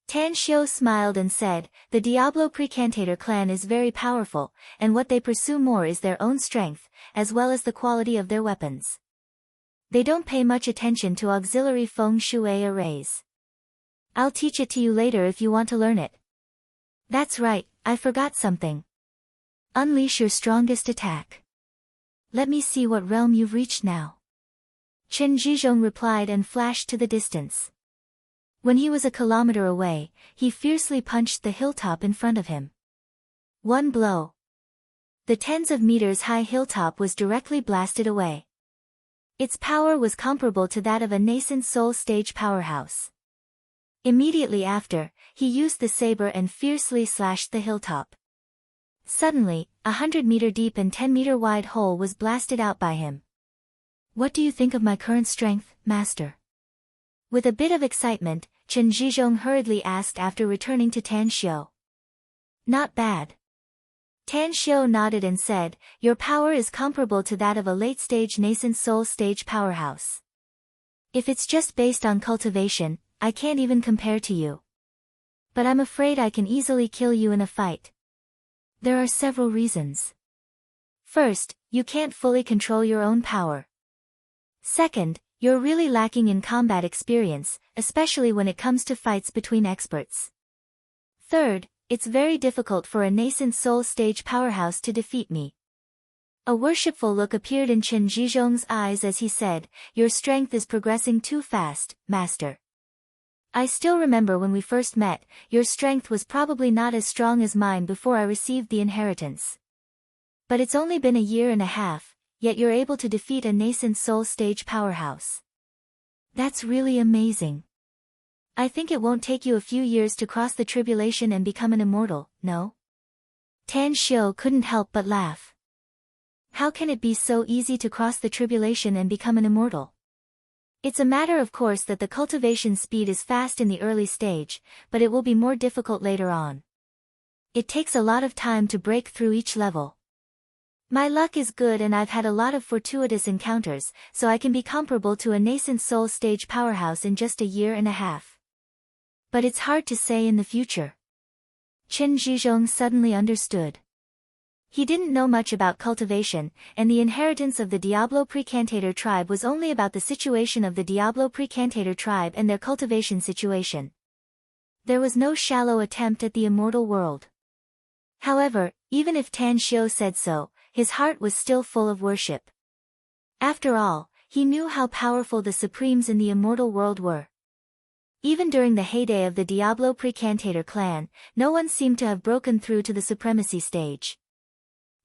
Speaker 1: Tan Xiu smiled and said, the Diablo Precantator clan is very powerful, and what they pursue more is their own strength, as well as the quality of their weapons. They don't pay much attention to auxiliary feng shui arrays. I'll teach it to you later if you want to learn it. That's right, I forgot something. Unleash your strongest attack. Let me see what realm you've reached now. Qin Zhizhong replied and flashed to the distance. When he was a kilometer away, he fiercely punched the hilltop in front of him. One blow. The tens of meters high hilltop was directly blasted away. Its power was comparable to that of a nascent soul stage powerhouse. Immediately after, he used the saber and fiercely slashed the hilltop. Suddenly, 100-meter deep and 10-meter wide hole was blasted out by him. What do you think of my current strength, master? With a bit of excitement, Qin Zhizhong hurriedly asked after returning to Tan Xiu. Not bad. Tan Xiu nodded and said, your power is comparable to that of a late-stage nascent soul stage powerhouse. If it's just based on cultivation, I can't even compare to you. But I'm afraid I can easily kill you in a fight. There are several reasons. First, you can't fully control your own power. Second, you're really lacking in combat experience, especially when it comes to fights between experts. Third, it's very difficult for a nascent soul stage powerhouse to defeat me. A worshipful look appeared in Qin Zhizhong's eyes as he said, your strength is progressing too fast, master. I still remember when we first met, your strength was probably not as strong as mine before I received the inheritance. But it's only been a year and a half, yet you're able to defeat a nascent soul stage powerhouse. That's really amazing. I think it won't take you a few years to cross the tribulation and become an immortal, no? Tan Xiu couldn't help but laugh. How can it be so easy to cross the tribulation and become an immortal? It's a matter of course that the cultivation speed is fast in the early stage, but it will be more difficult later on. It takes a lot of time to break through each level. My luck is good and I've had a lot of fortuitous encounters, so I can be comparable to a nascent soul stage powerhouse in just a year and a half. But it's hard to say in the future. Qin Zhizhong suddenly understood. He didn't know much about cultivation, and the inheritance of the Diablo Precantator tribe was only about the situation of the Diablo Precantator tribe and their cultivation situation. There was no shallow attempt at the immortal world. However, even if Tan Xiu said so, his heart was still full of worship. After all, he knew how powerful the supremes in the immortal world were. Even during the heyday of the Diablo Precantator clan, no one seemed to have broken through to the supremacy stage.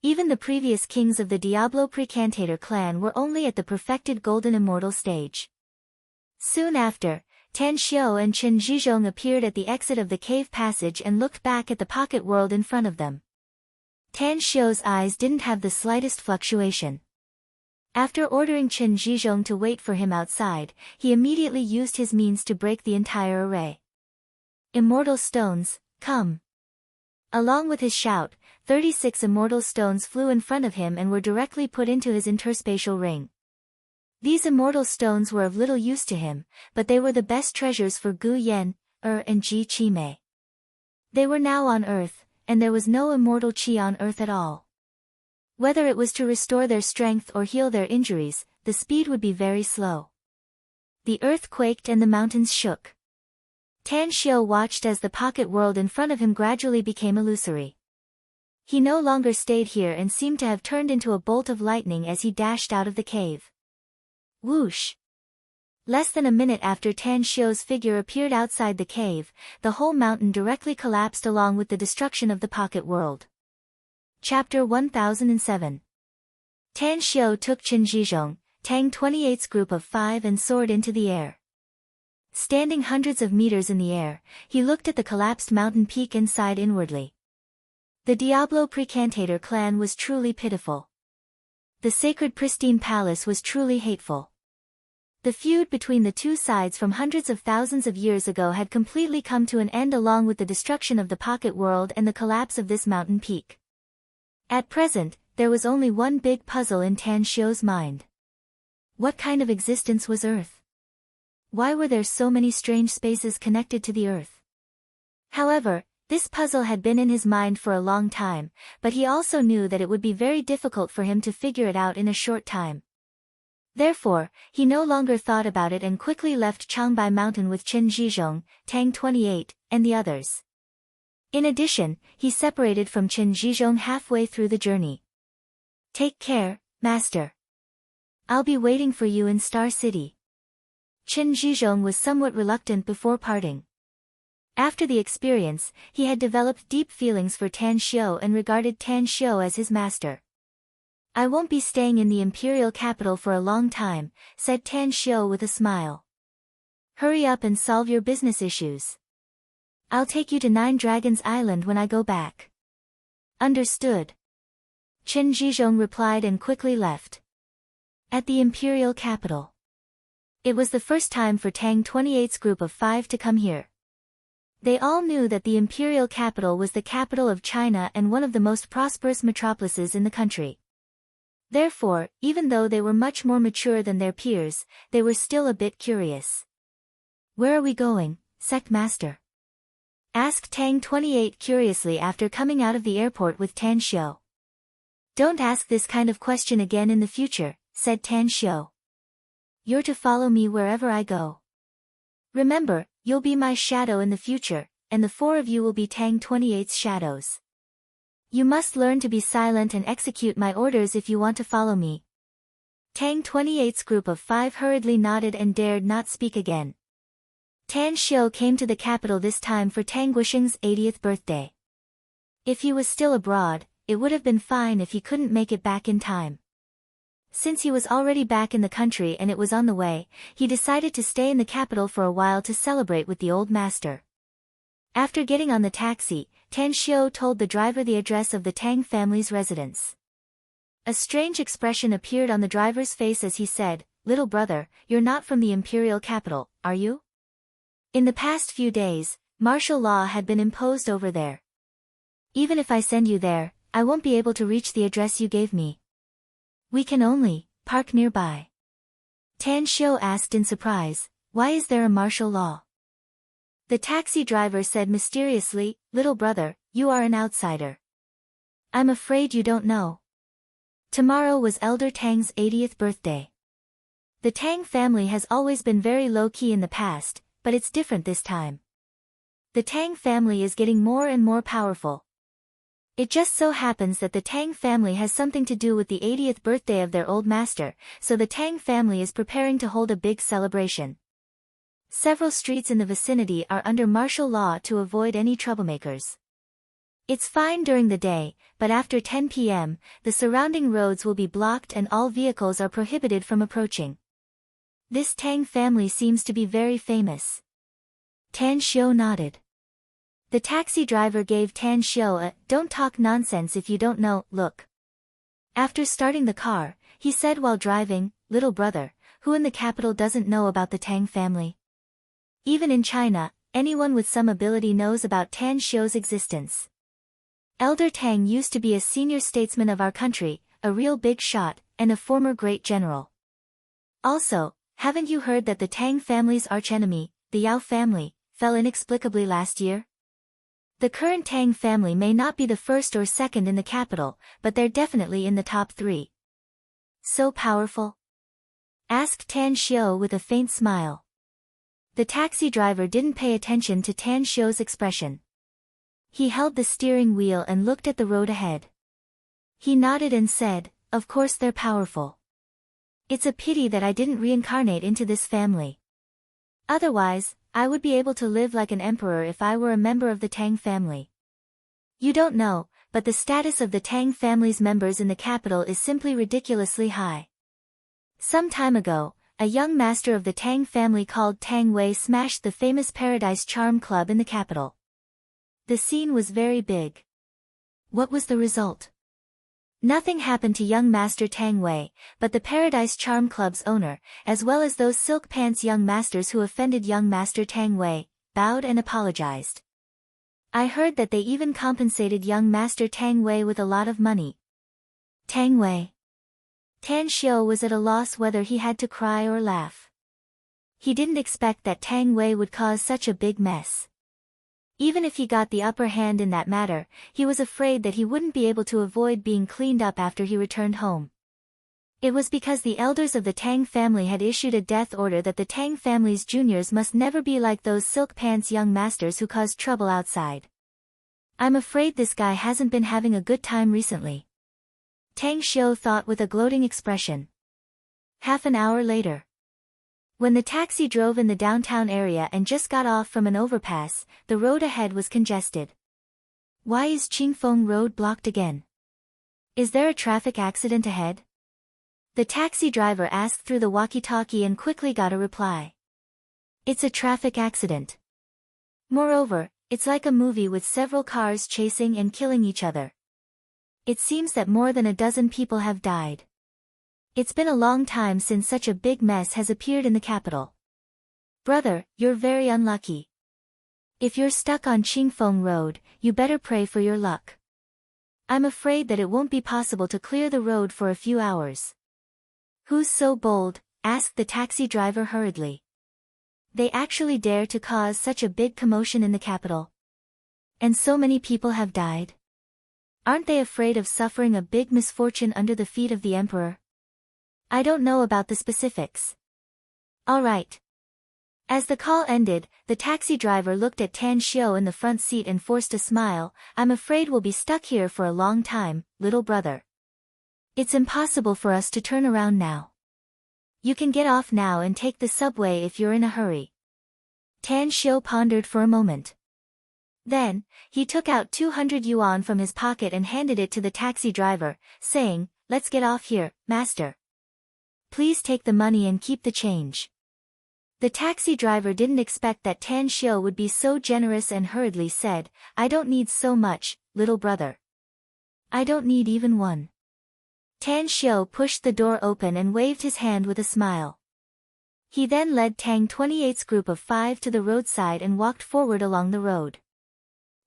Speaker 1: Even the previous kings of the Diablo Precantator clan were only at the perfected golden immortal stage. Soon after, Tan Xiu and Qin Zhizhong appeared at the exit of the cave passage and looked back at the pocket world in front of them. Tan Xiu's eyes didn't have the slightest fluctuation. After ordering Qin Zhizhong to wait for him outside, he immediately used his means to break the entire array. Immortal stones, come! Along with his shout, 36 immortal stones flew in front of him and were directly put into his interspatial ring. These immortal stones were of little use to him, but they were the best treasures for Gu Yan, and Ji Qimei. They were now on Earth, and there was no immortal qi on Earth at all. Whether it was to restore their strength or heal their injuries, the speed would be very slow. The earth quaked and the mountains shook. Tan Xiu watched as the pocket world in front of him gradually became illusory. He no longer stayed here and seemed to have turned into a bolt of lightning as he dashed out of the cave. Whoosh! Less than a minute after Tan Xiu's figure appeared outside the cave, the whole mountain directly collapsed along with the destruction of the pocket world. Chapter 1007. Tan Xiu took Qin Zhizhong, Tang 28's group of 5 and soared into the air. Standing hundreds of meters in the air, he looked at the collapsed mountain peak and sighed inwardly. The Diablo Precantator clan was truly pitiful. The sacred pristine palace was truly hateful. The feud between the two sides from hundreds of thousands of years ago had completely come to an end along with the destruction of the pocket world and the collapse of this mountain peak. At present, there was only one big puzzle in Tan Xiu's mind. What kind of existence was Earth? Why were there so many strange spaces connected to the Earth? However, this puzzle had been in his mind for a long time, but he also knew that it would be very difficult for him to figure it out in a short time. Therefore, he no longer thought about it and quickly left Changbai Mountain with Qin Zhizhong, Tang 28, and the others. In addition, he separated from Qin Zhizhong halfway through the journey. Take care, Master. I'll be waiting for you in Star City. Qin Zhizhong was somewhat reluctant before parting. After the experience, he had developed deep feelings for Tan Xiu and regarded Tan Xiu as his master. I won't be staying in the imperial capital for a long time, said Tan Xiu with a smile. Hurry up and solve your business issues. I'll take you to Nine Dragons Island when I go back. Understood. Qin Zhizhong replied and quickly left. At the imperial capital. It was the first time for Tang 28's group of 5 to come here. They all knew that the imperial capital was the capital of China and one of the most prosperous metropolises in the country. Therefore, even though they were much more mature than their peers, they were still a bit curious. Where are we going, Sect Master? Asked Tang 28 curiously after coming out of the airport with Tan Xiu. Don't ask this kind of question again in the future, said Tan Xiu. You're to follow me wherever I go. Remember, you'll be my shadow in the future, and the 4 of you will be Tang 28's shadows. You must learn to be silent and execute my orders if you want to follow me. Tang 28's group of 5 hurriedly nodded and dared not speak again. Tan Xiu came to the capital this time for Tang Guisheng's 80th birthday. If he was still abroad, it would have been fine if he couldn't make it back in time. Since he was already back in the country and it was on the way, he decided to stay in the capital for a while to celebrate with the old master. After getting on the taxi, Tan Xiu told the driver the address of the Tang family's residence. A strange expression appeared on the driver's face as he said, "Little brother, you're not from the imperial capital, are you? In the past few days, martial law had been imposed over there. Even if I send you there, I won't be able to reach the address you gave me. We can only park nearby." Tan Xiu asked in surprise, "Why is there a martial law?" The taxi driver said mysteriously, "Little brother, you are an outsider. I'm afraid you don't know. Tomorrow was Elder Tang's 80th birthday. The Tang family has always been very low-key in the past, but it's different this time. The Tang family is getting more and more powerful. It just so happens that the Tang family has something to do with the 80th birthday of their old master, so the Tang family is preparing to hold a big celebration. Several streets in the vicinity are under martial law to avoid any troublemakers. It's fine during the day, but after 10 p.m., the surrounding roads will be blocked and all vehicles are prohibited from approaching. This Tang family seems to be very famous." Tan Xiu nodded. The taxi driver gave Tan Xiu a "don't talk nonsense if you don't know" look. After starting the car, he said while driving, "Little brother, who in the capital doesn't know about the Tang family? Even in China, anyone with some ability knows about Tan Xiu's existence. Elder Tang used to be a senior statesman of our country, a real big shot, and a former great general. Also, haven't you heard that the Tang family's archenemy, the Yao family, fell inexplicably last year? The current Tang family may not be the first or second in the capital, but they're definitely in the top 3. So powerful?" asked Tan Xiu with a faint smile. The taxi driver didn't pay attention to Tan Xiu's expression. He held the steering wheel and looked at the road ahead. He nodded and said, "Of course they're powerful. It's a pity that I didn't reincarnate into this family. Otherwise, I would be able to live like an emperor if I were a member of the Tang family. You don't know, but the status of the Tang family's members in the capital is simply ridiculously high. Some time ago, a young master of the Tang family called Tang Wei smashed the famous Paradise Charm Club in the capital. The scene was very big. What was the result? Nothing happened to young Master Tang Wei, but the Paradise Charm Club's owner, as well as those silk pants young masters who offended young Master Tang Wei, bowed and apologized. I heard that they even compensated young Master Tang Wei with a lot of money." Tang Wei. Tan Xiu was at a loss whether he had to cry or laugh. He didn't expect that Tang Wei would cause such a big mess. Even if he got the upper hand in that matter, he was afraid that he wouldn't be able to avoid being cleaned up after he returned home. It was because the elders of the Tang family had issued a death order that the Tang family's juniors must never be like those silk pants young masters who caused trouble outside. "I'm afraid this guy hasn't been having a good time recently," Tang Xiu thought with a gloating expression. Half an hour later, when the taxi drove in the downtown area and just got off from an overpass, the road ahead was congested. "Why is Qingfeng Road blocked again? Is there a traffic accident ahead?" The taxi driver asked through the walkie-talkie and quickly got a reply. "It's a traffic accident. Moreover, it's like a movie with several cars chasing and killing each other. It seems that more than a dozen people have died. It's been a long time since such a big mess has appeared in the capital. Brother, you're very unlucky. If you're stuck on Qingfeng Road, you better pray for your luck. I'm afraid that it won't be possible to clear the road for a few hours." "Who's so bold?" asked the taxi driver hurriedly. "They actually dare to cause such a big commotion in the capital? And so many people have died? Aren't they afraid of suffering a big misfortune under the feet of the emperor? I don't know about the specifics." "All right." As the call ended, the taxi driver looked at Tan Xiu in the front seat and forced a smile. "I'm afraid we'll be stuck here for a long time, little brother. It's impossible for us to turn around now. You can get off now and take the subway if you're in a hurry." Tan Xiu pondered for a moment. Then, he took out 200 yuan from his pocket and handed it to the taxi driver, saying, "Let's get off here, master. Please take the money and keep the change." The taxi driver didn't expect that Tan Xiu would be so generous and hurriedly said, "I don't need so much, little brother. I don't need even one." Tan Xiu pushed the door open and waved his hand with a smile. He then led Tang 28's group of 5 to the roadside and walked forward along the road.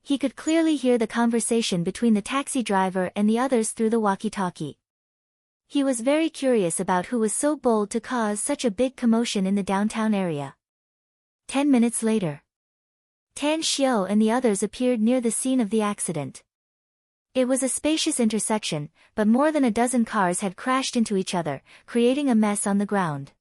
Speaker 1: He could clearly hear the conversation between the taxi driver and the others through the walkie-talkie. He was very curious about who was so bold to cause such a big commotion in the downtown area. 10 minutes later, Tan Xiu and the others appeared near the scene of the accident. It was a spacious intersection, but more than a dozen cars had crashed into each other, creating a mess on the ground.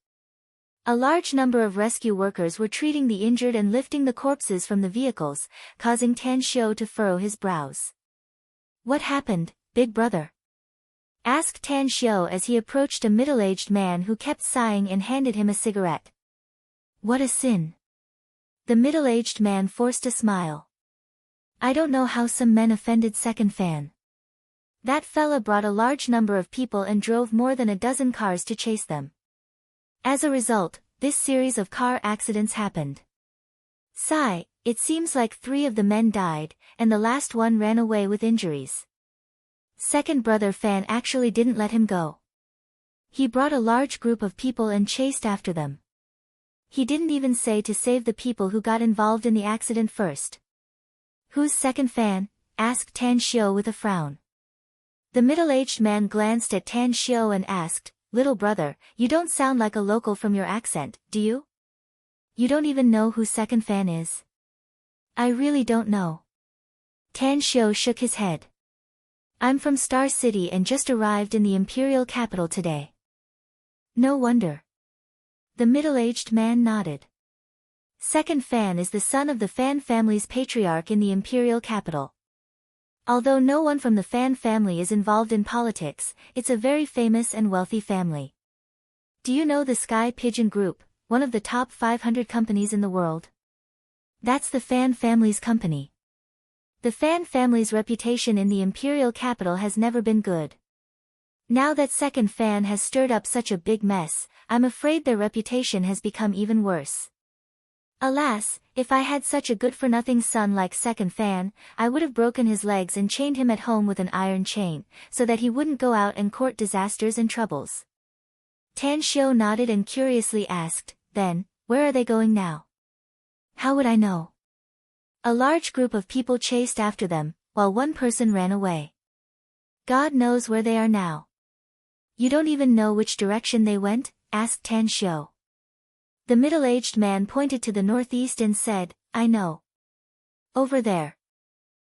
Speaker 1: A large number of rescue workers were treating the injured and lifting the corpses from the vehicles, causing Tan Xiu to furrow his brows. "What happened, big brother?" asked Tan Xiu as he approached a middle-aged man who kept sighing and handed him a cigarette. "What a sin." The middle-aged man forced a smile. "I don't know how some men offended Second Fan. That fella brought a large number of people and drove more than a dozen cars to chase them. As a result, this series of car accidents happened. Sigh, it seems like 3 of the men died, and the last one ran away with injuries. Second brother Fan actually didn't let him go. He brought a large group of people and chased after them. He didn't even say to save the people who got involved in the accident first." "Who's Second Fan?" asked Tan Xiu with a frown. The middle-aged man glanced at Tan Xiu and asked, "Little brother, you don't sound like a local from your accent, do you? You don't even know who Second Fan is?" "I really don't know." Tan Xiu shook his head. "I'm from Star City and just arrived in the imperial capital today." "No wonder." The middle-aged man nodded. Second Fan is the son of the Fan family's patriarch in the imperial capital. Although no one from the Fan family is involved in politics, it's a very famous and wealthy family. Do you know the Sky Pigeon Group, one of the top 500 companies in the world? That's the Fan family's company. The Fan family's reputation in the imperial capital has never been good. Now that Second Fan has stirred up such a big mess, I'm afraid their reputation has become even worse. Alas, if I had such a good-for-nothing son like Second Fan, I would have broken his legs and chained him at home with an iron chain, so that he wouldn't go out and court disasters and troubles. Tan Xiu nodded and curiously asked, "Then, where are they going now?" "How would I know?" "A large group of people chased after them, while one person ran away. God knows where they are now." "You don't even know which direction they went?" asked Tan Xiu. The middle-aged man pointed to the northeast and said, "I know. Over there.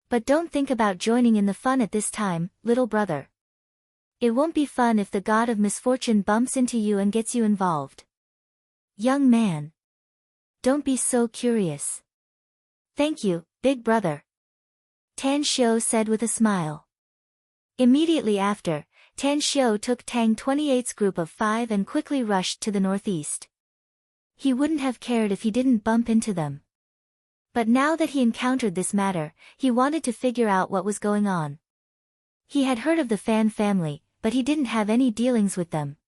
Speaker 1: But don't think about joining in the fun at this time, little brother. It won't be fun if the god of misfortune bumps into you and gets you involved." "Young man. Don't be so curious." "Thank you, big brother," Tan Xiu said with a smile. Immediately after, Tan Xiu took Tang 28's group of 5 and quickly rushed to the northeast. He wouldn't have cared if he didn't bump into them. But now that he encountered this matter, he wanted to figure out what was going on. He had heard of the Fan family, but he didn't have any dealings with them.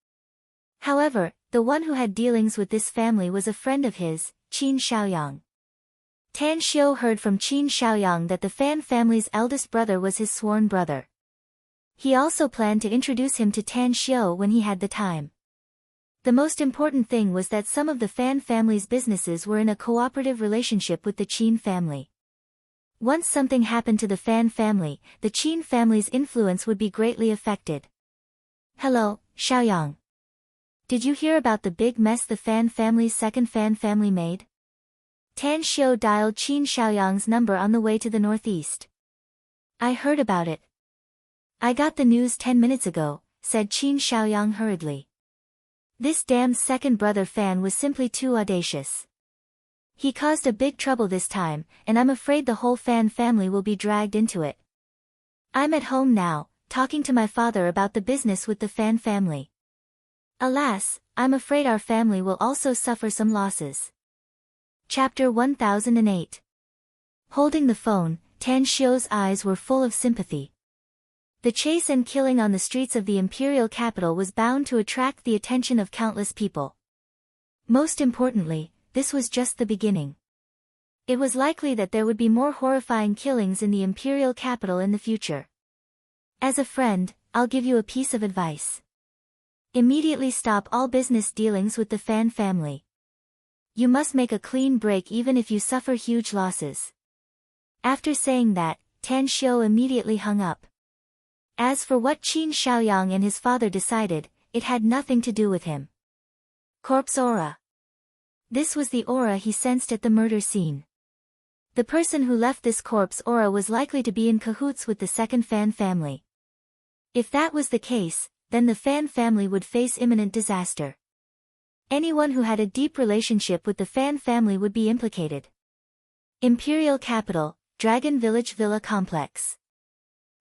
Speaker 1: However, the one who had dealings with this family was a friend of his, Qin Shaoyang. Tan Xiu heard from Qin Shaoyang that the Fan family's eldest brother was his sworn brother. He also planned to introduce him to Tan Xiu when he had the time. The most important thing was that some of the Fan family's businesses were in a cooperative relationship with the Qin family. Once something happened to the Fan family, the Qin family's influence would be greatly affected. "Hello, Xiaoyang. Did you hear about the big mess the Fan family's second Fan family made?" Tan Xiu dialed Qin Xiaoyang's number on the way to the northeast. "I heard about it. I got the news 10 minutes ago," said Qin Xiaoyang hurriedly. "This damned second brother Fan was simply too audacious. He caused a big trouble this time, and I'm afraid the whole Fan family will be dragged into it. I'm at home now, talking to my father about the business with the Fan family. Alas, I'm afraid our family will also suffer some losses." Chapter 1008. Holding the phone, Tan Xiu's eyes were full of sympathy. The chase and killing on the streets of the imperial capital was bound to attract the attention of countless people. Most importantly, this was just the beginning. It was likely that there would be more horrifying killings in the imperial capital in the future. As a friend, I'll give you a piece of advice. Immediately stop all business dealings with the Fan family. You must make a clean break even if you suffer huge losses. After saying that, Tan Xiu immediately hung up. As for what Qin Shaoyang and his father decided, it had nothing to do with him. Corpse aura. This was the aura he sensed at the murder scene. The person who left this corpse aura was likely to be in cahoots with the second Fan family. If that was the case, then the Fan family would face imminent disaster. Anyone who had a deep relationship with the Fan family would be implicated. Imperial Capital, Dragon Village Villa Complex.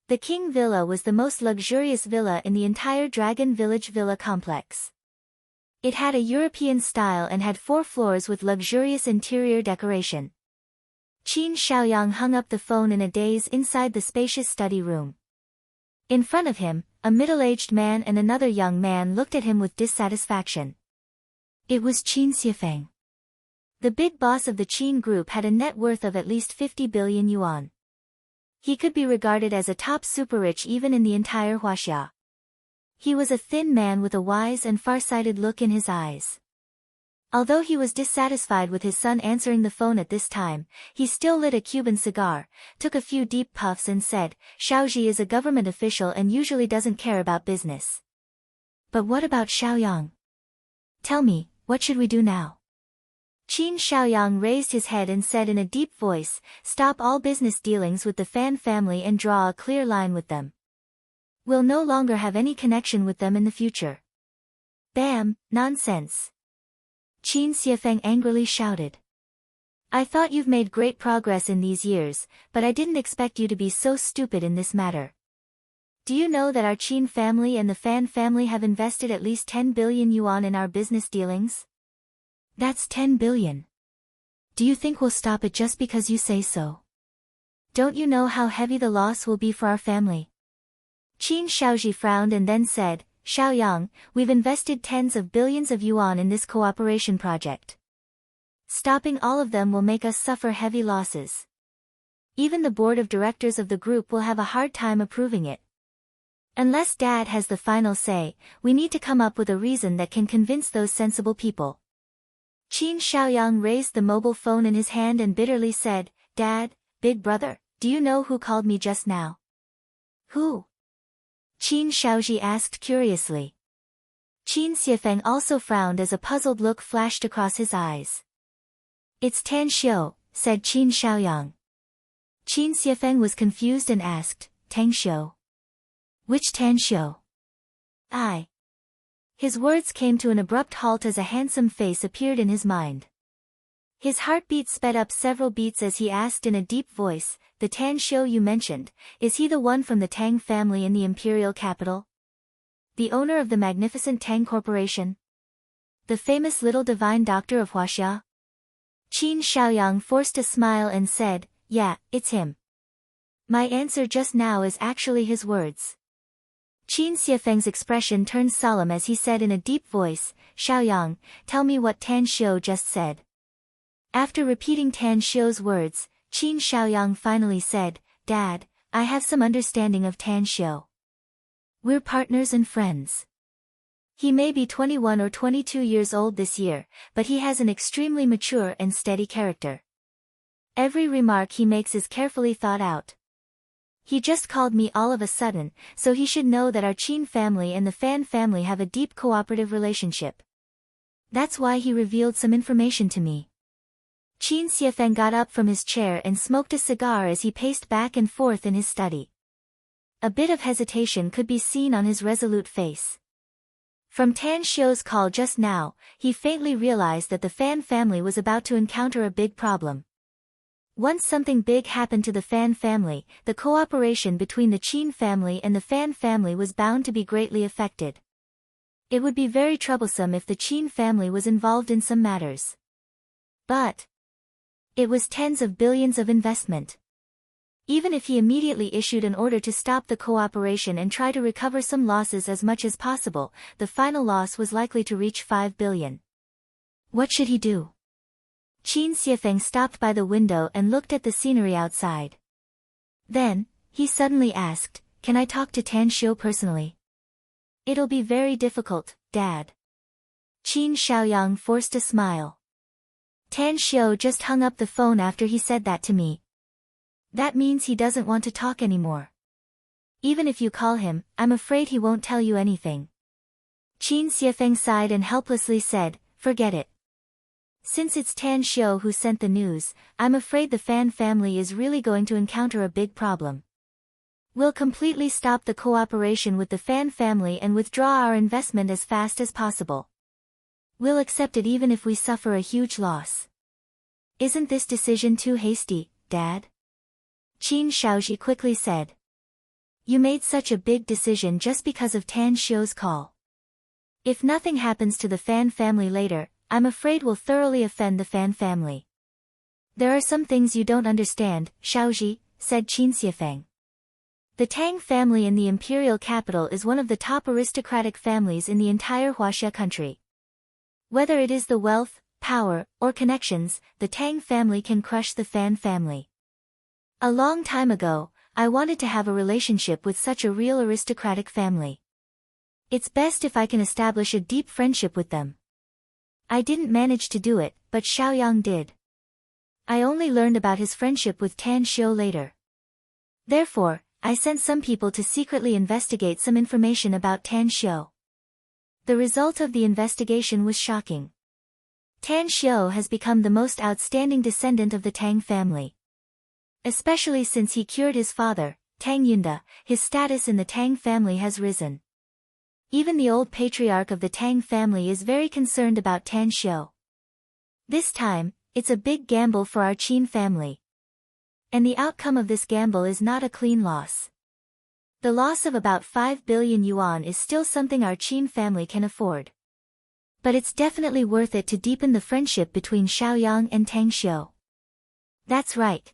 Speaker 1: The King Villa was the most luxurious villa in the entire Dragon Village Villa Complex. It had a European style and had 4 floors with luxurious interior decoration. Qin Shaoyang hung up the phone in a daze inside the spacious study room. In front of him, a middle-aged man and another young man looked at him with dissatisfaction. It was Qin Xiefeng. The big boss of the Qin group had a net worth of at least 50 billion yuan. He could be regarded as a top super-rich even in the entire Huaxia. He was a thin man with a wise and far-sighted look in his eyes. Although he was dissatisfied with his son answering the phone at this time, he still lit a Cuban cigar, took a few deep puffs and said, Xiaoji is a government official and usually doesn't care about business. But what about Xiaoyang? Tell me, what should we do now? Qin Shaoyang raised his head and said in a deep voice, stop all business dealings with the Fan family and draw a clear line with them. We'll no longer have any connection with them in the future. Bam, nonsense. Qin Xiefeng angrily shouted. I thought you've made great progress in these years, but I didn't expect you to be so stupid in this matter. Do you know that our Qin family and the Fan family have invested at least 10 billion yuan in our business dealings? That's 10 billion. Do you think we'll stop it just because you say so? Don't you know how heavy the loss will be for our family? Qin Shaoji frowned and then said, Shaoyang, we've invested tens of billions of yuan in this cooperation project. Stopping all of them will make us suffer heavy losses. Even the board of directors of the group will have a hard time approving it. Unless Dad has the final say, we need to come up with a reason that can convince those sensible people. Qin Shaoyang raised the mobile phone in his hand and bitterly said, Dad, big brother, do you know who called me just now? Who? Qin Shaoji asked curiously. Qin Xiefeng also frowned as a puzzled look flashed across his eyes. It's Tan Xiu, said Qin Shaoyang. Qin Xiefeng was confused and asked, Tang Xiu? Which Tan Xiu? I. His words came to an abrupt halt as a handsome face appeared in his mind. His heartbeat sped up several beats as he asked in a deep voice, the Tan Xiu you mentioned, is he the one from the Tang family in the imperial capital? The owner of the magnificent Tang Corporation? The famous little divine doctor of Huaxia? Qin Shaoyang forced a smile and said, yeah, it's him. My answer just now is actually his words. Qin Xiefeng's expression turned solemn as he said in a deep voice, Shaoyang, tell me what Tan Xiu just said. After repeating Tan Xiu's words, Qin Shaoyang finally said, Dad, I have some understanding of Tan Xiu. We're partners and friends. He may be 21 or 22 years old this year, but he has an extremely mature and steady character. Every remark he makes is carefully thought out. He just called me all of a sudden, so he should know that our Qin family and the Fan family have a deep cooperative relationship. That's why he revealed some information to me. Qin Xiefeng got up from his chair and smoked a cigar as he paced back and forth in his study. A bit of hesitation could be seen on his resolute face. From Tan Xiu's call just now, he faintly realized that the Fan family was about to encounter a big problem. Once something big happened to the Fan family, the cooperation between the Qin family and the Fan family was bound to be greatly affected. It would be very troublesome if the Qin family was involved in some matters. But It was tens of billions of investment. Even if he immediately issued an order to stop the cooperation and try to recover some losses as much as possible, the final loss was likely to reach 5 billion. What should he do? Qin Xiefeng stopped by the window and looked at the scenery outside. Then, he suddenly asked, "Can I talk to Tan Xiu personally?" "It'll be very difficult, Dad." Qin Xiaoyang forced a smile. "Tan Xiu just hung up the phone after he said that to me. That means he doesn't want to talk anymore. Even if you call him, I'm afraid he won't tell you anything." Qin Xiefeng sighed and helplessly said, "Forget it. Since it's Tan Xiu who sent the news, I'm afraid the Fan family is really going to encounter a big problem. We'll completely stop the cooperation with the Fan family and withdraw our investment as fast as possible. We'll accept it even if we suffer a huge loss." "Isn't this decision too hasty, Dad?" Qin Shaoji quickly said. "You made such a big decision just because of Tan Xiu's call. If nothing happens to the Fan family later, I'm afraid we'll thoroughly offend the Fan family." "There are some things you don't understand, Shaoji," said Qin Xiefeng. "The Tang family in the imperial capital is one of the top aristocratic families in the entire Huaxia country. Whether it is the wealth, power, or connections, the Tang family can crush the Fan family. A long time ago, I wanted to have a relationship with such a real aristocratic family. It's best if I can establish a deep friendship with them. I didn't manage to do it, but Xiaoyang did. I only learned about his friendship with Tan Xiu later. Therefore, I sent some people to secretly investigate some information about Tan Xiu. The result of the investigation was shocking. Tan Xiu has become the most outstanding descendant of the Tang family. Especially since he cured his father, Tang Yunda, his status in the Tang family has risen. Even the old patriarch of the Tang family is very concerned about Tan Xiu. This time, it's a big gamble for our Qin family. And the outcome of this gamble is not a clean loss. The loss of about 5 billion yuan is still something our Qin family can afford. But it's definitely worth it to deepen the friendship between Xiaoyang and Tang Xiu." "That's right."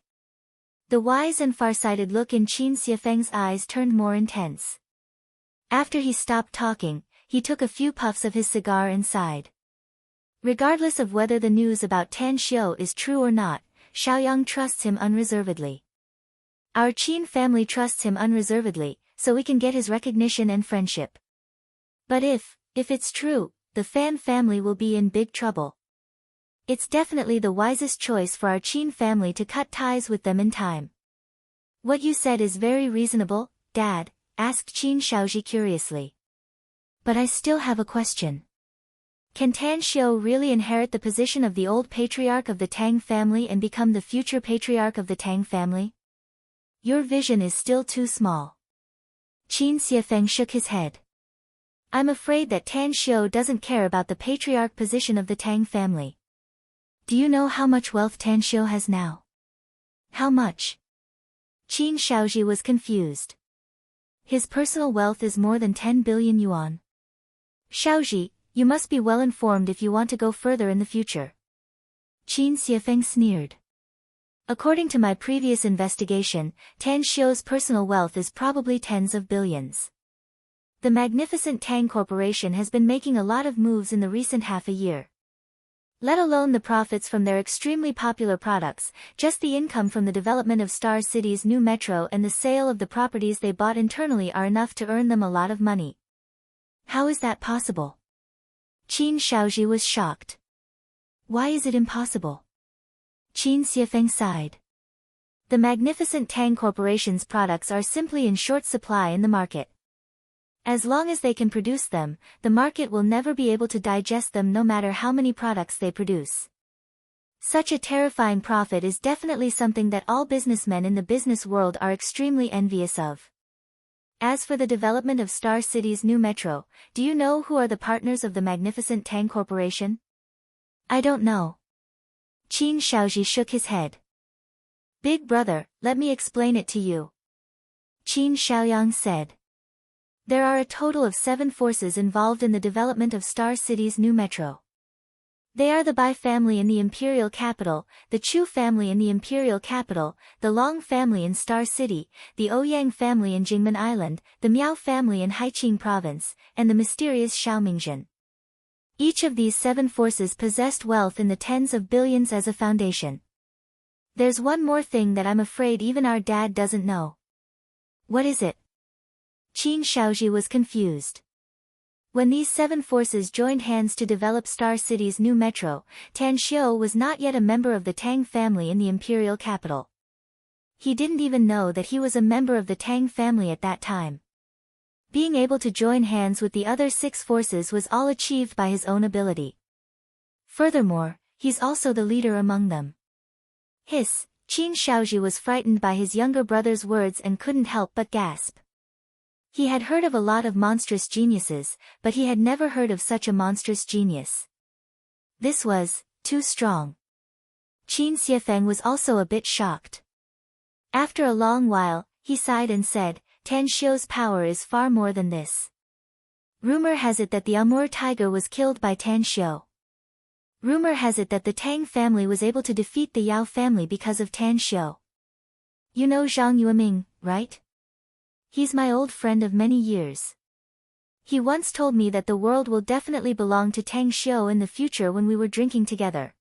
Speaker 1: The wise and farsighted look in Qin Xiefeng's eyes turned more intense. After he stopped talking, he took a few puffs of his cigar and sighed. Regardless of whether the news about Tan Xiu is true or not, Xiaoyang trusts him unreservedly. Our Qin family trusts him unreservedly, so we can get his recognition and friendship. But if it's true, the Fan family will be in big trouble. It's definitely the wisest choice for our Qin family to cut ties with them in time." "What you said is very reasonable, Dad," asked Qin Shaoji curiously. "But I still have a question. Can Tan Xiu really inherit the position of the old patriarch of the Tang family and become the future patriarch of the Tang family? Your vision is still too small." Qin Xiefeng shook his head. "I'm afraid that Tan Xiu doesn't care about the patriarch position of the Tang family. Do you know how much wealth Tan Xiu has now?" "How much?" Qin Shaoji was confused. "His personal wealth is more than 10 billion yuan. Shaoji, you must be well informed if you want to go further in the future." Qin Xiefeng sneered. "According to my previous investigation, Tan Xiu's personal wealth is probably tens of billions. The magnificent Tang Corporation has been making a lot of moves in the recent half a year. Let alone the profits from their extremely popular products, just the income from the development of Star City's new metro and the sale of the properties they bought internally are enough to earn them a lot of money." "How is that possible?" Qin Shaoji was shocked. "Why is it impossible?" Qin Xiefeng sighed. "The magnificent Tang Corporation's products are simply in short supply in the market. As long as they can produce them, the market will never be able to digest them no matter how many products they produce. Such a terrifying profit is definitely something that all businessmen in the business world are extremely envious of. As for the development of Star City's new metro, do you know who are the partners of the magnificent Tang Corporation?" "I don't know." Qin Shaoji shook his head. "Big brother, let me explain it to you," Qin Xiaoyang said. "There are a total of 7 forces involved in the development of Star City's new metro. They are the Bai family in the imperial capital, the Chu family in the imperial capital, the Long family in Star City, the Ouyang family in Jingmen Island, the Miao family in Haiqing province, and the mysterious Xiaomingzhen. Each of these 7 forces possessed wealth in the tens of billions as a foundation. There's one more thing that I'm afraid even our dad doesn't know. What is it? Qin Shaoji was confused. When these 7 forces joined hands to develop Star City's new metro, Tan Xiu was not yet a member of the Tang family in the imperial capital. He didn't even know that he was a member of the Tang family at that time. Being able to join hands with the other 6 forces was all achieved by his own ability. Furthermore, he's also the leader among them. Hiss, Qin Shaoji was frightened by his younger brother's words and couldn't help but gasp. He had heard of a lot of monstrous geniuses, but he had never heard of such a monstrous genius. This was too strong. Qin Xiefeng was also a bit shocked. After a long while, he sighed and said, Tan Xiu's power is far more than this. Rumor has it that the Amur tiger was killed by Tan Xiu. Rumor has it that the Tang family was able to defeat the Yao family because of Tan Xiu. You know Zhang Yueming, right? He's my old friend of many years. He once told me that the world will definitely belong to Tang Xiu in the future when we were drinking together.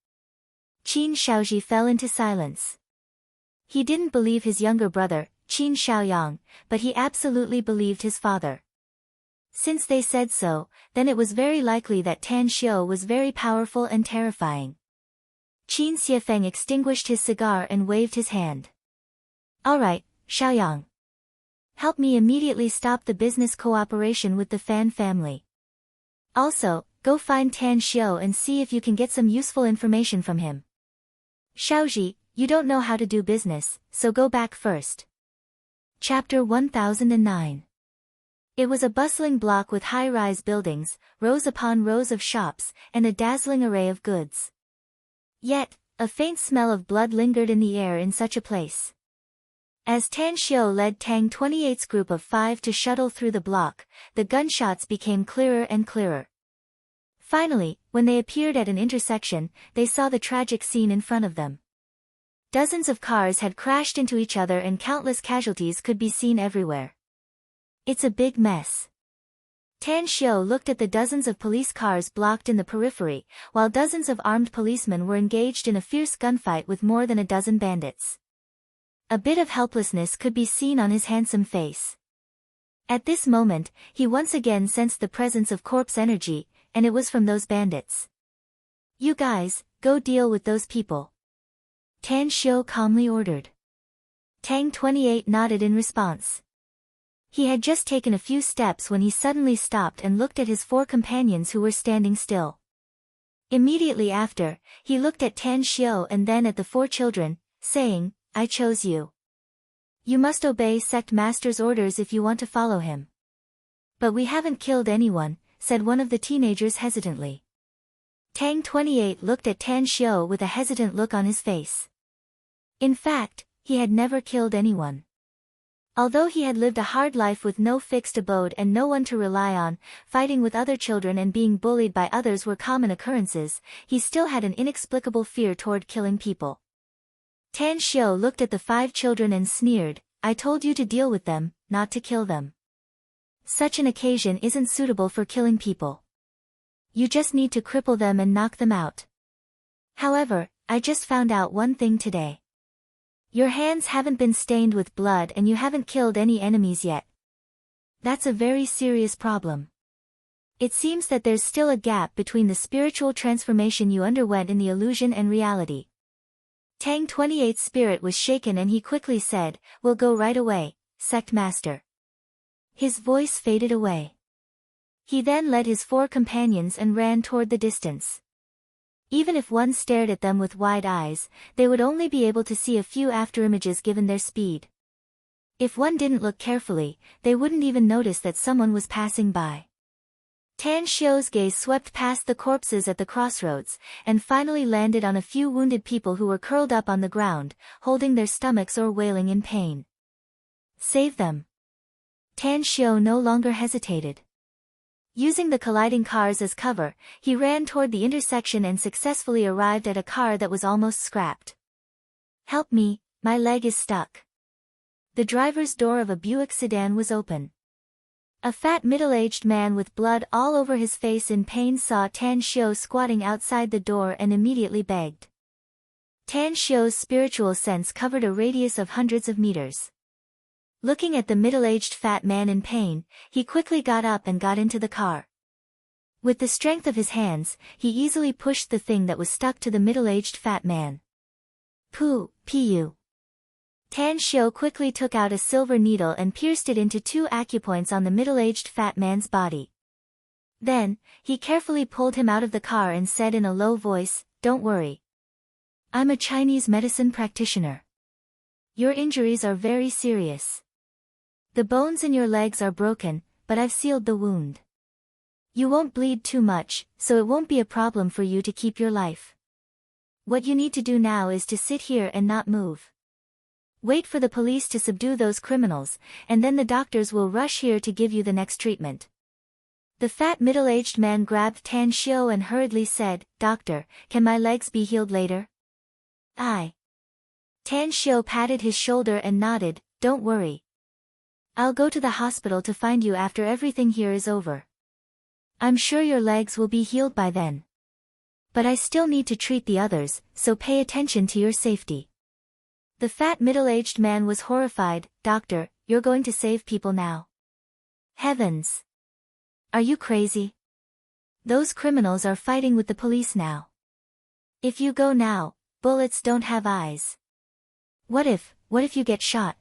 Speaker 1: Qin Shaoji fell into silence. He didn't believe his younger brother, Qin Shaoyang, but he absolutely believed his father. Since they said so, then it was very likely that Tan Xiu was very powerful and terrifying. Qin Xiefeng extinguished his cigar and waved his hand. All right, Shaoyang. Help me immediately stop the business cooperation with the Fan family. Also, go find Tan Xiu and see if you can get some useful information from him. Shaoji, you don't know how to do business, so go back first. Chapter 1009. It was a bustling block with high-rise buildings, rows upon rows of shops, and a dazzling array of goods. Yet, a faint smell of blood lingered in the air in such a place. As Tan Xiu led Tang 28's group of 5 to shuttle through the block, the gunshots became clearer and clearer. Finally, when they appeared at an intersection, they saw the tragic scene in front of them. Dozens of cars had crashed into each other and countless casualties could be seen everywhere. It's a big mess. Tan Xiu looked at the dozens of police cars blocked in the periphery, while dozens of armed policemen were engaged in a fierce gunfight with more than a dozen bandits. A bit of helplessness could be seen on his handsome face. At this moment, he once again sensed the presence of corpse energy, and it was from those bandits. You guys, go deal with those people. Tan Xiu calmly ordered. Tang 28 nodded in response. He had just taken a few steps when he suddenly stopped and looked at his 4 companions who were standing still. Immediately after, he looked at Tan Xiu and then at the 4 children, saying, I chose you. You must obey sect master's orders if you want to follow him. But we haven't killed anyone, said one of the teenagers hesitantly. Tang 28 looked at Tan Xiu with a hesitant look on his face. In fact, he had never killed anyone. Although he had lived a hard life with no fixed abode and no one to rely on, fighting with other children and being bullied by others were common occurrences, he still had an inexplicable fear toward killing people. Tan Xiu looked at the 5 children and sneered, I told you to deal with them, not to kill them. Such an occasion isn't suitable for killing people. You just need to cripple them and knock them out. However, I just found out one thing today. Your hands haven't been stained with blood and you haven't killed any enemies yet. That's a very serious problem. It seems that there's still a gap between the spiritual transformation you underwent in the illusion and reality. Tang 28's spirit was shaken and he quickly said, We'll go right away, sect master. His voice faded away. He then led his 4 companions and ran toward the distance. Even if one stared at them with wide eyes, they would only be able to see a few afterimages given their speed. If one didn't look carefully, they wouldn't even notice that someone was passing by. Tan Xiu's gaze swept past the corpses at the crossroads, and finally landed on a few wounded people who were curled up on the ground, holding their stomachs or wailing in pain. Save them. Tan Xiu no longer hesitated. Using the colliding cars as cover, he ran toward the intersection and successfully arrived at a car that was almost scrapped. "Help me, my leg is stuck." The driver's door of a Buick sedan was open. A fat middle-aged man with blood all over his face in pain saw Tan Xiu squatting outside the door and immediately begged. Tan Xiu's spiritual sense covered a radius of hundreds of meters. Looking at the middle-aged fat man in pain, he quickly got up and got into the car. With the strength of his hands, he easily pushed the thing that was stuck to the middle-aged fat man. Pu. Tan Xiu quickly took out a silver needle and pierced it into 2 acupoints on the middle-aged fat man's body. Then, he carefully pulled him out of the car and said in a low voice, "Don't worry. I'm a Chinese medicine practitioner. Your injuries are very serious. The bones in your legs are broken, but I've sealed the wound. You won't bleed too much, so it won't be a problem for you to keep your life. What you need to do now is to sit here and not move. Wait for the police to subdue those criminals, and then the doctors will rush here to give you the next treatment." The fat middle-aged man grabbed Tan Xiu and hurriedly said, "Doctor, can my legs be healed later?" "Aye." Tan Xiu patted his shoulder and nodded, "Don't worry. I'll go to the hospital to find you after everything here is over. I'm sure your legs will be healed by then. But I still need to treat the others, so pay attention to your safety." The fat middle-aged man was horrified. "Doctor, you're going to save people now? Heavens! Are you crazy? Those criminals are fighting with the police now. If you go now, bullets don't have eyes. What if you get shot?"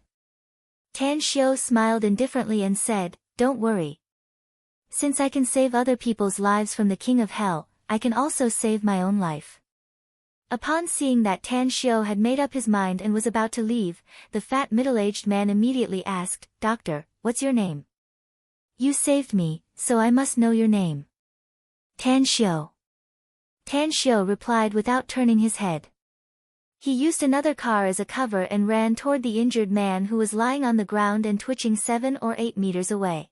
Speaker 1: Tan Xiu smiled indifferently and said, "Don't worry. Since I can save other people's lives from the King of Hell, I can also save my own life." Upon seeing that Tan Xiu had made up his mind and was about to leave, the fat middle-aged man immediately asked, "Doctor, what's your name? You saved me, so I must know your name." "Tan Xiu." Tan Xiu replied without turning his head. He used another car as a cover and ran toward the injured man who was lying on the ground and twitching 7 or 8 meters away.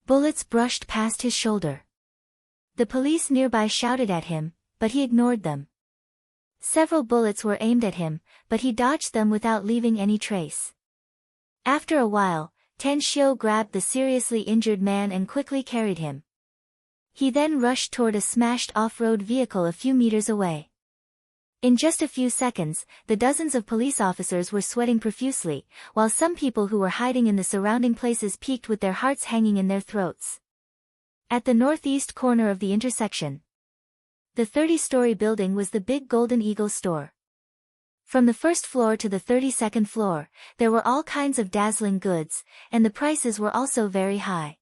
Speaker 1: Bullets brushed past his shoulder. The police nearby shouted at him, but he ignored them. Several bullets were aimed at him, but he dodged them without leaving any trace. After a while, Tan Xiu grabbed the seriously injured man and quickly carried him. He then rushed toward a smashed off-road vehicle a few meters away. In just a few seconds, the dozens of police officers were sweating profusely, while some people who were hiding in the surrounding places peeked with their hearts hanging in their throats. At the northeast corner of the intersection, the 30-story building was the Big Golden Eagle store. From the first floor to the 32nd floor, there were all kinds of dazzling goods, and the prices were also very high.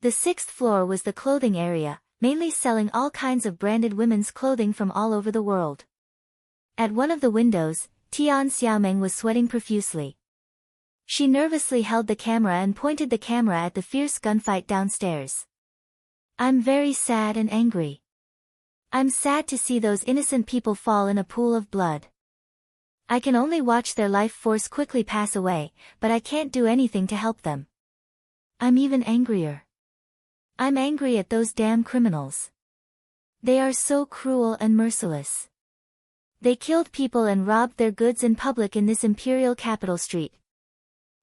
Speaker 1: The 6th floor was the clothing area, mainly selling all kinds of branded women's clothing from all over the world. At one of the windows, Tian Xiaomeng was sweating profusely. She nervously held the camera and pointed the camera at the fierce gunfight downstairs. "I'm very sad and angry. I'm sad to see those innocent people fall in a pool of blood. I can only watch their life force quickly pass away, but I can't do anything to help them. I'm even angrier. I'm angry at those damn criminals. They are so cruel and merciless. They killed people and robbed their goods in public in this imperial capital street.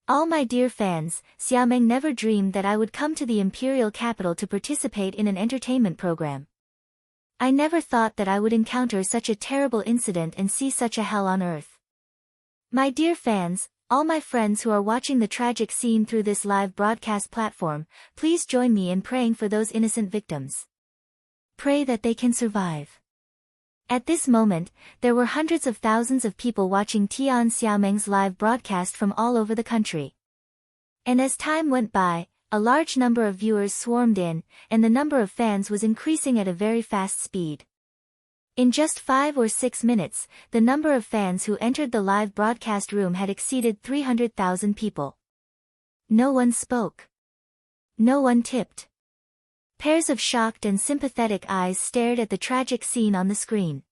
Speaker 1: All my dear fans, Xiaomeng never dreamed that I would come to the imperial capital to participate in an entertainment program. I never thought that I would encounter such a terrible incident and see such a hell on earth. My dear fans, all my friends who are watching the tragic scene through this live broadcast platform, please join me in praying for those innocent victims. Pray that they can survive." At this moment, there were hundreds of thousands of people watching Tian Xiaomeng's live broadcast from all over the country. And as time went by, a large number of viewers swarmed in, and the number of fans was increasing at a very fast speed. In just 5 or 6 minutes, the number of fans who entered the live broadcast room had exceeded 300,000 people. No one spoke. No one tipped. Pairs of shocked and sympathetic eyes stared at the tragic scene on the screen.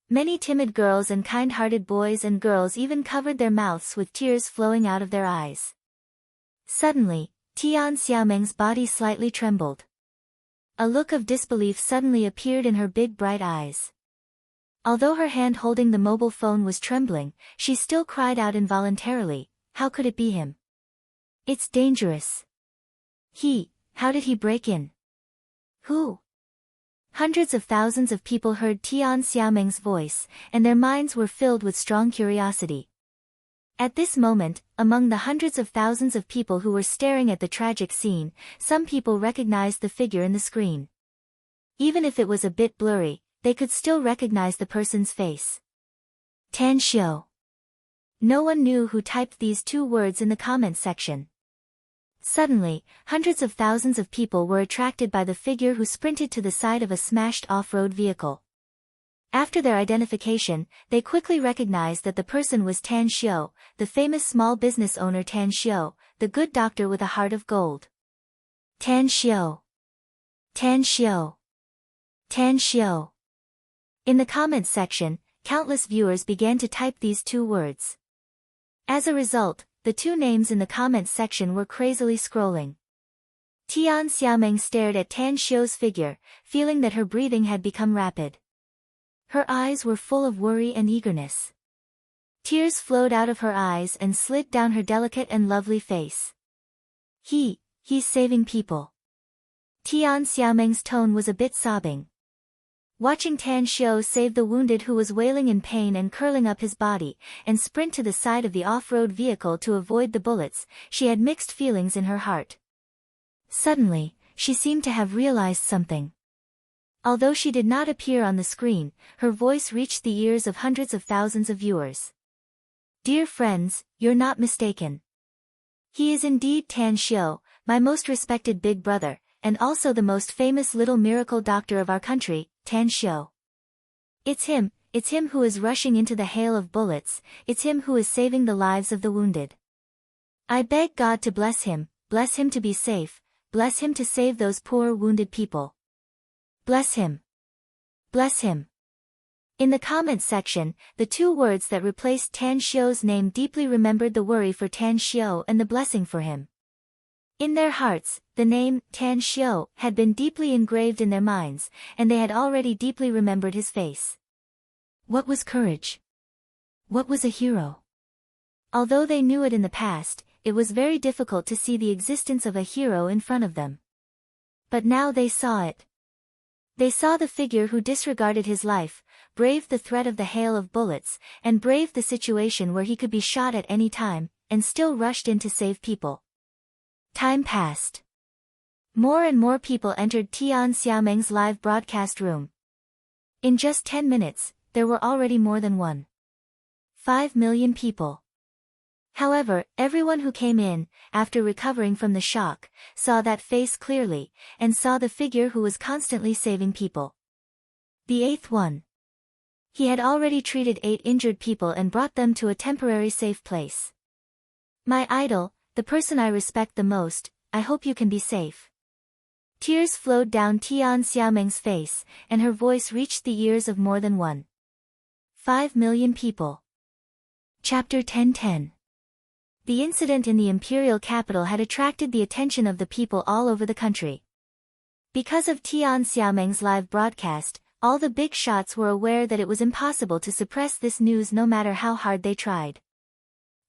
Speaker 1: Many timid girls and kind-hearted boys and girls even covered their mouths with tears flowing out of their eyes. Suddenly, Tian Xiaomeng's body slightly trembled. A look of disbelief suddenly appeared in her big bright eyes. Although her hand holding the mobile phone was trembling, she still cried out involuntarily, "How could it be him? It's dangerous. How did he break in? Who?" Hundreds of thousands of people heard Tian Xiaoming's voice, and their minds were filled with strong curiosity. At this moment, among the hundreds of thousands of people who were staring at the tragic scene, some people recognized the figure in the screen. Even if it was a bit blurry, they could still recognize the person's face. Tan Xiu. No one knew who typed these two words in the comments section. Suddenly, hundreds of thousands of people were attracted by the figure who sprinted to the side of a smashed off-road vehicle. After their identification, they quickly recognized that the person was Tan Xiu, the famous small business owner Tan Xiu, the good doctor with a heart of gold. Tan Xiu. Tan Xiu. Tan Xiu. In the comments section, countless viewers began to type these two words. As a result, the two names in the comments section were crazily scrolling. Tian Xiaoming stared at Tan Xiu's figure, feeling that her breathing had become rapid. Her eyes were full of worry and eagerness. Tears flowed out of her eyes and slid down her delicate and lovely face. He's saving people. Tian Xiaoming's tone was a bit sobbing. Watching Tan Xiu save the wounded who was wailing in pain and curling up his body, and sprint to the side of the off-road vehicle to avoid the bullets, she had mixed feelings in her heart. Suddenly, she seemed to have realized something. Although she did not appear on the screen, her voice reached the ears of hundreds of thousands of viewers. "Dear friends, you're not mistaken. He is indeed Tan Xiu, my most respected big brother, and also the most famous little miracle doctor of our country, Tan Xiu. It's him who is rushing into the hail of bullets, it's him who is saving the lives of the wounded. I beg God to bless him to be safe, bless him to save those poor wounded people. Bless him. Bless him." In the comments section, the two words that replaced Tan Xiu's name deeply remembered the worry for Tan Xiu and the blessing for him. In their hearts, the name, Tan Xiu, had been deeply engraved in their minds, and they had already deeply remembered his face. What was courage? What was a hero? Although they knew it in the past, it was very difficult to see the existence of a hero in front of them. But now they saw it. They saw the figure who disregarded his life, braved the threat of the hail of bullets, and braved the situation where he could be shot at any time, and still rushed in to save people. Time passed. More and more people entered Tian Xiaoming's live broadcast room. In just 10 minutes, there were already more than 1.5 million people. However, everyone who came in, after recovering from the shock, saw that face clearly, and saw the figure who was constantly saving people. The eighth one. He had already treated 8 injured people and brought them to a temporary safe place. "My idol, the person I respect the most, I hope you can be safe." Tears flowed down Tian Xiaoming's face, and her voice reached the ears of more than 1.5 million people. Chapter 10:10. The incident in the imperial capital had attracted the attention of the people all over the country. Because of Tian Xiaoming's live broadcast, all the big shots were aware that it was impossible to suppress this news no matter how hard they tried.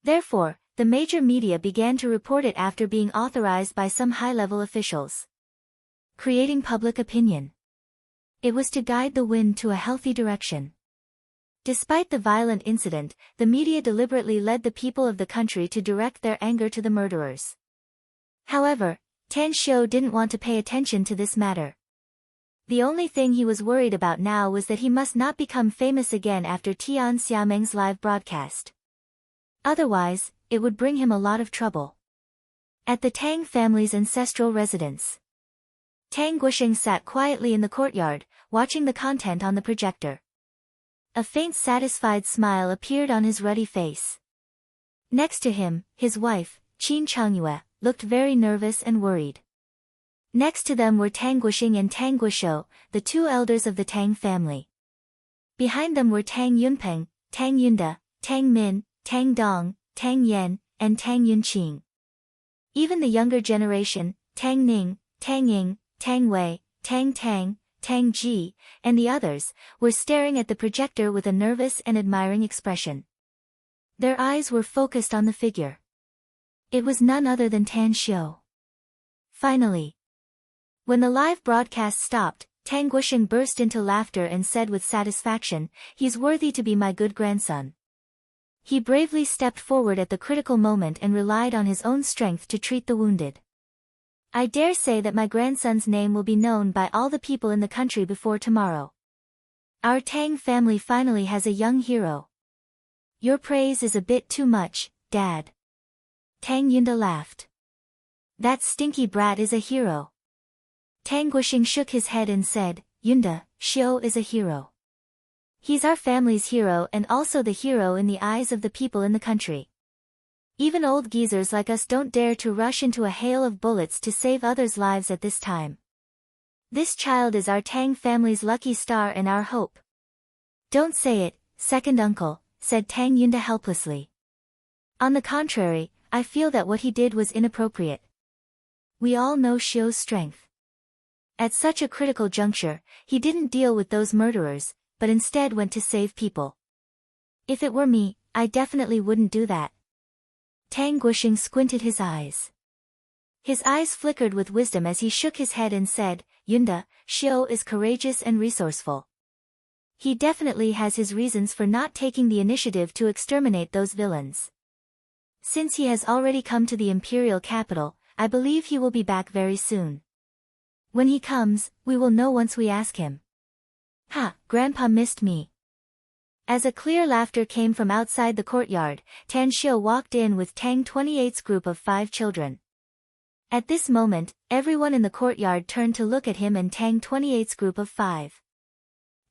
Speaker 1: Therefore, the major media began to report it after being authorized by some high-level officials. Creating public opinion. It was to guide the wind to a healthy direction. Despite the violent incident, the media deliberately led the people of the country to direct their anger to the murderers. However, Tan Xiu didn't want to pay attention to this matter. The only thing he was worried about now was that he must not become famous again after Tian Xiaoming's live broadcast. Otherwise, it would bring him a lot of trouble. At the Tang family's ancestral residence, Tang Guosheng sat quietly in the courtyard, watching the content on the projector. A faint satisfied smile appeared on his ruddy face. Next to him, his wife, Qin Chengyue, looked very nervous and worried. Next to them were Tang Guosheng and Tang Guoshou, the two elders of the Tang family. Behind them were Tang Yunpeng, Tang Yunda, Tang Min, Tang Dong, Tang Yan, and Tang Yunqing. Even the younger generation, Tang Ning, Tang Ying, Tang Wei, Tang Tang, Tang Ji, and the others, were staring at the projector with a nervous and admiring expression. Their eyes were focused on the figure. It was none other than Tan Xiu. Finally, when the live broadcast stopped, Tang Guosheng burst into laughter and said with satisfaction, "He's worthy to be my good grandson." He bravely stepped forward at the critical moment and relied on his own strength to treat the wounded. "I dare say that my grandson's name will be known by all the people in the country before tomorrow. Our Tang family finally has a young hero." "Your praise is a bit too much, Dad." Tang Yunda laughed. "That stinky brat is a hero." Tang Guosheng shook his head and said, "Yunda, Xiu is a hero. He's our family's hero and also the hero in the eyes of the people in the country. Even old geezers like us don't dare to rush into a hail of bullets to save others' lives at this time. This child is our Tang family's lucky star and our hope." "Don't say it, second uncle," said Tang Yunda helplessly. "On the contrary, I feel that what he did was inappropriate. We all know Xiu's strength. At such a critical juncture, he didn't deal with those murderers, but instead went to save people. If it were me, I definitely wouldn't do that." Tang Guosheng squinted his eyes. His eyes flickered with wisdom as he shook his head and said, "Yunda, Xiu is courageous and resourceful. He definitely has his reasons for not taking the initiative to exterminate those villains. Since he has already come to the imperial capital, I believe he will be back very soon. When he comes, we will know once we ask him." "Ha, Grandpa missed me." As a clear laughter came from outside the courtyard, Tan Xiu walked in with Tang 28's group of 5 children. At this moment, everyone in the courtyard turned to look at him and Tang 28's group of 5.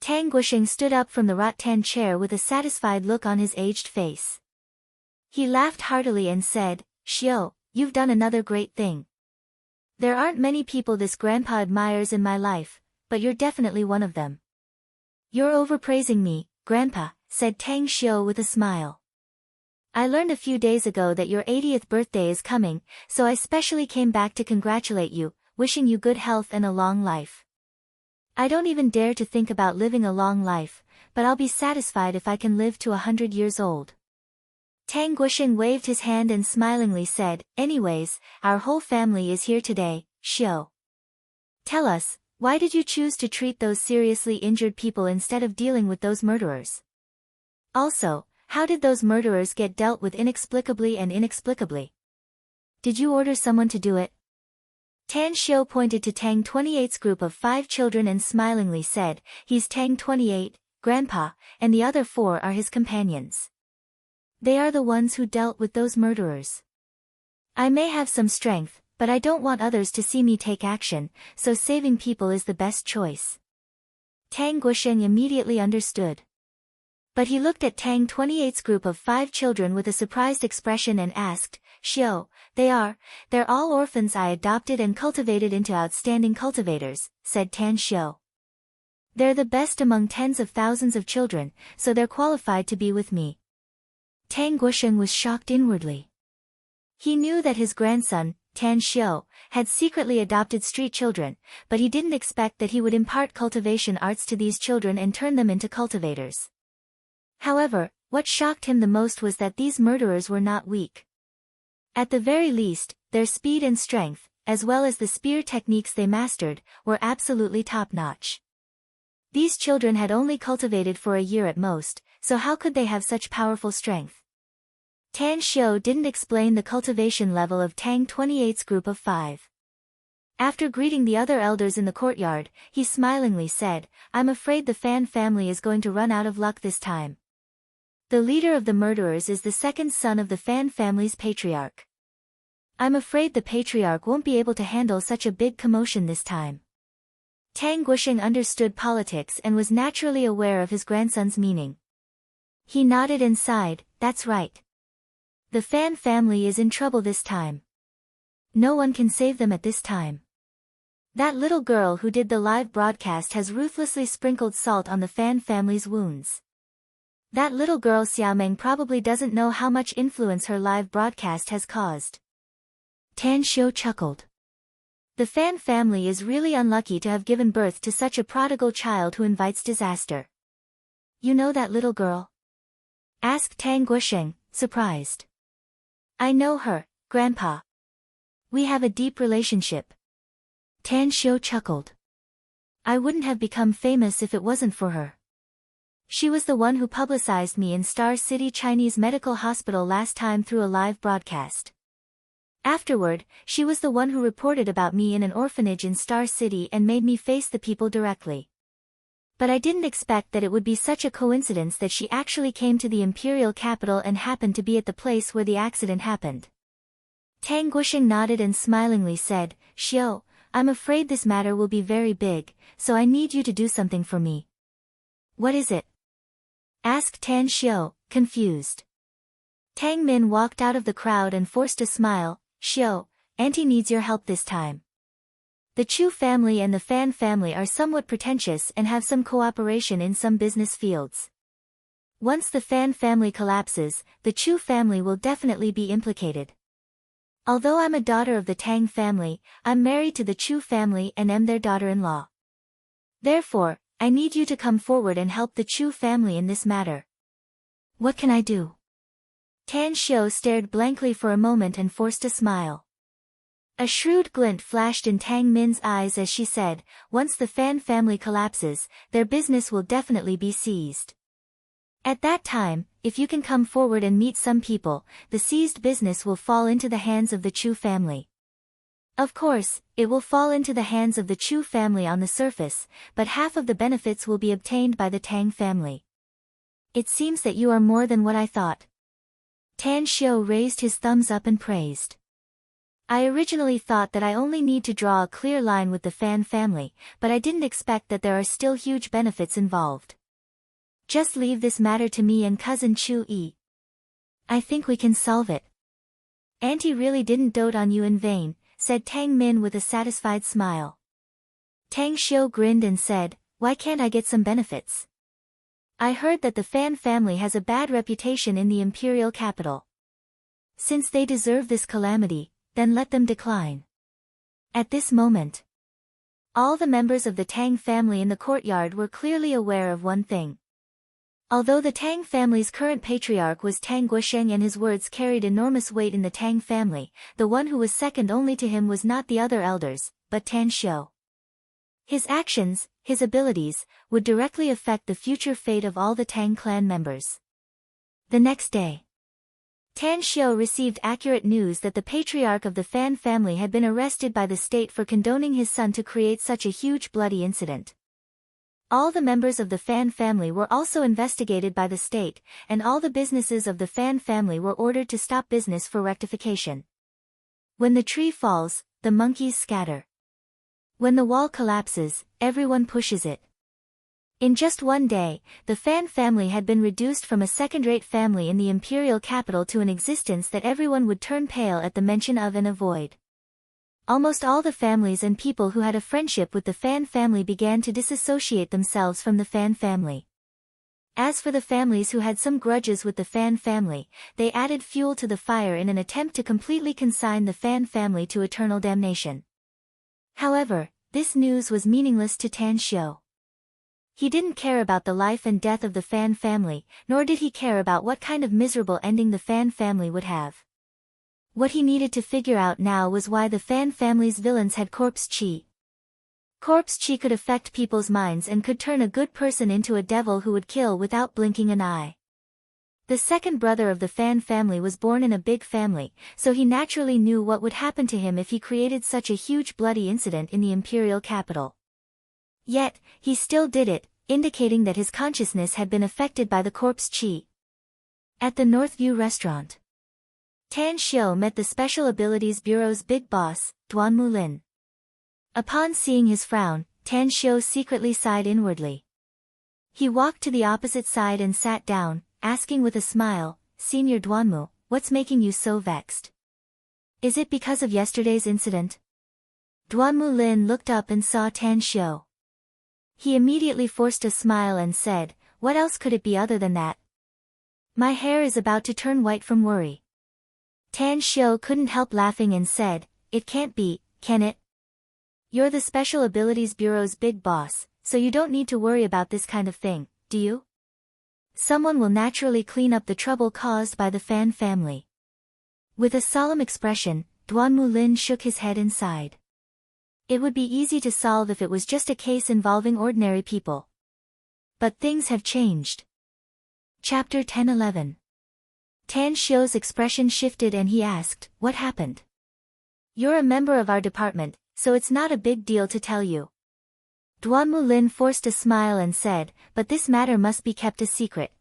Speaker 1: Tang Guosheng stood up from the rattan chair with a satisfied look on his aged face. He laughed heartily and said, "Xiu, you've done another great thing. There aren't many people this grandpa admires in my life, but you're definitely one of them." "You're overpraising me, Grandpa," said Tang Xiu with a smile. "I learned a few days ago that your 80th birthday is coming, so I specially came back to congratulate you, wishing you good health and a long life. I don't even dare to think about living a long life, but I'll be satisfied if I can live to 100 years old." Tang Guosheng waved his hand and smilingly said, "Anyways, our whole family is here today, Xiu. Tell us, why did you choose to treat those seriously injured people instead of dealing with those murderers? Also, how did those murderers get dealt with inexplicably and inexplicably? Did you order someone to do it?" Tan Xiu pointed to Tang 28's group of 5 children and smilingly said, "He's Tang 28, Grandpa, and the other 4 are his companions. They are the ones who dealt with those murderers. I may have some strength, but I don't want others to see me take action, so saving people is the best choice." Tang Guosheng immediately understood. But he looked at Tang 28's group of 5 children with a surprised expression and asked, "Xiu, they're all orphans I adopted and cultivated into outstanding cultivators," said Tan Xiu. "They're the best among tens of thousands of children, so they're qualified to be with me." Tang Guosheng was shocked inwardly. He knew that his grandson, Tan Xiu, had secretly adopted street children, but he didn't expect that he would impart cultivation arts to these children and turn them into cultivators. However, what shocked him the most was that these murderers were not weak. At the very least, their speed and strength, as well as the spear techniques they mastered, were absolutely top-notch. These children had only cultivated for a year at most, so how could they have such powerful strength? Tan Xiu didn't explain the cultivation level of Tang 28's group of 5. After greeting the other elders in the courtyard, he smilingly said, "I'm afraid the Fan family is going to run out of luck this time. The leader of the murderers is the second son of the Fan family's patriarch. I'm afraid the patriarch won't be able to handle such a big commotion this time." Tang Guosheng understood politics and was naturally aware of his grandson's meaning. He nodded and sighed, "That's right. The Fan family is in trouble this time. No one can save them at this time. That little girl who did the live broadcast has ruthlessly sprinkled salt on the Fan family's wounds. That little girl Xiaomeng probably doesn't know how much influence her live broadcast has caused." Tan Xiu chuckled. The Fan family is really unlucky to have given birth to such a prodigal child who invites disaster. You know that little girl? Asked Tang Guosheng, surprised. I know her, Grandpa. We have a deep relationship. Tan Xiu chuckled. I wouldn't have become famous if it wasn't for her. She was the one who publicized me in Star City Chinese Medical Hospital last time through a live broadcast. Afterward, she was the one who reported about me in an orphanage in Star City and made me face the people directly. But I didn't expect that it would be such a coincidence that she actually came to the imperial capital and happened to be at the place where the accident happened. Tang Guosheng nodded and smilingly said, Xiu, I'm afraid this matter will be very big, so I need you to do something for me. What is it? Asked Tan Xiu, confused. Tang Min walked out of the crowd and forced a smile. Xiu, Auntie needs your help this time. The Chu family and the Fan family are somewhat pretentious and have some cooperation in some business fields. Once the Fan family collapses, the Chu family will definitely be implicated. Although I'm a daughter of the Tang family, I'm married to the Chu family and am their daughter-in-law. Therefore, I need you to come forward and help the Chu family in this matter. What can I do? Tan Xiu stared blankly for a moment and forced a smile. A shrewd glint flashed in Tang Min's eyes as she said, once the Fan family collapses, their business will definitely be seized. At that time, if you can come forward and meet some people, the seized business will fall into the hands of the Chu family. Of course, it will fall into the hands of the Chu family on the surface, but half of the benefits will be obtained by the Tang family. It seems that you are more than what I thought. Tan Xiu raised his thumbs up and praised. I originally thought that I only need to draw a clear line with the Fan family, but I didn't expect that there are still huge benefits involved. Just leave this matter to me and cousin Chu Yi. I think we can solve it. Auntie really didn't dote on you in vain, said Tang Min with a satisfied smile. Tang Xiu grinned and said, why can't I get some benefits? I heard that the Fan family has a bad reputation in the imperial capital. Since they deserve this calamity, then let them decline. At this moment, all the members of the Tang family in the courtyard were clearly aware of one thing. Although the Tang family's current patriarch was Tang Guosheng and his words carried enormous weight in the Tang family, the one who was second only to him was not the other elders, but Tan Xiu. His actions, his abilities, would directly affect the future fate of all the Tang clan members. The next day, Tan Xiu received accurate news that the patriarch of the Fan family had been arrested by the state for condoning his son to create such a huge bloody incident. All the members of the Fan family were also investigated by the state, and all the businesses of the Fan family were ordered to stop business for rectification. When the tree falls, the monkeys scatter. When the wall collapses, everyone pushes it. In just one day, the Fan family had been reduced from a second-rate family in the imperial capital to an existence that everyone would turn pale at the mention of and avoid. Almost all the families and people who had a friendship with the Fan family began to disassociate themselves from the Fan family. As for the families who had some grudges with the Fan family, they added fuel to the fire in an attempt to completely consign the Fan family to eternal damnation. However, this news was meaningless to Tan Xiu. He didn't care about the life and death of the Fan family, nor did he care about what kind of miserable ending the Fan family would have. What he needed to figure out now was why the Fan family's villains had corpse chi. Corpse chi could affect people's minds and could turn a good person into a devil who would kill without blinking an eye. The second brother of the Fan family was born in a big family, so he naturally knew what would happen to him if he created such a huge bloody incident in the imperial capital. Yet, he still did it, indicating that his consciousness had been affected by the corpse chi. At the Northview restaurant, Tan Xiu met the Special Abilities Bureau's big boss, Duan Mulin. Upon seeing his frown, Tan Xiu secretly sighed inwardly. He walked to the opposite side and sat down, asking with a smile, Senior Duanmu, what's making you so vexed? Is it because of yesterday's incident? Duanmu Lin looked up and saw Tan Xiu. He immediately forced a smile and said, what else could it be other than that? My hair is about to turn white from worry. Tan Xiu couldn't help laughing and said, it can't be, can it? You're the Special Abilities Bureau's big boss, so you don't need to worry about this kind of thing, do you? Someone will naturally clean up the trouble caused by the Fan family. With a solemn expression, Duan Mulin shook his head and sighed. It would be easy to solve if it was just a case involving ordinary people. But things have changed. Chapter 10-11. Tan Xiu's expression shifted and he asked, "What happened?" "You're a member of our department, so it's not a big deal to tell you." Duan Mulin forced a smile and said, "But this matter must be kept a secret."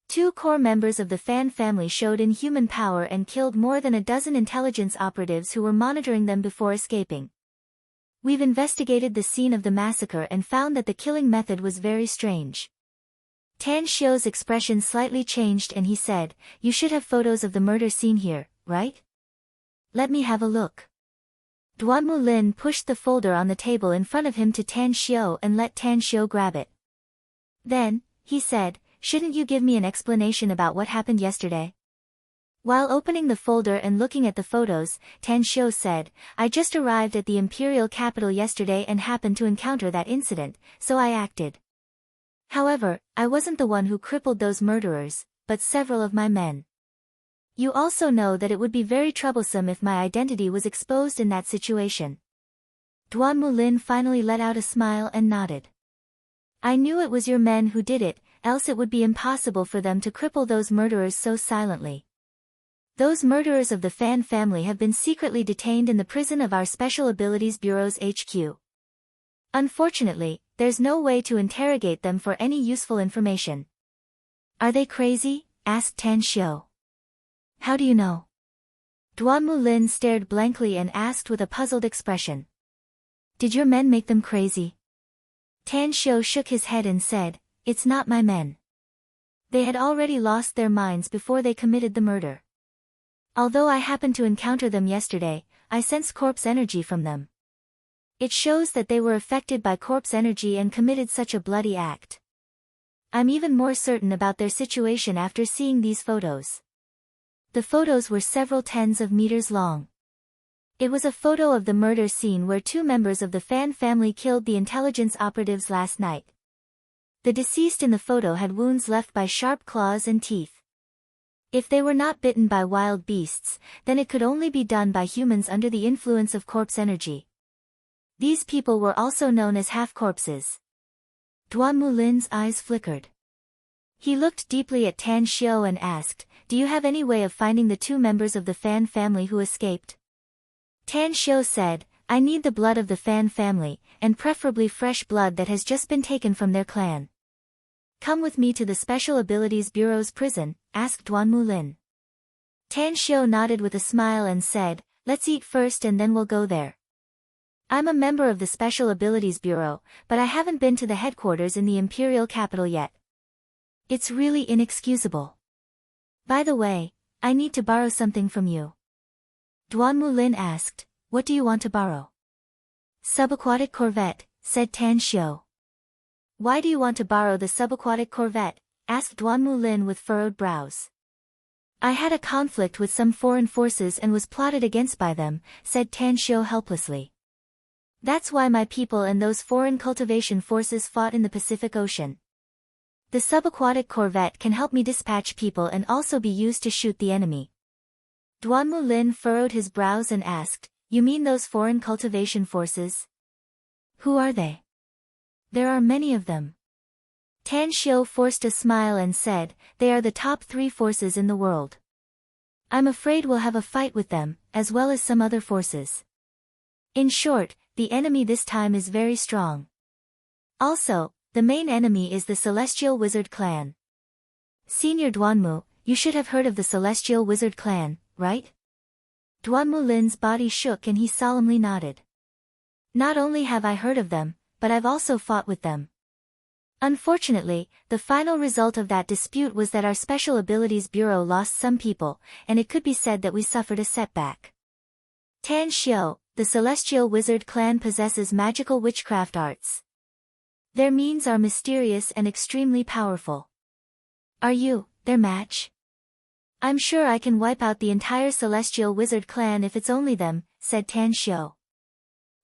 Speaker 1: Two core members of the Fan family showed inhuman power and killed more than a dozen intelligence operatives who were monitoring them before escaping. We've investigated the scene of the massacre and found that the killing method was very strange. Tan Xiu's expression slightly changed and he said, "You should have photos of the murder scene here, right? Let me have a look." Duan Mulin pushed the folder on the table in front of him to Tan Xiu and let Tan Xiu grab it. Then, he said, "Shouldn't you give me an explanation about what happened yesterday?" While opening the folder and looking at the photos, Tan Xiu said, "I just arrived at the imperial capital yesterday and happened to encounter that incident, so I acted. However, I wasn't the one who crippled those murderers, but several of my men. You also know that it would be very troublesome if my identity was exposed in that situation." Duan Mulin finally let out a smile and nodded. "I knew it was your men who did it, else it would be impossible for them to cripple those murderers so silently. Those murderers of the Fan family have been secretly detained in the prison of our Special Abilities Bureau's HQ. Unfortunately, there's no way to interrogate them for any useful information." "Are they crazy?" asked Tan Xiu. "How do you know?" Duan Mulin stared blankly and asked with a puzzled expression. "Did your men make them crazy?" Tan Xiu shook his head and said, "It's not my men. They had already lost their minds before they committed the murder. Although I happened to encounter them yesterday, I sensed corpse energy from them. It shows that they were affected by corpse energy and committed such a bloody act. I'm even more certain about their situation after seeing these photos." The photos were several tens of meters long. It was a photo of the murder scene where two members of the Fan family killed the intelligence operatives last night. The deceased in the photo had wounds left by sharp claws and teeth. If they were not bitten by wild beasts, then it could only be done by humans under the influence of corpse energy. These people were also known as half-corpses. Duan Mulin's eyes flickered. He looked deeply at Tan Xiu and asked, "Do you have any way of finding the two members of the Fan family who escaped?" Tan Xiu said, "I need the blood of the Fan family, and preferably fresh blood that has just been taken from their clan." "Come with me to the Special Abilities Bureau's prison," asked Duan Mulin. Tan Xiu nodded with a smile and said, "Let's eat first and then we'll go there. I'm a member of the Special Abilities Bureau, but I haven't been to the headquarters in the imperial capital yet. It's really inexcusable. By the way, I need to borrow something from you." Duan Mulin asked, "What do you want to borrow?" "Subaquatic corvette," said Tan Xiu. "Why do you want to borrow the subaquatic corvette?" asked Duan Mulin with furrowed brows. "I had a conflict with some foreign forces and was plotted against by them," said Tan Xiu helplessly. "That's why my people and those foreign cultivation forces fought in the Pacific Ocean. The subaquatic corvette can help me dispatch people and also be used to shoot the enemy." Duan Mulin furrowed his brows and asked, "You mean those foreign cultivation forces? Who are they?" "There are many of them." Tan Xiu forced a smile and said, "They are the top 3 forces in the world. I'm afraid we'll have a fight with them, as well as some other forces. In short, the enemy this time is very strong. Also, the main enemy is the Celestial Wizard Clan. Senior Duanmu, you should have heard of the Celestial Wizard Clan, right?" Duan Mulin's body shook and he solemnly nodded. "Not only have I heard of them, but I've also fought with them. Unfortunately, the final result of that dispute was that our Special Abilities Bureau lost some people, and it could be said that we suffered a setback. Tan Xiu, the Celestial Wizard Clan possesses magical witchcraft arts. Their means are mysterious and extremely powerful. Are you their match?" "I'm sure I can wipe out the entire Celestial Wizard Clan if it's only them," said Tan Xiu.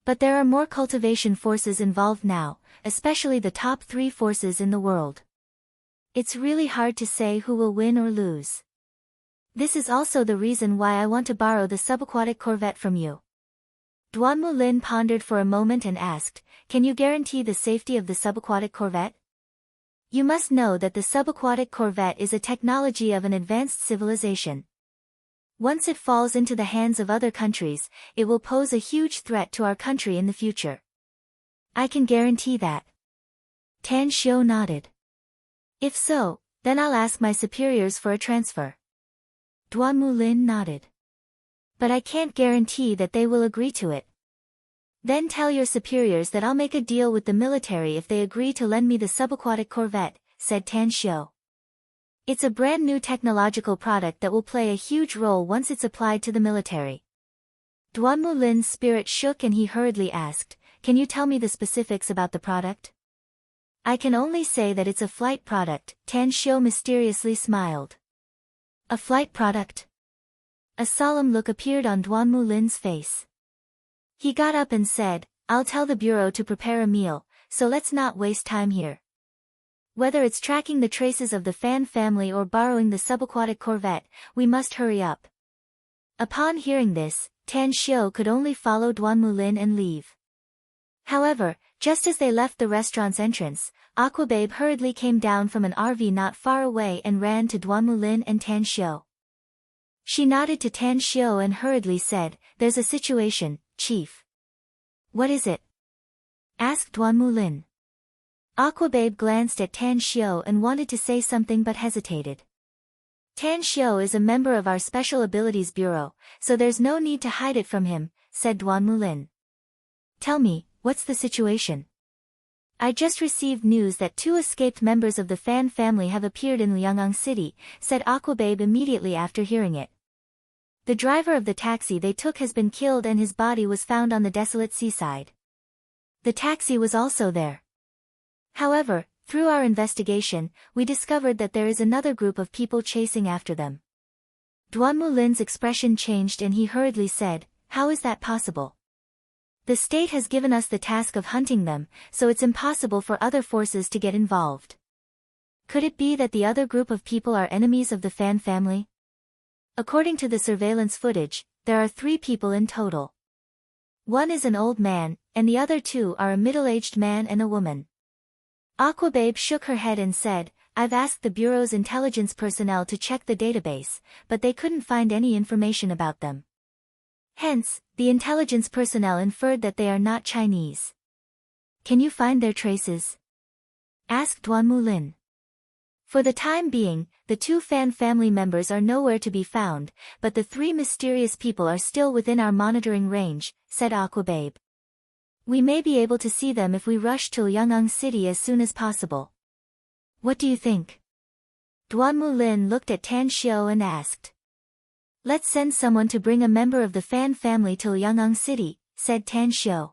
Speaker 1: But there are more cultivation forces involved now, especially the top 3 forces in the world. It's really hard to say who will win or lose. This is also the reason why I want to borrow the subaquatic corvette from you. Duan Mulin pondered for a moment and asked, can you guarantee the safety of the subaquatic corvette? You must know that the subaquatic corvette is a technology of an advanced civilization. Once it falls into the hands of other countries, it will pose a huge threat to our country in the future. I can guarantee that. Tan Xiu nodded. If so, then I'll ask my superiors for a transfer. Duan Mulin nodded. But I can't guarantee that they will agree to it. Then tell your superiors that I'll make a deal with the military if they agree to lend me the subaquatic corvette, said Tan Xiu. It's a brand new technological product that will play a huge role once it's applied to the military. Duan Mulin's spirit shook and he hurriedly asked, can you tell me the specifics about the product? I can only say that it's a flight product, Tan Xiu mysteriously smiled. A flight product? A solemn look appeared on Duan Mulin's face. He got up and said, I'll tell the bureau to prepare a meal, so let's not waste time here. Whether it's tracking the traces of the Fan family or borrowing the subaquatic corvette, we must hurry up. Upon hearing this, Tan Xiu could only follow Duan Mulin and leave. However, just as they left the restaurant's entrance, Aquababe hurriedly came down from an RV not far away and ran to Duan Mulin and Tan Xiu. She nodded to Tan Xiu and hurriedly said, there's a situation, Chief. What is it? Asked Duan Mulin. Aquababe glanced at Tan Xiu and wanted to say something but hesitated. Tan Xiu is a member of our Special Abilities Bureau, so there's no need to hide it from him, said Duan Mulin. Tell me, what's the situation? I just received news that 2 escaped members of the Fan family have appeared in Liang'ang City, said Aquababe immediately after hearing it. The driver of the taxi they took has been killed and his body was found on the desolate seaside. The taxi was also there. However, through our investigation, we discovered that there is another group of people chasing after them. Duan Mulin's expression changed and he hurriedly said, how is that possible? The state has given us the task of hunting them, so it's impossible for other forces to get involved. Could it be that the other group of people are enemies of the Fan family? According to the surveillance footage, there are 3 people in total. One is an old man, and the other 2 are a middle-aged man and a woman. Aquababe shook her head and said, I've asked the Bureau's intelligence personnel to check the database, but they couldn't find any information about them. Hence, the intelligence personnel inferred that they are not Chinese. Can you find their traces? Asked Duan Mulin. For the time being, the 2 Fan family members are nowhere to be found, but the 3 mysterious people are still within our monitoring range, said Aquababe. We may be able to see them if we rush to Liang'ang City as soon as possible. What do you think? Duan Mulin looked at Tan Xiu and asked. Let's send someone to bring a member of the Fan family to Liang'ang City, said Tan Xiu.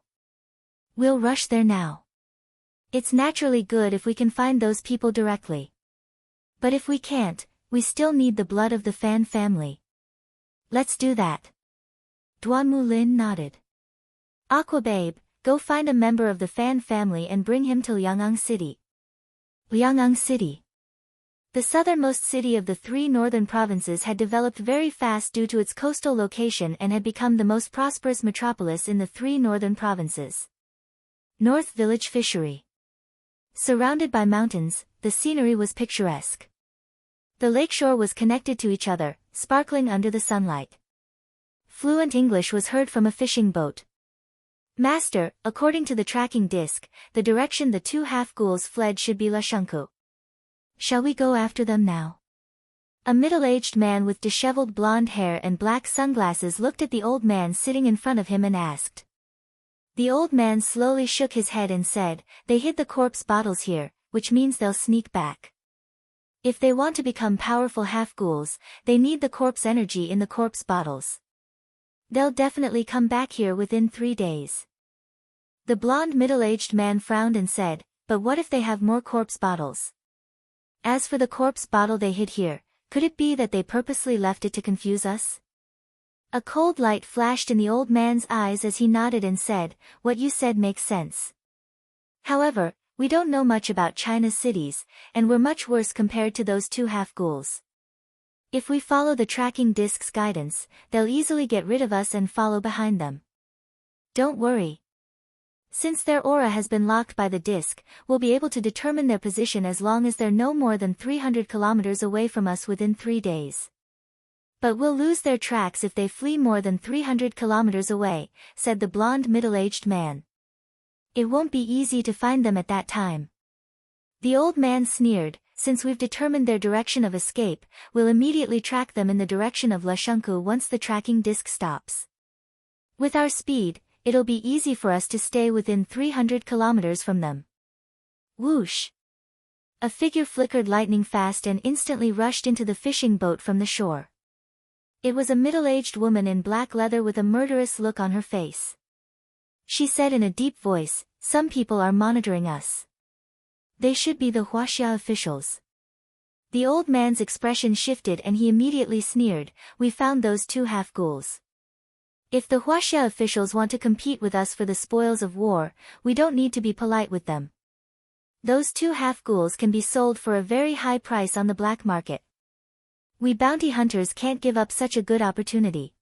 Speaker 1: We'll rush there now. It's naturally good if we can find those people directly. But if we can't, we still need the blood of the Fan family. Let's do that. Duan Mulin nodded. Aquababe, go find a member of the Fan family and bring him to Liang'ang City. Liang'ang City. The southernmost city of the 3 northern provinces had developed very fast due to its coastal location and had become the most prosperous metropolis in the 3 northern provinces. North Village Fishery. Surrounded by mountains, the scenery was picturesque. The lakeshore was connected to each other, sparkling under the sunlight. Fluent English was heard from a fishing boat. Master, according to the tracking disc, the direction the 2 half-ghouls fled should be Lashanku. Shall we go after them now? A middle-aged man with disheveled blonde hair and black sunglasses looked at the old man sitting in front of him and asked. The old man slowly shook his head and said, they hid the corpse bottles here, which means they'll sneak back. If they want to become powerful half-ghouls, they need the corpse energy in the corpse bottles. They'll definitely come back here within 3 days. The blonde middle-aged man frowned and said, but what if they have more corpse bottles? As for the corpse bottle they hid here, could it be that they purposely left it to confuse us? A cold light flashed in the old man's eyes as he nodded and said, "What you said makes sense. However, we don't know much about China's cities, and we're much worse compared to those two half-ghouls. If we follow the tracking disc's guidance, they'll easily get rid of us and follow behind them. Don't worry. Since their aura has been locked by the disc, we'll be able to determine their position as long as they're no more than 300 kilometers away from us within 3 days. But we'll lose their tracks if they flee more than 300 kilometers away," said the blonde middle-aged man. "It won't be easy to find them at that time." The old man sneered, "Since we've determined their direction of escape, we'll immediately track them in the direction of Lashunku once the tracking disc stops. With our speed, it'll be easy for us to stay within 300 kilometers from them." Whoosh! A figure flickered lightning fast and instantly rushed into the fishing boat from the shore. It was a middle-aged woman in black leather with a murderous look on her face. She said in a deep voice, "Some people are monitoring us. They should be the Huaxia officials." The old man's expression shifted and he immediately sneered, "We found those two half-ghouls. If the Huaxia officials want to compete with us for the spoils of war, we don't need to be polite with them. Those two half-ghouls can be sold for a very high price on the black market. We bounty hunters can't give up such a good opportunity."